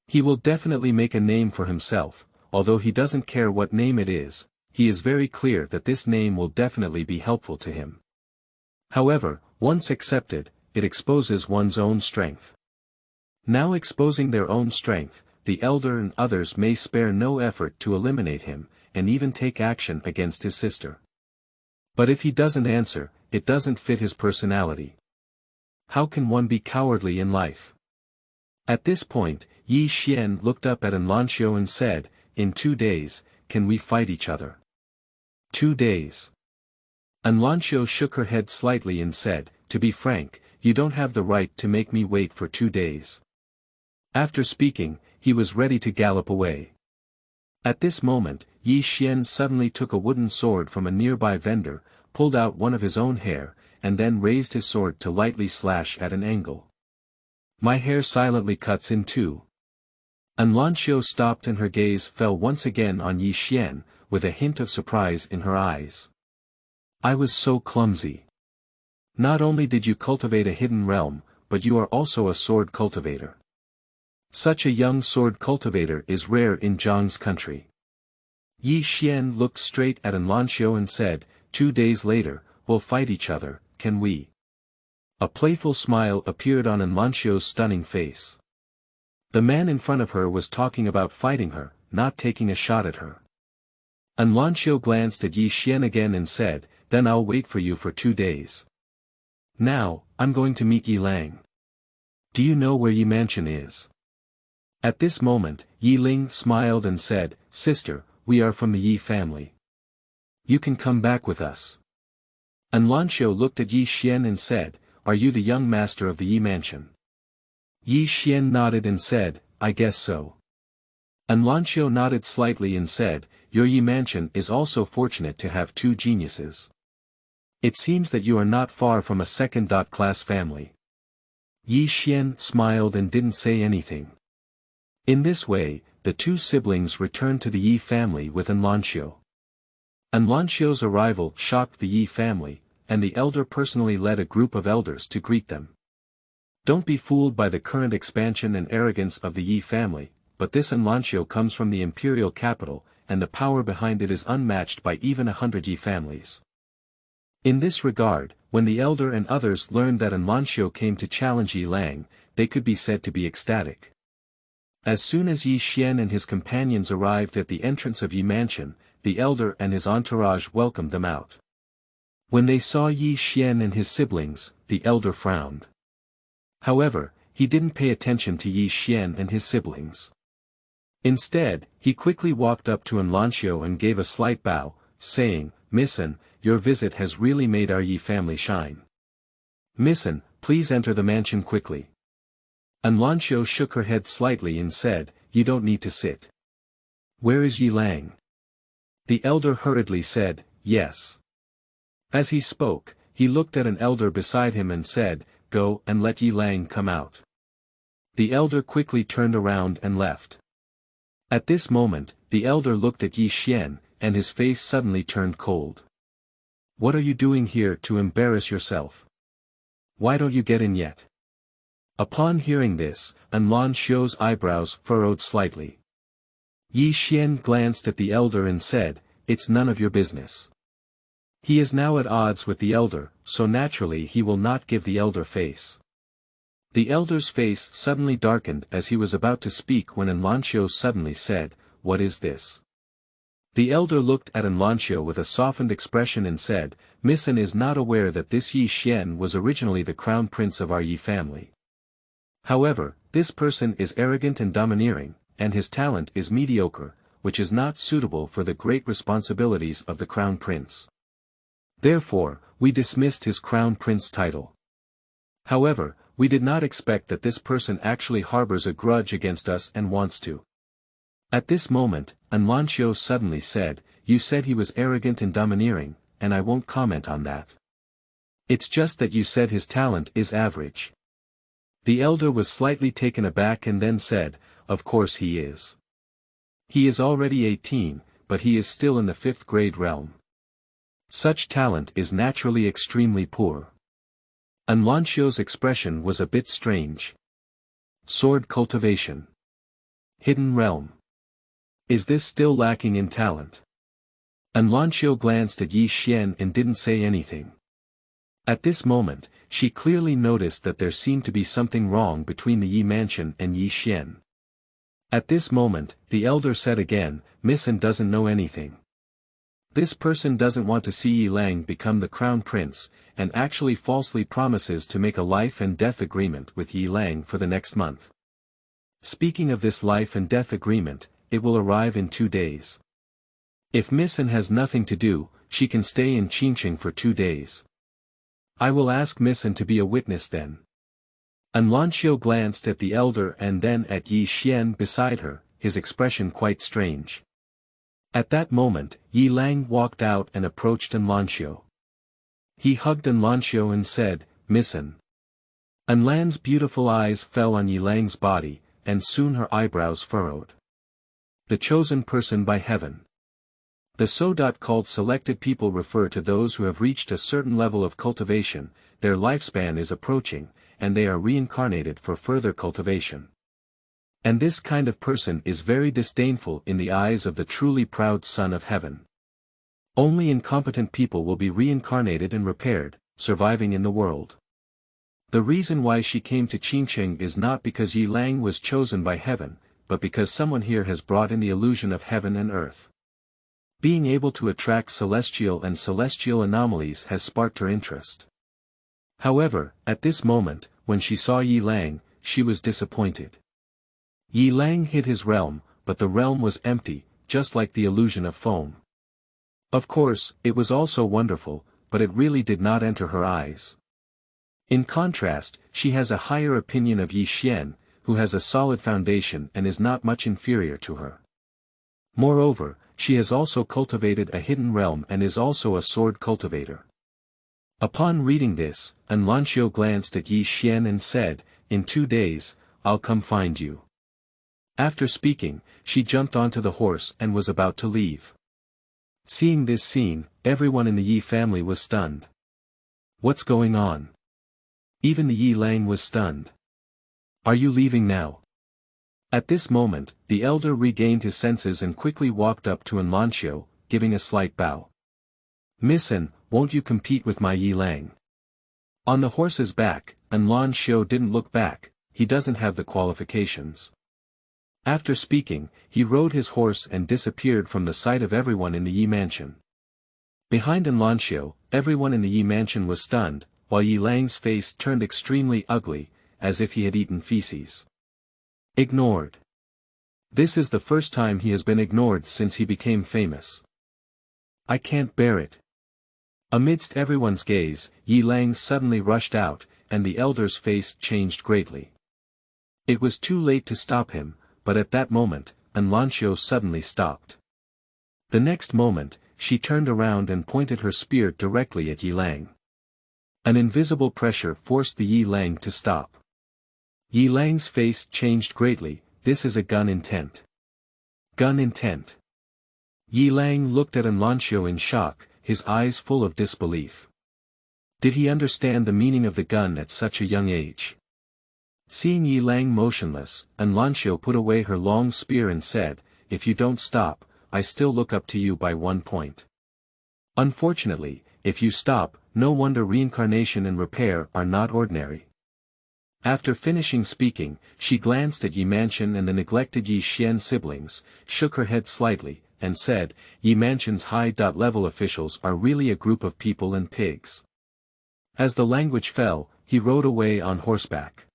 He will definitely make a name for himself, although he doesn't care what name it is, he is very clear that this name will definitely be helpful to him. However, once accepted, it exposes one's own strength. Now exposing their own strength, the elder and others may spare no effort to eliminate him, and even take action against his sister. But if he doesn't answer, it doesn't fit his personality. How can one be cowardly in life? At this point, Yi Xian looked up at An Lanxiu and said, in 2 days, can we fight each other? 2 days. An Lanxiu shook her head slightly and said, to be frank, you don't have the right to make me wait for 2 days. After speaking, he was ready to gallop away. At this moment, Yi Xian suddenly took a wooden sword from a nearby vendor, pulled out one of his own hair, and then raised his sword to lightly slash at an angle. My hair silently cuts in two. An Lanxiu stopped and her gaze fell once again on Yi Xian, with a hint of surprise in her eyes. I was so clumsy. Not only did you cultivate a hidden realm, but you are also a sword cultivator. Such a young sword cultivator is rare in Zhang's country. Yi Xian looked straight at An Lanxiu and said, 2 days later, we'll fight each other, can we? A playful smile appeared on An Lanxiu's stunning face. The man in front of her was talking about fighting her, not taking a shot at her. An Lanxiu glanced at Yi Xian again and said, then I'll wait for you for 2 days. Now, I'm going to meet Yi Lang. Do you know where Yi Mansion is? At this moment, Yi Ling smiled and said, Sister, we are from the Yi family. You can come back with us. An Lanxiu looked at Yi Xian and said, are you the young master of the Yi Mansion? Yi Xian nodded and said, I guess so. An Lanxiu nodded slightly and said, your Yi Mansion is also fortunate to have 2 geniuses. It seems that you are not far from a second-class family. Yi Xian smiled and didn't say anything. In this way, the 2 siblings returned to the Yi family with An Lanxiu. An Lanxiu's arrival shocked the Yi family, and the elder personally led a group of elders to greet them. Don't be fooled by the current expansion and arrogance of the Yi family, but this An Lanxiu comes from the imperial capital, and the power behind it is unmatched by even 100 Yi families. In this regard, when the elder and others learned that An Lanxiu came to challenge Yi Lang, they could be said to be ecstatic. As soon as Yi Xian and his companions arrived at the entrance of Yi Mansion, the elder and his entourage welcomed them out. When they saw Yi Xian and his siblings, the elder frowned. However, he didn't pay attention to Yi Xian and his siblings. Instead, he quickly walked up to An Lanxiu and gave a slight bow, saying, Miss An, your visit has really made our Yi family shine. Miss An, please enter the mansion quickly. An Lanxiu shook her head slightly and said, you don't need to sit. Where is Yi Lang? The elder hurriedly said, yes. As he spoke, he looked at an elder beside him and said, go and let Yi Lang come out. The elder quickly turned around and left. At this moment, the elder looked at Yi Xian, and his face suddenly turned cold. "What are you doing here to embarrass yourself? Why don't you get in yet?" Upon hearing this, Lan Xiu's eyebrows furrowed slightly. Yi Xian glanced at the elder and said, "It's none of your business." He is now at odds with the elder, so naturally he will not give the elder face. The elder's face suddenly darkened as he was about to speak when Lan Xiu suddenly said, "What is this?" The elder looked at Lan Xiu with a softened expression and said, "Miss An is not aware that this Yi Xian was originally the crown prince of our Yi family. However, this person is arrogant and domineering, and his talent is mediocre, which is not suitable for the great responsibilities of the crown prince. Therefore, we dismissed his crown prince title. However, we did not expect that this person actually harbors a grudge against us and wants to." At this moment, Lan Xiu suddenly said, "You said he was arrogant and domineering, and I won't comment on that. It's just that you said his talent is average." The elder was slightly taken aback and then said, "Of course he is. He is already 18, but he is still in the 5th grade realm. Such talent is naturally extremely poor." Lan Xiu's expression was a bit strange. Sword cultivation. Hidden realm. Is this still lacking in talent? Lan Xiu glanced at Yi Xian and didn't say anything. At this moment, she clearly noticed that there seemed to be something wrong between the Yi mansion and Yi Xian. At this moment, the elder said again, "Miss An doesn't know anything. This person doesn't want to see Yi Lang become the crown prince, and actually falsely promises to make a life and death agreement with Yi Lang for the next month. Speaking of this life and death agreement, it will arrive in 2 days. If Miss An has nothing to do, she can stay in Qingqing for 2 days. I will ask Miss An to be a witness then." Lan Xiu glanced at the elder and then at Yi Xian beside her, his expression quite strange. At that moment, Yi Lang walked out and approached Lan Xiu. He hugged Lan Xiu and said, "Miss An." Lan's beautiful eyes fell on Yi Lang's body, and soon her eyebrows furrowed. The chosen person by heaven. The so-called selected people refer to those who have reached a certain level of cultivation, their lifespan is approaching, and they are reincarnated for further cultivation. And this kind of person is very disdainful in the eyes of the truly proud Son of Heaven. Only incompetent people will be reincarnated and repaired, surviving in the world. The reason why she came to Qingqing is not because Yi Lang was chosen by heaven, but because someone here has brought in the illusion of heaven and earth. Being able to attract celestial and celestial anomalies has sparked her interest. However, at this moment, when she saw Yi Lang, she was disappointed. Yi Lang hid his realm, but the realm was empty, just like the illusion of foam. Of course, it was also wonderful, but it really did not enter her eyes. In contrast, she has a higher opinion of Yi Xian, who has a solid foundation and is not much inferior to her. Moreover, she has also cultivated a hidden realm and is also a sword cultivator. Upon reading this, Lan Xiu glanced at Yi Xian and said, "In 2 days, I'll come find you." After speaking, she jumped onto the horse and was about to leave. Seeing this scene, everyone in the Yi family was stunned. What's going on? Even the Yi Lang was stunned. Are you leaving now? At this moment, the elder regained his senses and quickly walked up to Lan Xiu, giving a slight bow. "Miss An, won't you compete with my Yi Lang?" On the horse's back, Lan Xiu didn't look back, he doesn't have the qualifications. After speaking, he rode his horse and disappeared from the sight of everyone in the Yi mansion. Behind Lan Xiu, everyone in the Yi mansion was stunned, while Yi Lang's face turned extremely ugly, as if he had eaten feces. Ignored. This is the first time he has been ignored since he became famous. I can't bear it. Amidst everyone's gaze, Yi Lang suddenly rushed out, and the elder's face changed greatly. It was too late to stop him, but at that moment, Lan Xiu suddenly stopped. The next moment, she turned around and pointed her spear directly at Yi Lang. An invisible pressure forced the Yi Lang to stop. Yi Lang's face changed greatly. This is a gun intent. Gun intent. Yi Lang looked at Anlancio in shock, his eyes full of disbelief. Did he understand the meaning of the gun at such a young age? Seeing Yi Lang motionless, Anlancio put away her long spear and said, "If you don't stop, I still look up to you by 1 point. Unfortunately, if you stop, no wonder reincarnation and repair are not ordinary." After finishing speaking, she glanced at Yi Mansion and the neglected Yi Xian siblings, shook her head slightly, and said, "Yi Mansion's high-level officials are really a group of people and pigs." As the language fell, he rode away on horseback.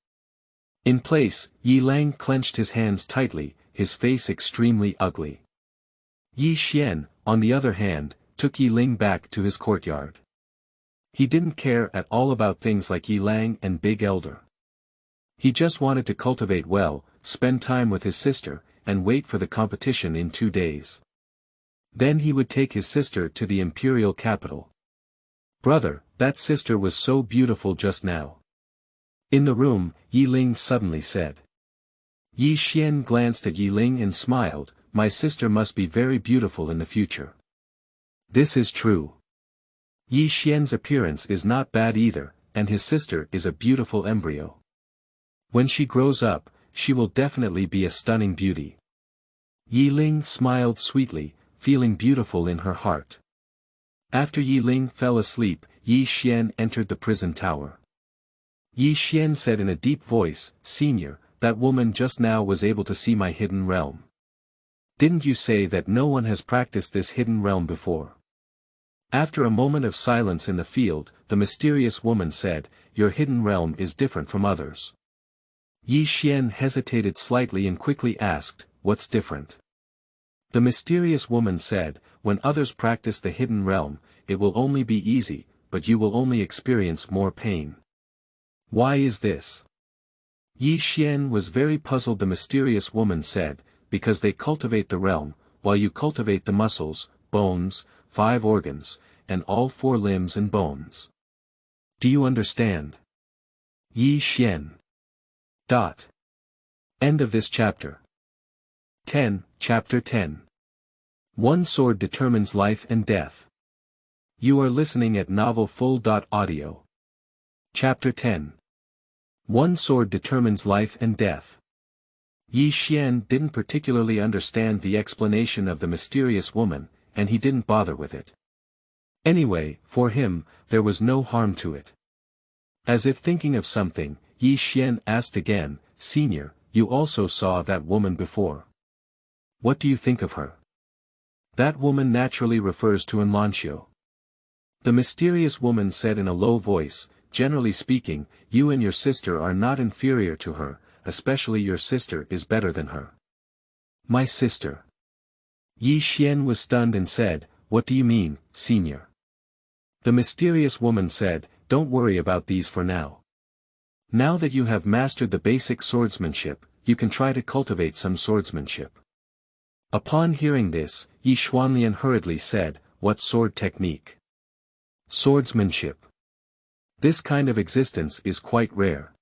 In place, Yi Lang clenched his hands tightly, his face extremely ugly. Yi Xian, on the other hand, took Yi Ling back to his courtyard. He didn't care at all about things like Yi Lang and Big Elder. He just wanted to cultivate well, spend time with his sister, and wait for the competition in 2 days. Then he would take his sister to the imperial capital. "Brother, that sister was so beautiful just now." In the room, Yi Ling suddenly said. Yi Xian glanced at Yi Ling and smiled, "My sister must be very beautiful in the future." This is true. Yi Xian's appearance is not bad either, and his sister is a beautiful embryo. When she grows up, she will definitely be a stunning beauty. Yi Ling smiled sweetly, feeling beautiful in her heart. After Yi Ling fell asleep, Yi Xian entered the prison tower. Yi Xian said in a deep voice, "Senior, that woman just now was able to see my hidden realm. Didn't you say that no one has practiced this hidden realm before?" After a moment of silence in the field, the mysterious woman said, "Your hidden realm is different from others." Yi Xian hesitated slightly and quickly asked, "What's different?" The mysterious woman said, "When others practice the hidden realm, it will only be easy, but you will only experience more pain." "Why is this?" Yi Xian was very puzzled. The mysterious woman said, "Because they cultivate the realm, while you cultivate the muscles, bones, 5 organs, and all 4 limbs and bones. Do you understand?" Yi Xian. End of this chapter. 10, Chapter 10. One sword determines life and death. You are listening at novelfull.audio. Chapter 10. One sword determines life and death. Yi Xian didn't particularly understand the explanation of the mysterious woman, and he didn't bother with it. Anyway, for him, there was no harm to it. As if thinking of something, Yi Xian asked again, "Senior, you also saw that woman before. What do you think of her?" That woman naturally refers to Anlancio. The mysterious woman said in a low voice, "Generally speaking, you and your sister are not inferior to her, especially your sister is better than her." "My sister?" Yi Xian was stunned and said, "What do you mean, senior?" The mysterious woman said, "Don't worry about these for now. Now that you have mastered the basic swordsmanship, you can try to cultivate some swordsmanship." Upon hearing this, Yi Xuanlian hurriedly said, "What sword technique?" "Swordsmanship. This kind of existence is quite rare.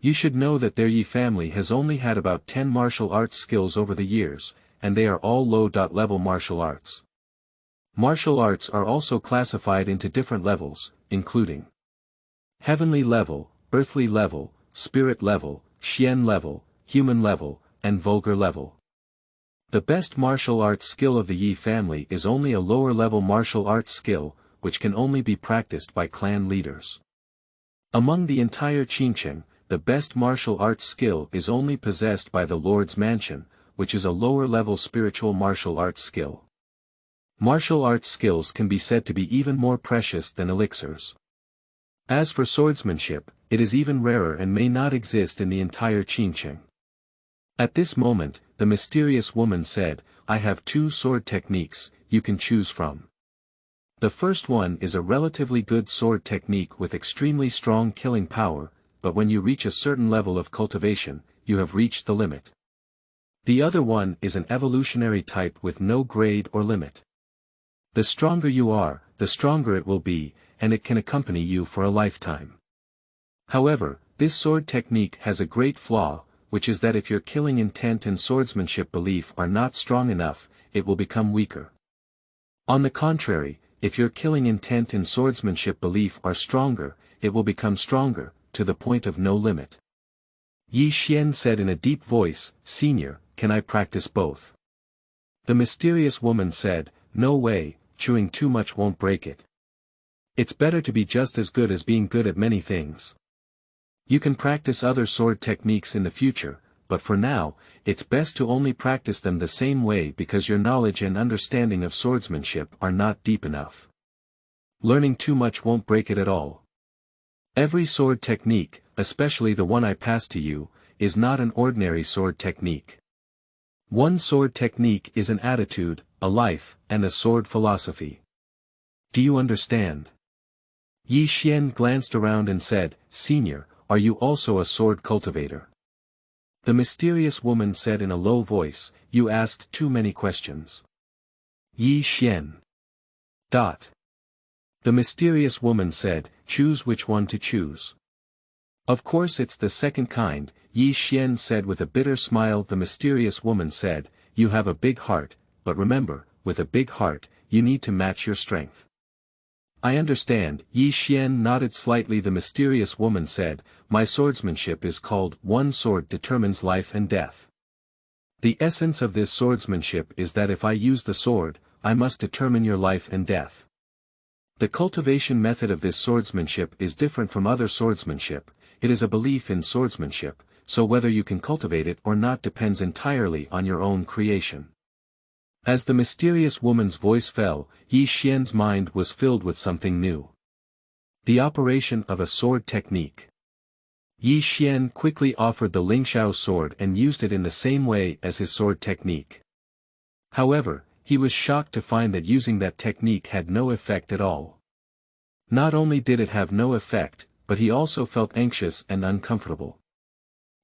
You should know that their Yi family has only had about 10 martial arts skills over the years, and they are all low-level martial arts. Martial arts are also classified into different levels, including heavenly level, earthly level, spirit level, Xian level, human level, and vulgar level. The best martial arts skill of the Yi family is only a lower-level martial arts skill, which can only be practiced by clan leaders. Among the entire Qingcheng, the best martial arts skill is only possessed by the Lord's Mansion, which is a lower-level spiritual martial arts skill. Martial arts skills can be said to be even more precious than elixirs. As for swordsmanship, it is even rarer and may not exist in the entire Qingcheng. At this moment, the mysterious woman said, "I have 2 sword techniques, you can choose from. The first one is a relatively good sword technique with extremely strong killing power, but when you reach a certain level of cultivation, you have reached the limit. The other one is an evolutionary type with no grade or limit. The stronger you are, the stronger it will be, and it can accompany you for a lifetime. However, this sword technique has a great flaw, which is that if your killing intent and swordsmanship belief are not strong enough, it will become weaker. On the contrary, if your killing intent and swordsmanship belief are stronger, it will become stronger, to the point of no limit. Yi Xian said in a deep voice, "Senior, can I practice both?" The mysterious woman said, "No way, chewing too much won't break it. It's better to be just as good as being good at many things. You can practice other sword techniques in the future, but for now, it's best to only practice them the same way because your knowledge and understanding of swordsmanship are not deep enough. Learning too much won't break it at all. Every sword technique, especially the one I pass to you, is not an ordinary sword technique. One sword technique is an attitude, a life, and a sword philosophy. Do you understand?" Yi Xian glanced around and said, "Senior, are you also a sword cultivator?" The mysterious woman said in a low voice, "You asked too many questions." Yi Xian. The mysterious woman said, "Choose which one to choose." "Of course it's the second kind," Yi Xian said with a bitter smile. The mysterious woman said, "You have a big heart, but remember, with a big heart, you need to match your strength." "I understand." Yi Xian nodded slightly. The mysterious woman said, "My swordsmanship is called One Sword Determines Life and Death. The essence of this swordsmanship is that if I use the sword, I must determine your life and death. The cultivation method of this swordsmanship is different from other swordsmanship. It is a belief in swordsmanship, so whether you can cultivate it or not depends entirely on your own creation." As the mysterious woman's voice fell, Yi Xian's mind was filled with something new. The operation of a sword technique. Yi Xian quickly offered the Lingxiao sword and used it in the same way as his sword technique. However, he was shocked to find that using that technique had no effect at all. Not only did it have no effect, but he also felt anxious and uncomfortable.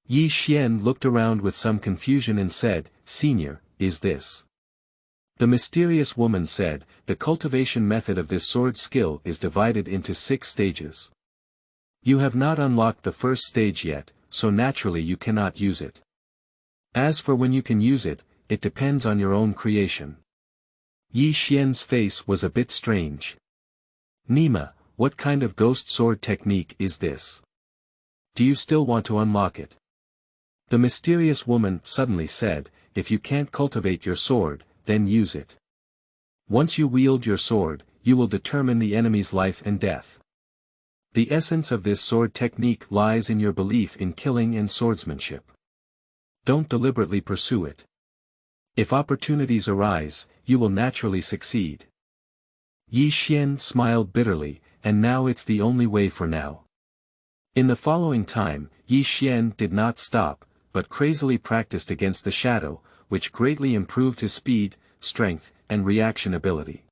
Yi Xian looked around with some confusion and said, "Senior, is this?" The mysterious woman said, "The cultivation method of this sword skill is divided into 6 stages. You have not unlocked the first stage yet, so naturally you cannot use it. As for when you can use it, it depends on your own creation." Yi Xian's face was a bit strange. "Nima, what kind of ghost sword technique is this? Do you still want to unlock it?" The mysterious woman suddenly said, "If you can't cultivate your sword, then use it. Once you wield your sword, you will determine the enemy's life and death. The essence of this sword technique lies in your belief in killing and swordsmanship. Don't deliberately pursue it. If opportunities arise, you will naturally succeed." Yi Xian smiled bitterly, "And now it's the only way for now." In the following time, Yi Xian did not stop, but crazily practiced against the shadow, which greatly improved his speed, strength, and reaction ability.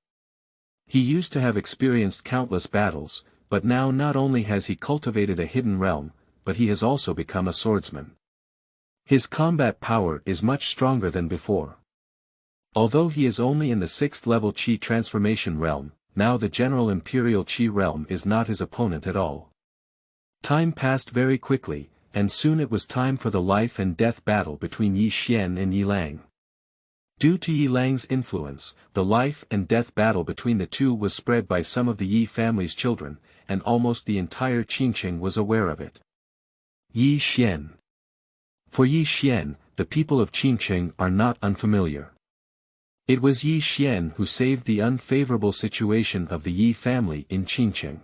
He used to have experienced countless battles, but now not only has he cultivated a hidden realm, but he has also become a swordsman. His combat power is much stronger than before. Although he is only in the 6th level Qi transformation realm, now the general imperial Qi realm is not his opponent at all. Time passed very quickly, and soon it was time for the life and death battle between Yi Xian and Yi Lang. Due to Yi Lang's influence, the life and death battle between the two was spread by some of the Yi family's children, and almost the entire Qingqing was aware of it. Yi Xian. For Yi Xian, the people of Qingqing are not unfamiliar. It was Yi Xian who saved the unfavorable situation of the Yi family in Qingqing.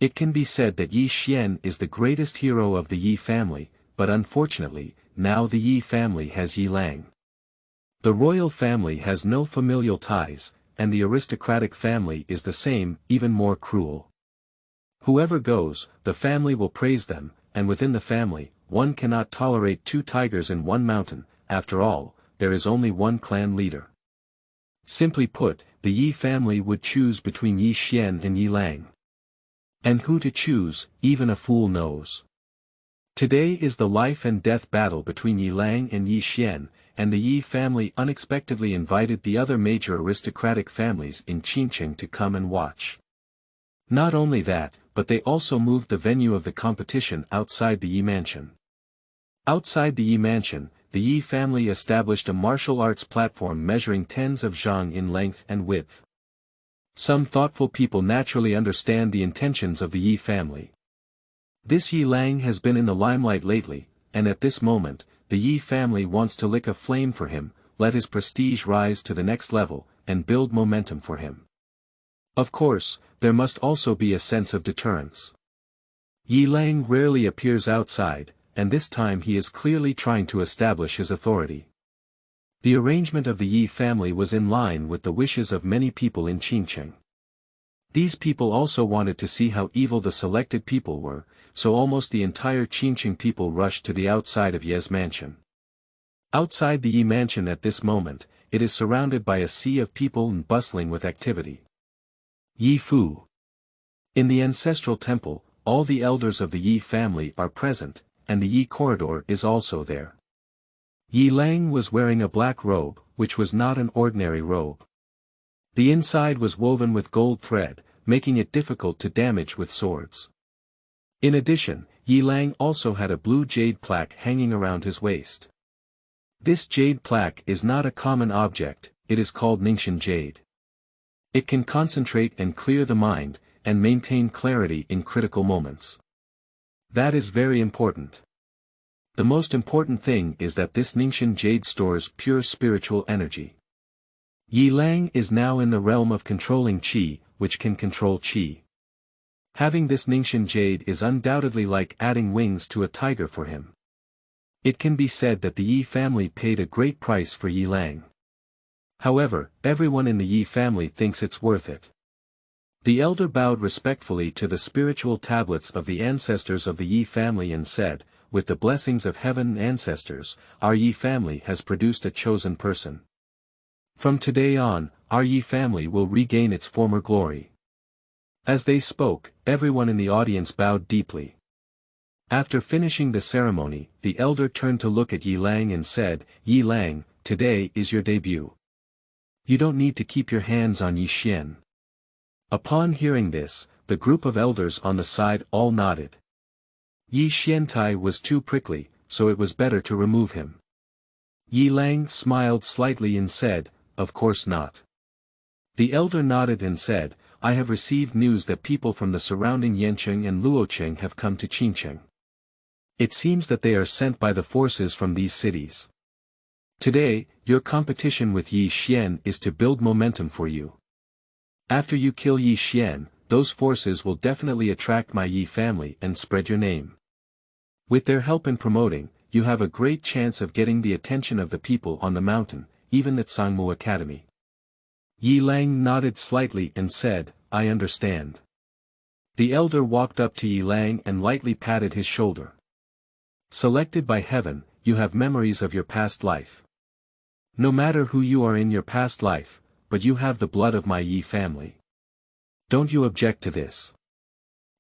It can be said that Yi Xian is the greatest hero of the Yi family, but unfortunately, now the Yi family has Yi Lang. The royal family has no familial ties, and the aristocratic family is the same, even more cruel. Whoever goes, the family will praise them, and within the family, one cannot tolerate 2 tigers in one mountain. After all, there is only one clan leader. Simply put, the Yi family would choose between Yi Xian and Yi Lang. And who to choose, even a fool knows. Today is the life and death battle between Yi Lang and Yi Xian, and the Yi family unexpectedly invited the other major aristocratic families in Qingqing to come and watch. Not only that, but they also moved the venue of the competition outside the Yi mansion. Outside the Yi mansion, the Yi family established a martial arts platform measuring tens of zhang in length and width. Some thoughtful people naturally understand the intentions of the Yi family. This Yi Lang has been in the limelight lately, and at this moment, the Yi family wants to lick a flame for him, let his prestige rise to the next level, and build momentum for him. Of course, there must also be a sense of deterrence. Yi Lang rarely appears outside, and this time he is clearly trying to establish his authority. The arrangement of the Yi family was in line with the wishes of many people in Qingcheng. These people also wanted to see how evil the selected people were, so almost the entire Qingcheng people rushed to the outside of Ye's mansion. Outside the Yi mansion at this moment, it is surrounded by a sea of people and bustling with activity. Yi Fu. In the ancestral temple, all the elders of the Yi family are present, and the Yi corridor is also there. Yi Lang was wearing a black robe, which was not an ordinary robe. The inside was woven with gold thread, making it difficult to damage with swords. In addition, Yi Lang also had a blue jade plaque hanging around his waist. This jade plaque is not a common object, it is called Ningxian jade. It can concentrate and clear the mind, and maintain clarity in critical moments. That is very important. The most important thing is that this Ningxian jade stores pure spiritual energy. Yi Lang is now in the realm of controlling qi, which can control qi. Having this Ningxian jade is undoubtedly like adding wings to a tiger for him. It can be said that the Yi family paid a great price for Yi Lang. However, everyone in the Yi family thinks it's worth it. The elder bowed respectfully to the spiritual tablets of the ancestors of the Yi family and said, "With the blessings of heaven and ancestors, our Yi family has produced a chosen person. From today on, our Yi family will regain its former glory." As they spoke, everyone in the audience bowed deeply. After finishing the ceremony, the elder turned to look at Yi Lang and said, "Yi Lang, today is your debut. You don't need to keep your hands on Yi Xian." Upon hearing this, the group of elders on the side all nodded. Yi Xiantai was too prickly, so it was better to remove him. Yi Lang smiled slightly and said, "Of course not." The elder nodded and said, "I have received news that people from the surrounding Yancheng and Luocheng have come to Qingcheng. It seems that they are sent by the forces from these cities. Today, your competition with Yi Xian is to build momentum for you. After you kill Yi Xian, those forces will definitely attract my Yi family and spread your name. With their help in promoting, you have a great chance of getting the attention of the people on the mountain, even the Tsangmu Academy." Yi Lang nodded slightly and said, "I understand." The elder walked up to Yi Lang and lightly patted his shoulder. "Selected by heaven, you have memories of your past life. No matter who you are in your past life, but you have the blood of my Yi family. Don't you object to this?"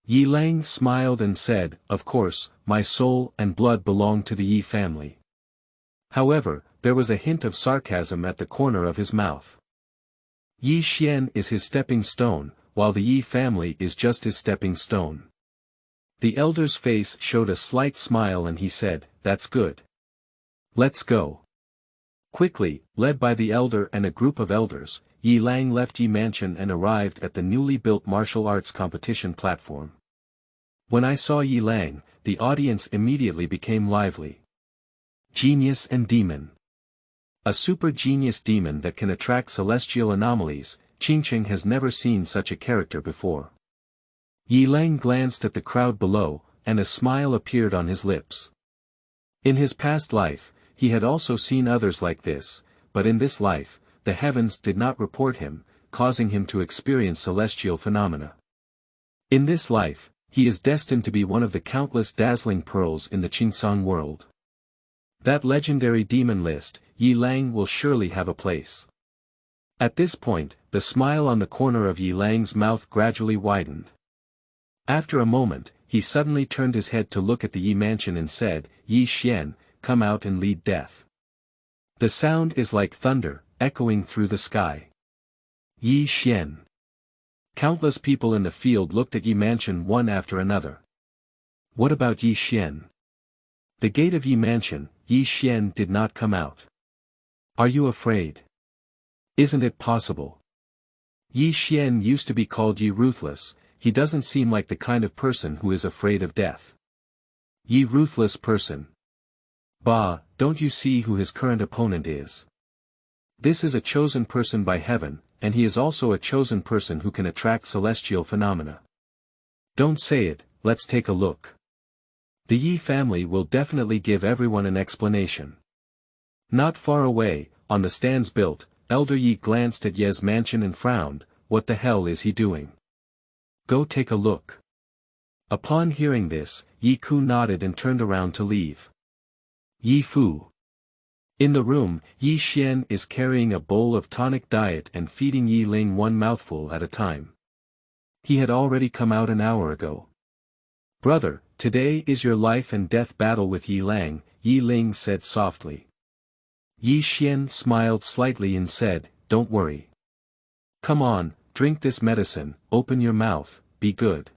Yi Lang smiled and said, "Of course, my soul and blood belong to the Yi family." However, there was a hint of sarcasm at the corner of his mouth. Yi Xian is his stepping stone, while the Yi family is just his stepping stone. The elder's face showed a slight smile and he said, "That's good. Let's go." Quickly, led by the elder and a group of elders, Yi Lang left Yi Mansion and arrived at the newly built martial arts competition platform. When I saw Yi Lang, the audience immediately became lively. Genius and demon. A super genius demon that can attract celestial anomalies, Qingcheng has never seen such a character before. Yi Lang glanced at the crowd below, and a smile appeared on his lips. In his past life, he had also seen others like this, but in this life, the heavens did not report him, causing him to experience celestial phenomena. In this life, he is destined to be one of the countless dazzling pearls in the Qingsong world. That legendary demon list, Yi Lang will surely have a place. At this point, the smile on the corner of Yi Lang's mouth gradually widened. After a moment, he suddenly turned his head to look at the Yi mansion and said, "Yi Xian, come out and lead death." The sound is like thunder, echoing through the sky. Yi Xian. Countless people in the field looked at Yi Mansion one after another. What about Yi Xian? The gate of Yi Mansion, Yi Xian did not come out. Are you afraid? Isn't it possible? Yi Xian used to be called Yi Ruthless. He doesn't seem like the kind of person who is afraid of death. Yi Ruthless person. Bah, don't you see who his current opponent is? This is a chosen person by heaven, and he is also a chosen person who can attract celestial phenomena. Don't say it, let's take a look. The Yi family will definitely give everyone an explanation. Not far away, on the stands built, Elder Yi glanced at Ye's mansion and frowned. What the hell is he doing? Go take a look. Upon hearing this, Yi Ku nodded and turned around to leave. Yi Fu. In the room, Yi Xian is carrying a bowl of tonic diet and feeding Yi Ling one mouthful at a time. He had already come out an hour ago. Brother, today is your life and death battle with Yi Lang, Yi Ling said softly. Yi Xian smiled slightly and said, don't worry. Come on, drink this medicine, open your mouth, be good.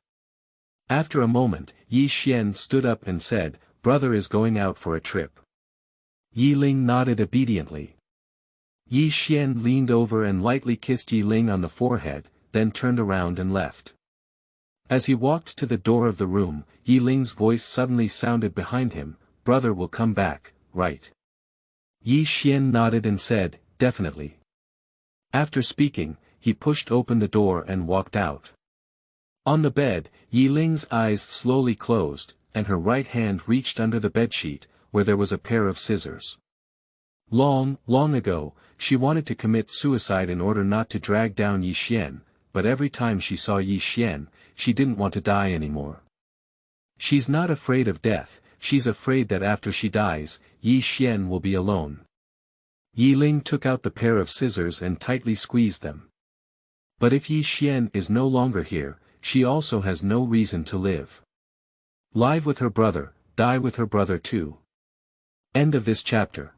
After a moment, Yi Xian stood up and said, brother is going out for a trip. Yi Ling nodded obediently. Yi Xian leaned over and lightly kissed Yi Ling on the forehead, then turned around and left. As he walked to the door of the room, Yi Ling's voice suddenly sounded behind him, brother will come back, right? Yi Xian nodded and said, definitely. After speaking, he pushed open the door and walked out. On the bed, Yi Ling's eyes slowly closed, and her right hand reached under the bedsheet, where there was a pair of scissors. Long ago, she wanted to commit suicide in order not to drag down Yi Xian, but every time she saw Yi Xian, she didn't want to die anymore. She's not afraid of death, she's afraid that after she dies, Yi Xian will be alone. Yi Ling took out the pair of scissors and tightly squeezed them. But if Yi Xian is no longer here, she also has no reason to live. Live with her brother, die with her brother too. End of this chapter.